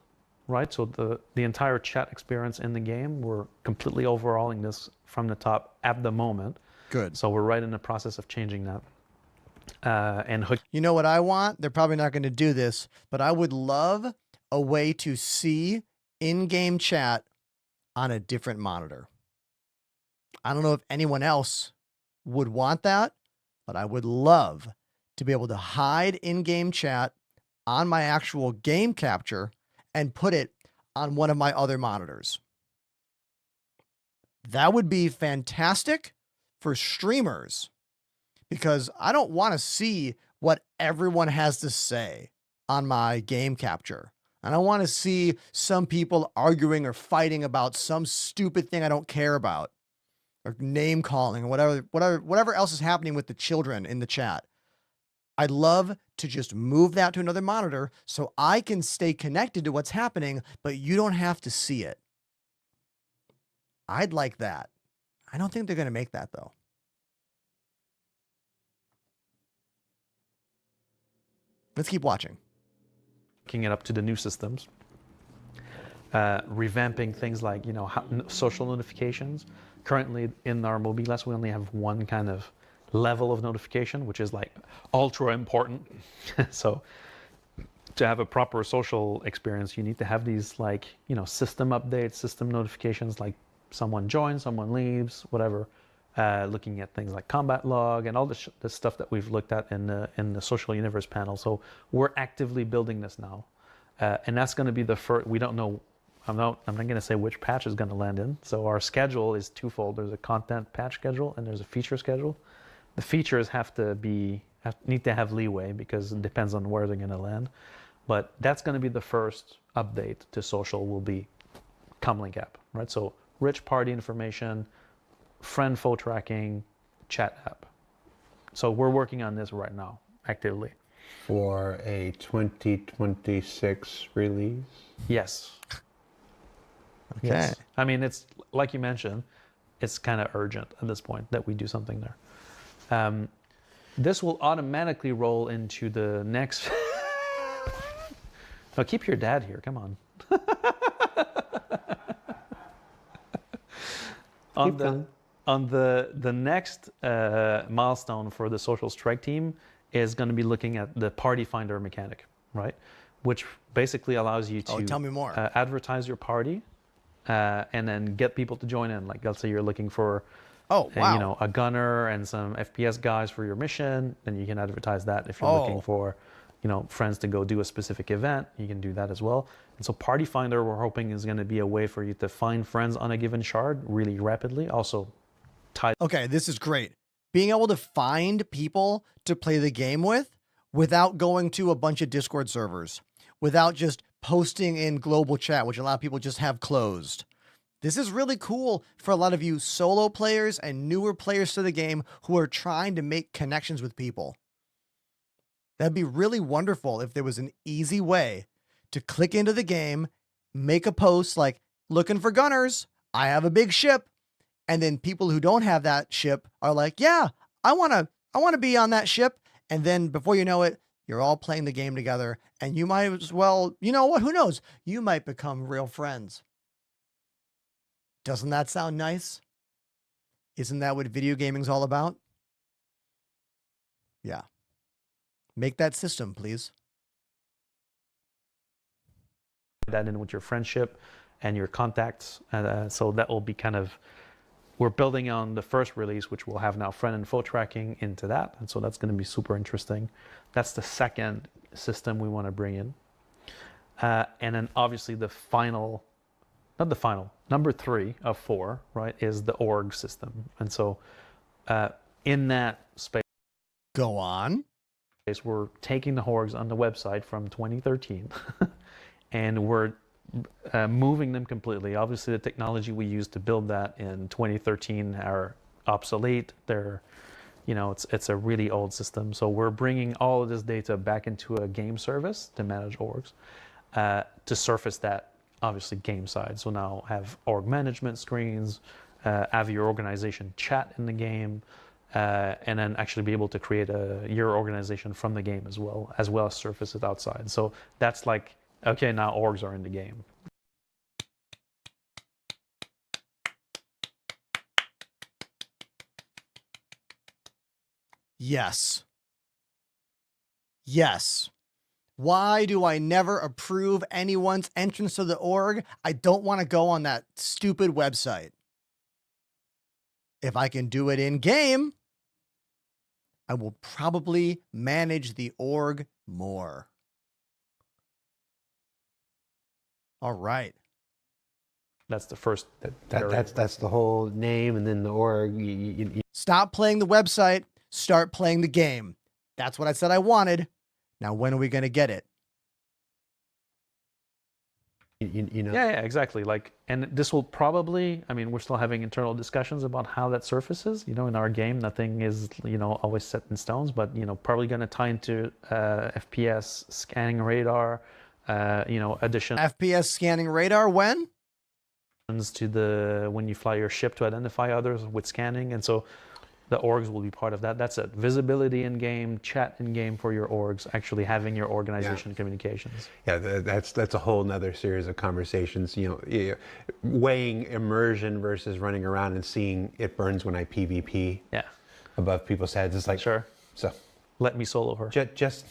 [SPEAKER 5] right? So the entire chat experience in the game, we're completely overhauling this from the top at the moment.
[SPEAKER 2] Good.
[SPEAKER 5] So we're right in the process of changing that. And hook.
[SPEAKER 2] You know what I want? They're probably not going to do this, but I would love a way to see in-game chat on a different monitor. I don't know if anyone else would want that, but I would love to be able to hide in-game chat on my actual game capture and put it on one of my other monitors. That would be fantastic for streamers because I don't want to see what everyone has to say on my game capture. I don't want to see some people arguing or fighting about some stupid thing I don't care about, or name calling, or whatever else is happening with the children in the chat. I'd love to just move that to another monitor so I can stay connected to what's happening, but you don't have to see it. I'd like that. I don't think they're going to make that though. Let's keep watching.
[SPEAKER 5] Hooking it up to the new systems, revamping things like social notifications. Currently in our mobi-glass, we only have one kind of level of notification, which is like ultra important. So to have a proper social experience, you need to have these like system updates, system notifications, like someone joins, someone leaves, whatever. Looking at things like combat log and all the stuff that we've looked at in the social universe panel. So we're actively building this now, and that's going to be the first. We don't know. I'm not going to say which patch is going to land in. So our schedule is twofold. There's a content patch schedule and there's a feature schedule. The features need to have leeway because it depends on where they're going to land. But that's going to be the first update to social. Will be Comlink app, right? So rich party information, friend phone tracking, chat app. So we're working on this right now, actively.
[SPEAKER 4] For a 2026 release?
[SPEAKER 5] Yes.
[SPEAKER 2] Okay.
[SPEAKER 5] Yes. I mean, it's like you mentioned, it's kind of urgent at this point that we do something there. This will automatically roll into the next. No, keep your dad here. Come on. On the next milestone for the social strike team is going to be looking at the party finder mechanic, right? Which basically allows you to
[SPEAKER 2] tell me more.
[SPEAKER 5] Advertise your party and then get people to join in. Like, let's say you're looking for a gunner and some FPS guys for your mission, then you can advertise that. If you're looking for friends to go do a specific event, you can do that as well. And so Party Finder, we're hoping, is going to be a way for you to find friends on a given shard really rapidly. Also tied.
[SPEAKER 2] Okay, this is great. Being able to find people to play the game with without going to a bunch of Discord servers, without just posting in global chat, which a lot of people just have closed. This is really cool for a lot of you solo players and newer players to the game who are trying to make connections with people. That'd be really wonderful if there was an easy way to click into the game, make a post like, looking for gunners, I have a big ship. And then people who don't have that ship are like, yeah, I want to be on that ship. And then before you know it, you're all playing the game together, and you might as well, you know what, who knows? You might become real friends. Doesn't that sound nice? Isn't that what video gaming's all about? Yeah. Make that system, please.
[SPEAKER 5] That in with your friendship and your contacts. So that will be kind of, we're building on the first release, which will have now friend and foe tracking into that. And so that's going to be super interesting. That's the second system we want to bring in. And then obviously the final, not the final, number 3 of 4, right, is the org system. And so in that space,
[SPEAKER 2] go on.
[SPEAKER 5] We're taking the orgs on the website from 2013 and we're moving them completely. Obviously, the technology we used to build that in 2013 are obsolete. They're, it's a really old system. So we're bringing all of this data back into a game service to manage orgs, to surface that, obviously, game side. So now have org management screens, have your organization chat in the game, and then actually be able to create your organization from the game as well as surface it outside. So that's like, okay, now orgs are in the game.
[SPEAKER 2] Yes. Yes. Why do I never approve anyone's entrance to the org? I don't want to go on that stupid website. If I can do it in game, I will probably manage the org more. All right.
[SPEAKER 5] That's the first.
[SPEAKER 4] That's the whole name, and then the org.
[SPEAKER 2] Stop playing the website. Start playing the game. That's what I said I wanted. Now, when are we going to get it?
[SPEAKER 5] Yeah, exactly. Like, and this will probably, I mean, we're still having internal discussions about how that surfaces. In our game, nothing is, always set in stones, but, probably going to tie into FPS scanning radar, addition.
[SPEAKER 2] FPS scanning radar when?
[SPEAKER 5] To when you fly your ship to identify others with scanning. And so the orgs will be part of that. That's it. Visibility in game, chat in game for your orgs, actually having your organization communications.
[SPEAKER 4] Yeah, that's a whole nother series of conversations. Weighing immersion versus running around and seeing it burns when I PvP.
[SPEAKER 5] Yeah.
[SPEAKER 4] Above people's heads. It's like,
[SPEAKER 5] sure.
[SPEAKER 4] So
[SPEAKER 5] let me solo her.
[SPEAKER 4] Just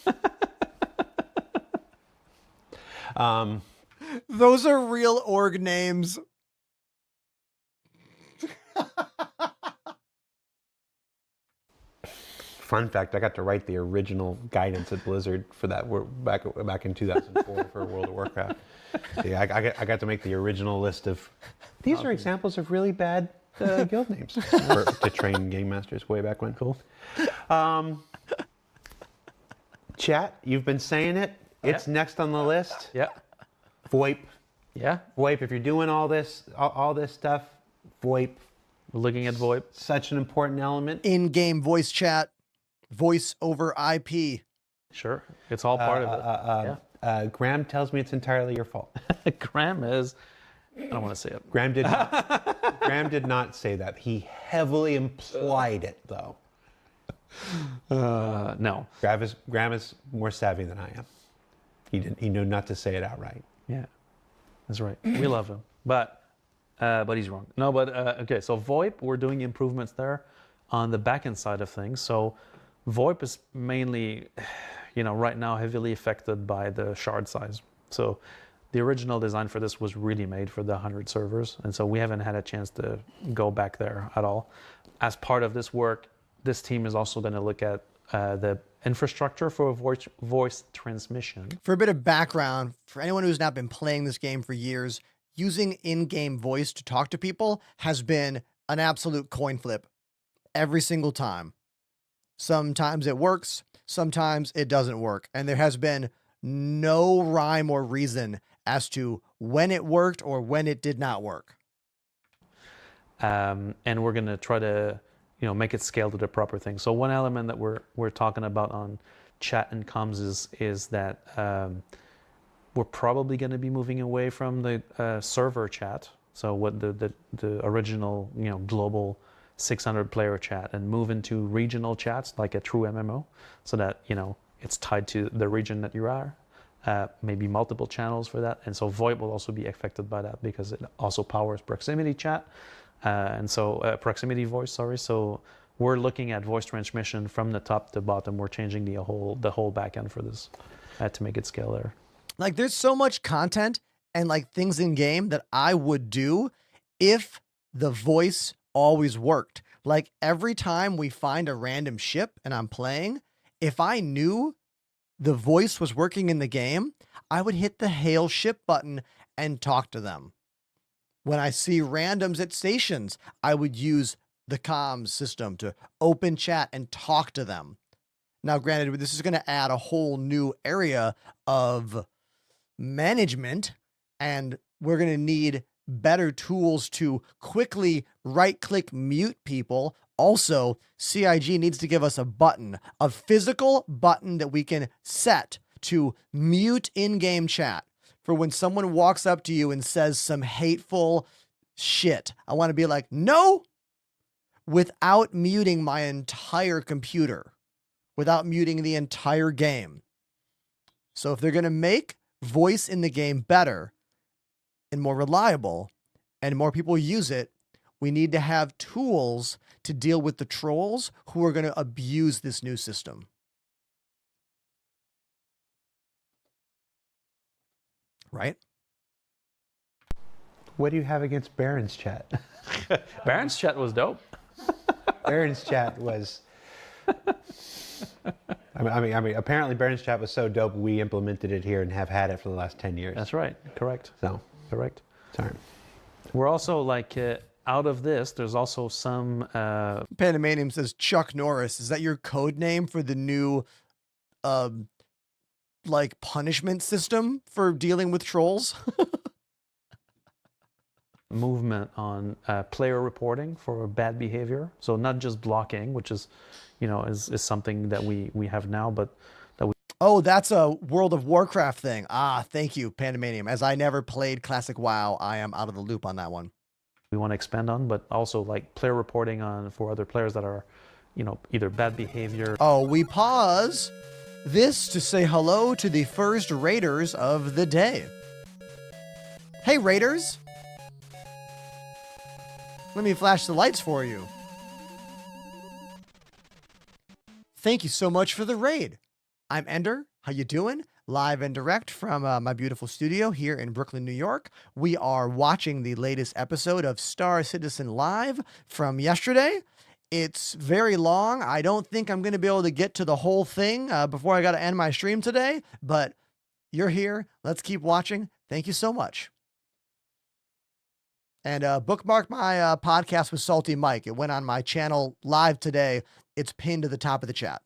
[SPEAKER 2] Those are real org names.
[SPEAKER 4] Fun fact, I got to write the original guidance at Blizzard for that back in 2004 for World of Warcraft. Yeah, I got to make the original list of, these are examples of really bad guild names to train game masters way back when.
[SPEAKER 5] Cool.
[SPEAKER 4] Chat, you've been saying it. It's next on the list.
[SPEAKER 5] Yeah.
[SPEAKER 4] VoIP.
[SPEAKER 5] Yeah.
[SPEAKER 4] VoIP, if you're doing all this stuff, VoIP.
[SPEAKER 5] We're looking at VoIP.
[SPEAKER 4] Such an important element.
[SPEAKER 2] In-game voice chat, voice over IP.
[SPEAKER 5] Sure. It's all part of
[SPEAKER 4] it. Graham tells me it's entirely your fault.
[SPEAKER 5] Graham is, I don't want to say it.
[SPEAKER 4] Graham did not say that. He heavily implied it, though.
[SPEAKER 5] No.
[SPEAKER 4] Graham is more savvy than I am. He knew not to say it outright.
[SPEAKER 5] Yeah, that's right. We love him, but he's wrong. No, but okay. So VoIP, we're doing improvements there on the backend side of things. So VoIP is mainly, right now heavily affected by the shard size. So the original design for this was really made for the 100 servers. And so we haven't had a chance to go back there at all. As part of this work, this team is also going to look at the infrastructure for voice transmission.
[SPEAKER 2] For a bit of background, for anyone who's not been playing this game for years, using in-game voice to talk to people has been an absolute coin flip every single time. Sometimes it works, sometimes it doesn't work. And there has been no rhyme or reason as to when it worked or when it did not work.
[SPEAKER 5] And we're going to try to make it scale to the proper thing. So one element that we're talking about on chat and comms is that we're probably going to be moving away from the server chat. So what the original global 600 player chat, and move into regional chats like a true MMO, so that it's tied to the region that you are. Maybe multiple channels for that, and so VoIP will also be affected by that because it also powers proximity chat. And so proximity voice, sorry. So we're looking at voice transmission from the top to bottom. We're changing the whole backend for this to make it scale there.
[SPEAKER 2] Like, there's so much content and like things in game that I would do if the voice always worked. Like, every time we find a random ship and I'm playing, if I knew the voice was working in the game, I would hit the hail ship button and talk to them. When I see randoms at stations, I would use the comms system to open chat and talk to them. Now, granted, this is going to add a whole new area of management, and we're going to need better tools to quickly right-click mute people. Also, CIG needs to give us a button, a physical button that we can set to mute in-game chat. For when someone walks up to you and says some hateful shit, I want to be like, no, without muting my entire computer, without muting the entire game. So if they're going to make voice in the game better and more reliable and more people use it, we need to have tools to deal with the trolls who are going to abuse this new system. Right?
[SPEAKER 4] What do you have against Baron's chat?
[SPEAKER 5] Baron's chat was dope.
[SPEAKER 4] Baron's chat was. I mean, apparently Baron's chat was so dope we implemented it here and have had it for the last 10 years.
[SPEAKER 5] That's right. Correct.
[SPEAKER 4] So,
[SPEAKER 5] Correct.
[SPEAKER 4] sorry.
[SPEAKER 5] We're also like out of this. There's also some.
[SPEAKER 2] Pandemanium says Chuck Norris. Is that your code name for the new, like, punishment system for dealing with trolls?
[SPEAKER 5] Movement on player reporting for bad behavior. So not just blocking, which is, is something that we have now, but that we.
[SPEAKER 2] Oh, that's a World of Warcraft thing. Ah, thank you, Pandemanium. As I never played Classic WoW, I am out of the loop on that one.
[SPEAKER 5] We want to expand on, but also like player reporting on for other players that are, either bad behavior.
[SPEAKER 2] Oh, we pause this to say hello to the first Raiders of the day. Hey, Raiders. Let me flash the lights for you. Thank you so much for the raid. I'm Ender. How you doing? Live and direct from my beautiful studio here in Brooklyn, New York. We are watching the latest episode of Star Citizen Live from yesterday. It's very long. I don't think I'm going to be able to get to the whole thing before I got to end my stream today, but you're here. Let's keep watching. Thank you so much. And bookmark my podcast with Salty Mike. It went on my channel live today. It's pinned to the top of the chat.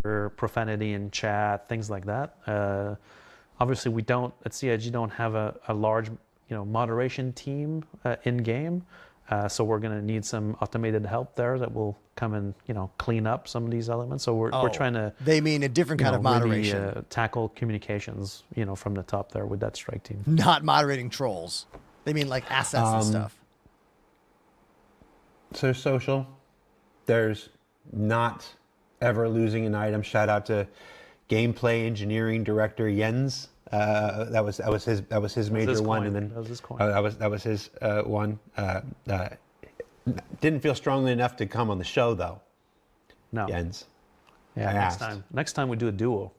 [SPEAKER 5] Profanity in chat, things like that. Obviously, we don't at CIG don't have a large moderation team in game, so we're going to need some automated help there that will come and clean up some of these elements. So we're trying to.
[SPEAKER 2] They mean a different kind of moderation.
[SPEAKER 5] Really, tackle communications from the top there with that strike team.
[SPEAKER 2] Not moderating trolls. They mean like assets and stuff.
[SPEAKER 4] So social. There's not ever losing an item. Shout out to gameplay engineering director Jens. That was his major one, and then
[SPEAKER 5] that was his coin.
[SPEAKER 4] That was his one. Didn't feel strongly enough to come on the show though.
[SPEAKER 5] No.
[SPEAKER 4] Jens.
[SPEAKER 5] Yeah,
[SPEAKER 4] I
[SPEAKER 5] next
[SPEAKER 4] asked.
[SPEAKER 5] time. Next time we do a duo.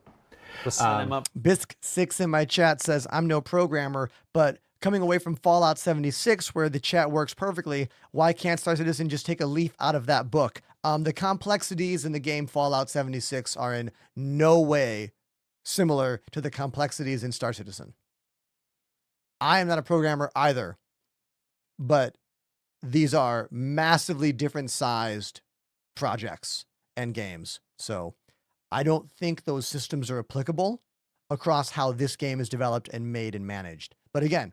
[SPEAKER 5] Let's sign him up.
[SPEAKER 2] Bisc6 in my chat says, I'm no programmer, but coming away from Fallout 76, where the chat works perfectly, why can't Star Citizen just take a leaf out of that book? The complexities in the game Fallout 76 are in no way similar to the complexities in Star Citizen. I am not a programmer either, but these are massively different sized projects and games. So I don't think those systems are applicable across how this game is developed and made and managed. But again,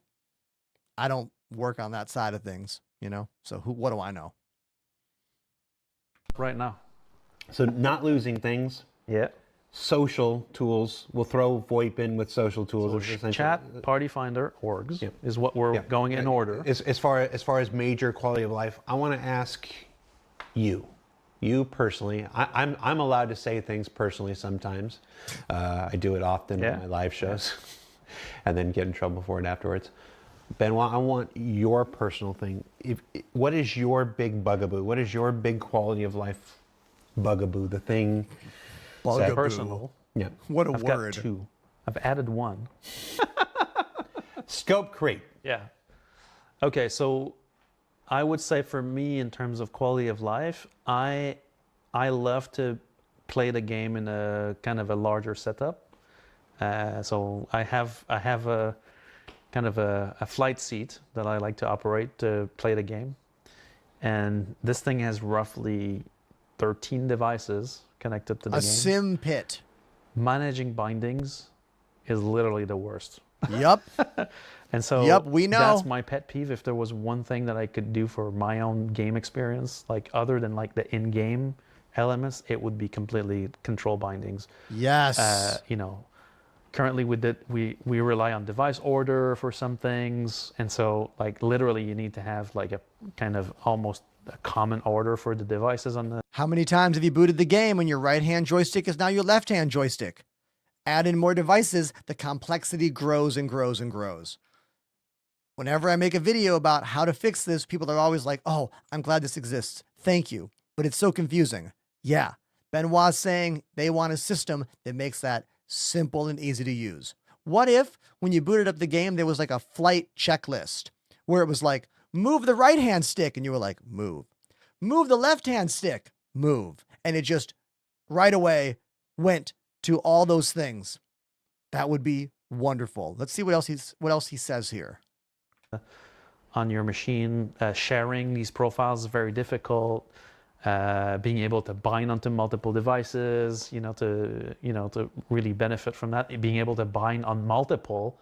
[SPEAKER 2] I don't work on that side of things, you know? So what do I know?
[SPEAKER 5] Right now.
[SPEAKER 4] So not losing things.
[SPEAKER 5] Yeah.
[SPEAKER 4] Social tools. We'll throw VoIP in with social tools.
[SPEAKER 5] So
[SPEAKER 4] essentially.
[SPEAKER 5] chat, party finder, orgs
[SPEAKER 4] Yeah.
[SPEAKER 5] is what we're
[SPEAKER 4] Yeah.
[SPEAKER 5] going in order.
[SPEAKER 4] As far as major quality of life, I want to ask you personally. I'm allowed to say things personally sometimes. I do it often
[SPEAKER 5] Yeah.
[SPEAKER 4] on my live shows, and then get in trouble for it afterwards. Benoit, I want your personal thing. What is your big bugaboo? What is your big quality of life bugaboo? The thing.
[SPEAKER 2] Bugaboo.
[SPEAKER 5] Personal.
[SPEAKER 4] Yeah.
[SPEAKER 2] What a
[SPEAKER 5] I've
[SPEAKER 2] word.
[SPEAKER 5] got 2. I've added 1.
[SPEAKER 4] Scope creep.
[SPEAKER 5] Yeah. Okay, so I would say for me, in terms of quality of life, I love to play the game in a kind of a larger setup. So I have a kind of a flight seat that I like to operate to play the game, and this thing has roughly 13 devices connected to the
[SPEAKER 2] A
[SPEAKER 5] game.
[SPEAKER 2] sim pit.
[SPEAKER 5] Managing bindings is literally the worst.
[SPEAKER 2] Yup.
[SPEAKER 5] And so
[SPEAKER 2] Yep, we know.
[SPEAKER 5] that's my pet peeve. If there was one thing that I could do for my own game experience, like other than like the in-game elements, it would be completely control bindings.
[SPEAKER 2] Yes.
[SPEAKER 5] You know, currently we rely on device order for some things, and so like literally you need to have like a kind of almost a common order for the devices on the.
[SPEAKER 2] How many times have you booted the game when your right-hand joystick is now your left-hand joystick? Add in more devices, the complexity grows and grows and grows. Whenever I make a video about how to fix this, people are always like, oh, I'm glad this exists. Thank you. But it's so confusing. Yeah. Benoit's saying they want a system that makes that simple and easy to use. What if, when you booted up the game, there was like a flight checklist where it was like, move the right-hand stick, and you were like, move. Move the left-hand stick, move. And it just right away went to all those things. That would be wonderful. Let's see what else he says here.
[SPEAKER 5] On your machine, sharing these profiles is very difficult. Being able to bind onto multiple devices, to really benefit from that. Being able to bind on multiple,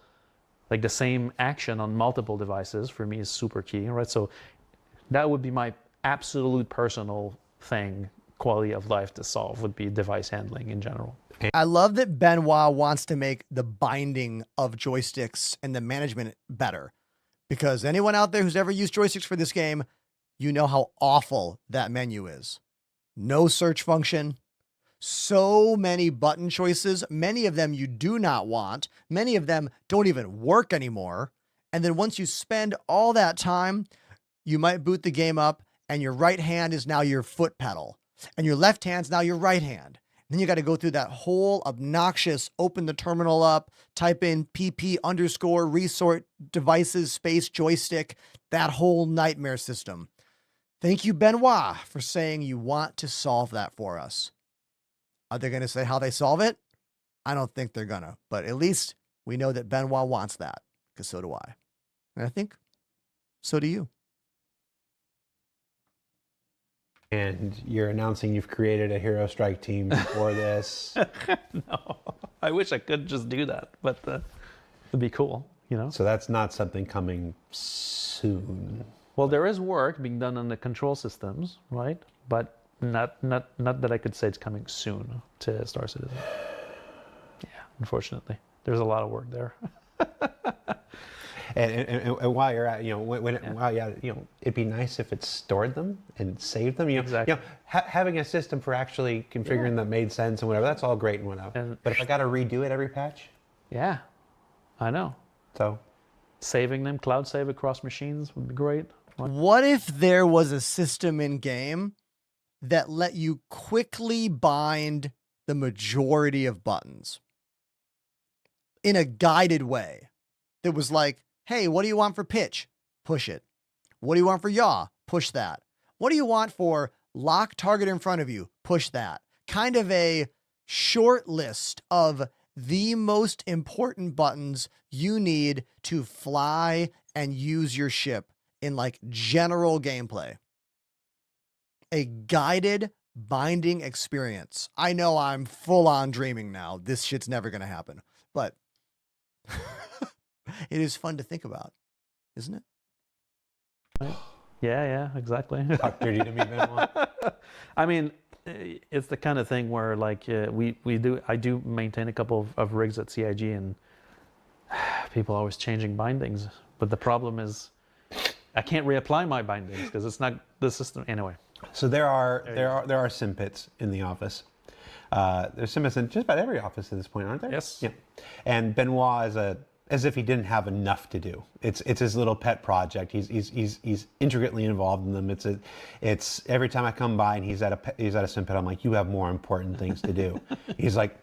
[SPEAKER 5] like the same action on multiple devices, for me is super key, right? So that would be my absolute personal thing, quality of life to solve, would be device handling in general.
[SPEAKER 2] I love that Benoit wants to make the binding of joysticks and the management better. Because anyone out there who's ever used joysticks for this game, you know how awful that menu is. No search function. So many button choices. Many of them you do not want. Many of them don't even work anymore. And then once you spend all that time, you might boot the game up and your right hand is now your foot pedal. And your left hand's now your right hand. Then you got to go through that whole obnoxious, open the terminal up, type in pp_ resort devices space joystick, that whole nightmare system. Thank you, Benoit, for saying you want to solve that for us. Are they going to say how they solve it? I don't think they're going to, but at least we know that Benoit wants that, because so do I. And I think so do you.
[SPEAKER 4] And you're announcing you've created a hero strike team for this.
[SPEAKER 5] No, I wish I could just do that, but it'd be cool, you know?
[SPEAKER 4] So that's not something coming soon.
[SPEAKER 5] Well, there is work being done on the control systems, right? But not that I could say it's coming soon to Star Citizen. Yeah, unfortunately. There's a lot of work there.
[SPEAKER 4] And while you're at, while it'd be nice if it stored them and saved them.
[SPEAKER 5] Exactly.
[SPEAKER 4] Having a system for actually configuring that made sense and whatever. That's all great and whatever. But if I got to redo it every patch,
[SPEAKER 5] Yeah, I know.
[SPEAKER 4] so
[SPEAKER 5] Saving them, cloud save across machines would be great.
[SPEAKER 2] What if there was a system in game that let you quickly bind the majority of buttons in a guided way. That was like, hey, what do you want for pitch? Push it. What do you want for yaw? Push that. What do you want for lock target in front of you? Push that. Kind of a short list of the most important buttons you need to fly and use your ship in like general gameplay. A guided binding experience. I know I'm full on dreaming now. This shit's never going to happen, but it is fun to think about, isn't it?
[SPEAKER 5] Yeah, exactly.
[SPEAKER 4] Talk dirty to me, Benoit.
[SPEAKER 5] I mean, it's the kind of thing where like I do maintain a couple of rigs at CIG, and people are always changing bindings. But the problem is I can't reapply my bindings because it's not the system anyway.
[SPEAKER 4] So there are sim pits in the office. There's sim pits in just about every office at this point, aren't there?
[SPEAKER 5] Yes.
[SPEAKER 4] Yeah. And Benoit is as if he didn't have enough to do. It's his little pet project. He's intricately involved in them. It's every time I come by and he's at a sim pit, I'm like, you have more important things to do. He's like,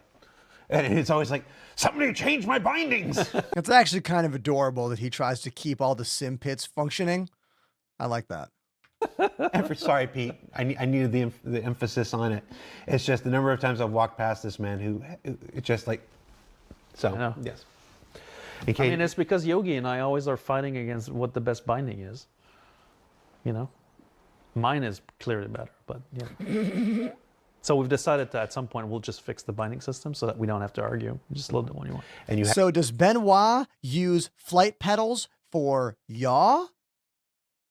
[SPEAKER 4] and it's always like, somebody change my bindings.
[SPEAKER 2] It's actually kind of adorable that he tries to keep all the sim pits functioning. I like that.
[SPEAKER 4] Sorry, Pete. I needed the emphasis on it. It's just the number of times I've walked past this man who it's just like, so yes.
[SPEAKER 5] I mean, it's because Yogi and I always are fighting against what the best binding is. You know, mine is clearly better, but yeah. So we've decided that at some point we'll just fix the binding system so that we don't have to argue. Just load the one you want.
[SPEAKER 4] And
[SPEAKER 2] so does Benoit use flight pedals for yaw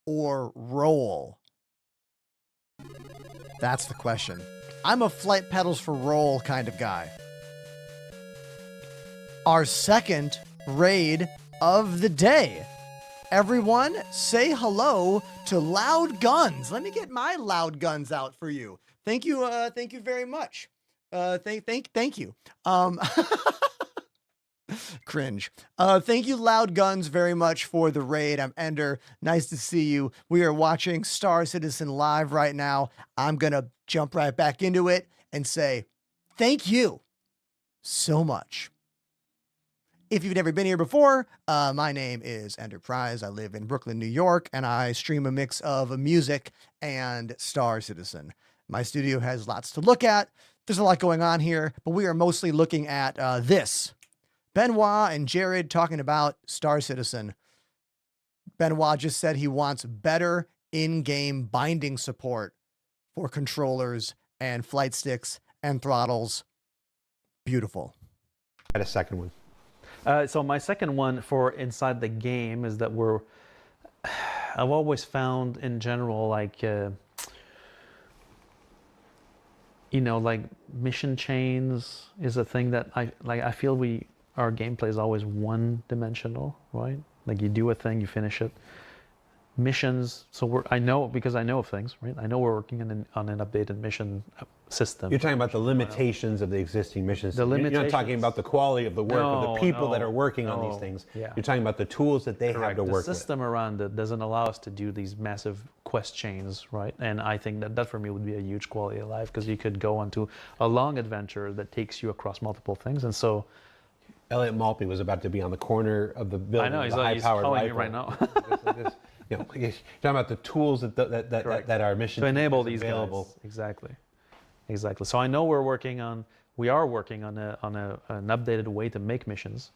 [SPEAKER 2] or roll? That's the question. I'm a flight pedals for roll kind of guy. Our second raid of the day. Everyone say hello to Loud Guns. Let me get my Loud Guns out for you. Thank you very much. Thank you. Cringe. Thank you, Loud Guns, very much for the raid. I'm Ender. Nice to see you. We are watching Star Citizen live right now. I'm gonna jump right back into it and say thank you so much. If you've never been here before, my name is Enterprise. I live in Brooklyn, New York, and I stream a mix of music and Star Citizen. My studio has lots to look at. There's a lot going on here, but we are mostly looking at this. Benoit and Jared talking about Star Citizen. Benoit just said he wants better in-game binding support for controllers and flight sticks and throttles. Beautiful.
[SPEAKER 4] I had a second one.
[SPEAKER 5] So my second one for inside the game is that I've always found in general, like, like mission chains is a thing that I feel our gameplay is always one dimensional, right? Like you do a thing, you finish it. Missions, so I know because I know of things, right? I know we're working on an updated mission system.
[SPEAKER 4] You're talking about the limitations of the existing missions. You're not talking about the quality of the work of the people that are working on these things.
[SPEAKER 5] Yeah.
[SPEAKER 4] You're talking about the tools that they have to work with.
[SPEAKER 5] The system around it doesn't allow us to do these massive quest chains, right? And I think that for me would be a huge quality of life because you could go onto a long adventure that takes you across multiple things. And so
[SPEAKER 4] Elliot Maltby was about to be on the corner of the building.
[SPEAKER 5] I know,
[SPEAKER 4] with a high-powered
[SPEAKER 5] calling
[SPEAKER 4] rifle.
[SPEAKER 5] me right now.
[SPEAKER 4] You're talking about the tools that our mission
[SPEAKER 5] to enable these
[SPEAKER 4] available.
[SPEAKER 5] Guys. Exactly. So I know we are working on an updated way to make missions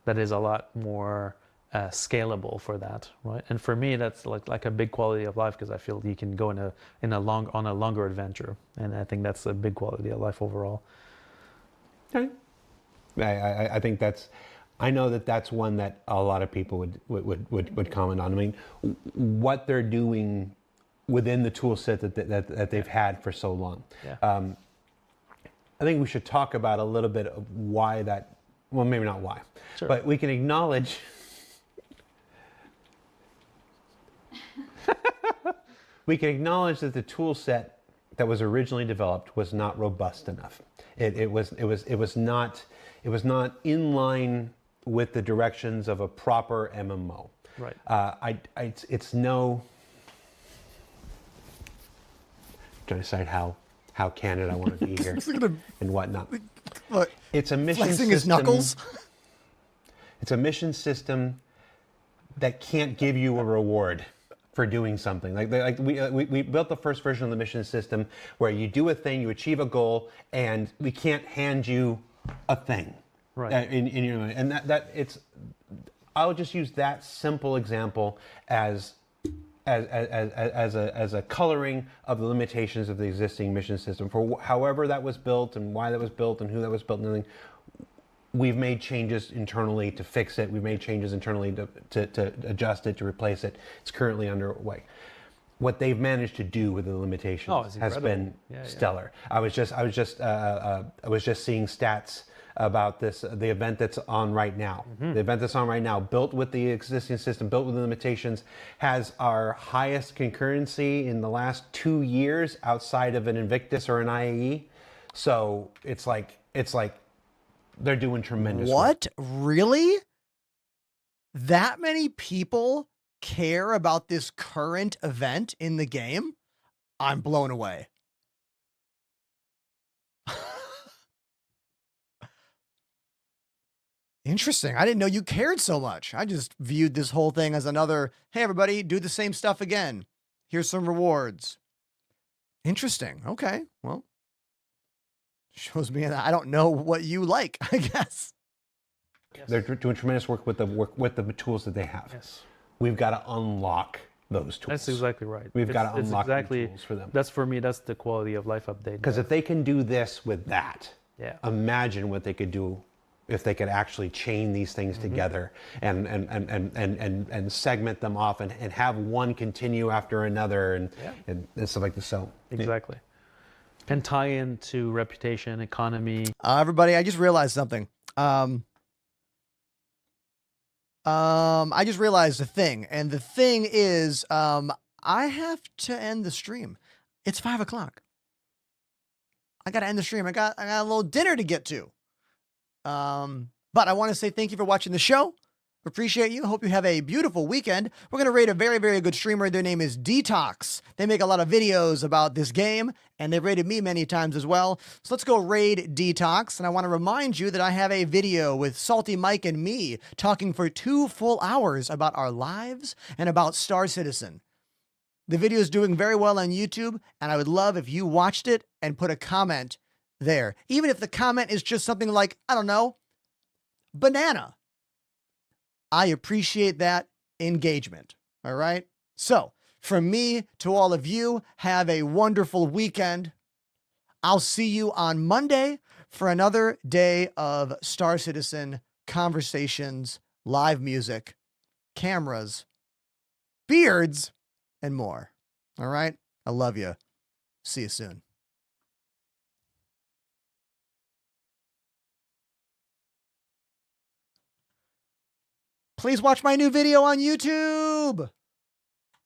[SPEAKER 5] that is a lot more scalable for that, right? And for me, that's like a big quality of life because I feel you can go on a longer adventure, and I think that's a big quality of life overall.
[SPEAKER 4] Okay. I think I know that's one that a lot of people would comment on. I mean, what they're doing within the tool set that they've had for so long.
[SPEAKER 5] Yeah.
[SPEAKER 4] I think we should talk about a little bit of why that. Well, maybe not why,
[SPEAKER 5] sure.
[SPEAKER 4] But we can acknowledge. We can acknowledge that the tool set that was originally developed was not robust enough. It was not in line with the directions of a proper MMO.
[SPEAKER 5] Right.
[SPEAKER 4] It's no. I'm trying to decide how how candid I want to be here and whatnot.
[SPEAKER 2] Look,
[SPEAKER 4] It's a mission
[SPEAKER 2] flexing
[SPEAKER 4] system.
[SPEAKER 2] his knuckles.
[SPEAKER 4] It's a mission system that can't give you a reward for doing something. Like we built the first version of the mission system where you do a thing, you achieve a goal, and we can't hand you a thing.
[SPEAKER 5] Right.
[SPEAKER 4] In your, and that it's. I'll just use that simple example as a coloring of the limitations of the existing mission system. For however that was built and why that was built and who that was built and everything, we've made changes internally to fix it. We've made changes internally to adjust it, to replace it. It's currently underway. What they've managed to do with the limitations has been stellar. I was just seeing stats about this, the event that's on right now. The event that's on right now, built with the existing system, built with the limitations, has our highest concurrency in the last 2 years outside of an Invictus or an IAE. So it's like they're doing tremendous work.
[SPEAKER 2] What? Really? That many people care about this current event in the game? I'm blown away. Interesting. I didn't know you cared so much. I just viewed this whole thing as another, hey, everybody, do the same stuff again. Here's some rewards. Interesting. Okay. Well, shows me that I don't know what you like, I guess.
[SPEAKER 5] Yes.
[SPEAKER 4] They're doing tremendous work with the tools that they have.
[SPEAKER 5] Yes.
[SPEAKER 4] We've got to unlock those tools.
[SPEAKER 5] That's exactly right.
[SPEAKER 4] We've got to unlock
[SPEAKER 5] exactly,
[SPEAKER 4] the tools for them.
[SPEAKER 5] That's for me, that's the quality of life update.
[SPEAKER 4] Because if they can do this with that,
[SPEAKER 5] yeah.
[SPEAKER 4] Imagine what they could do if they could actually chain these things together and segment them off and have one continue after another and stuff like this. So
[SPEAKER 5] exactly. And tie into reputation, economy.
[SPEAKER 2] Everybody, I just realized something. I just realized a thing, and the thing is, I have to end the stream. It's 5 o'clock. I got to end the stream. I got a little dinner to get to. But I want to say thank you for watching the show. Appreciate you. Hope you have a beautiful weekend. We're going to rate a very, very good streamer. Their name is Detox. They make a lot of videos about this game, and they've rated me many times as well. So let's go raid Detox. And I want to remind you that I have a video with Salty Mike and me talking for 2 full hours about our lives and about Star Citizen. The video is doing very well on YouTube, and I would love if you watched it and put a comment there. Even if the comment is just something like, I don't know, banana. I appreciate that engagement. All right. So from me to all of you, have a wonderful weekend. I'll see you on Monday for another day of Star Citizen conversations, live music, cameras, beards, and more. All right. I love you. See you soon. Please watch my new video on YouTube.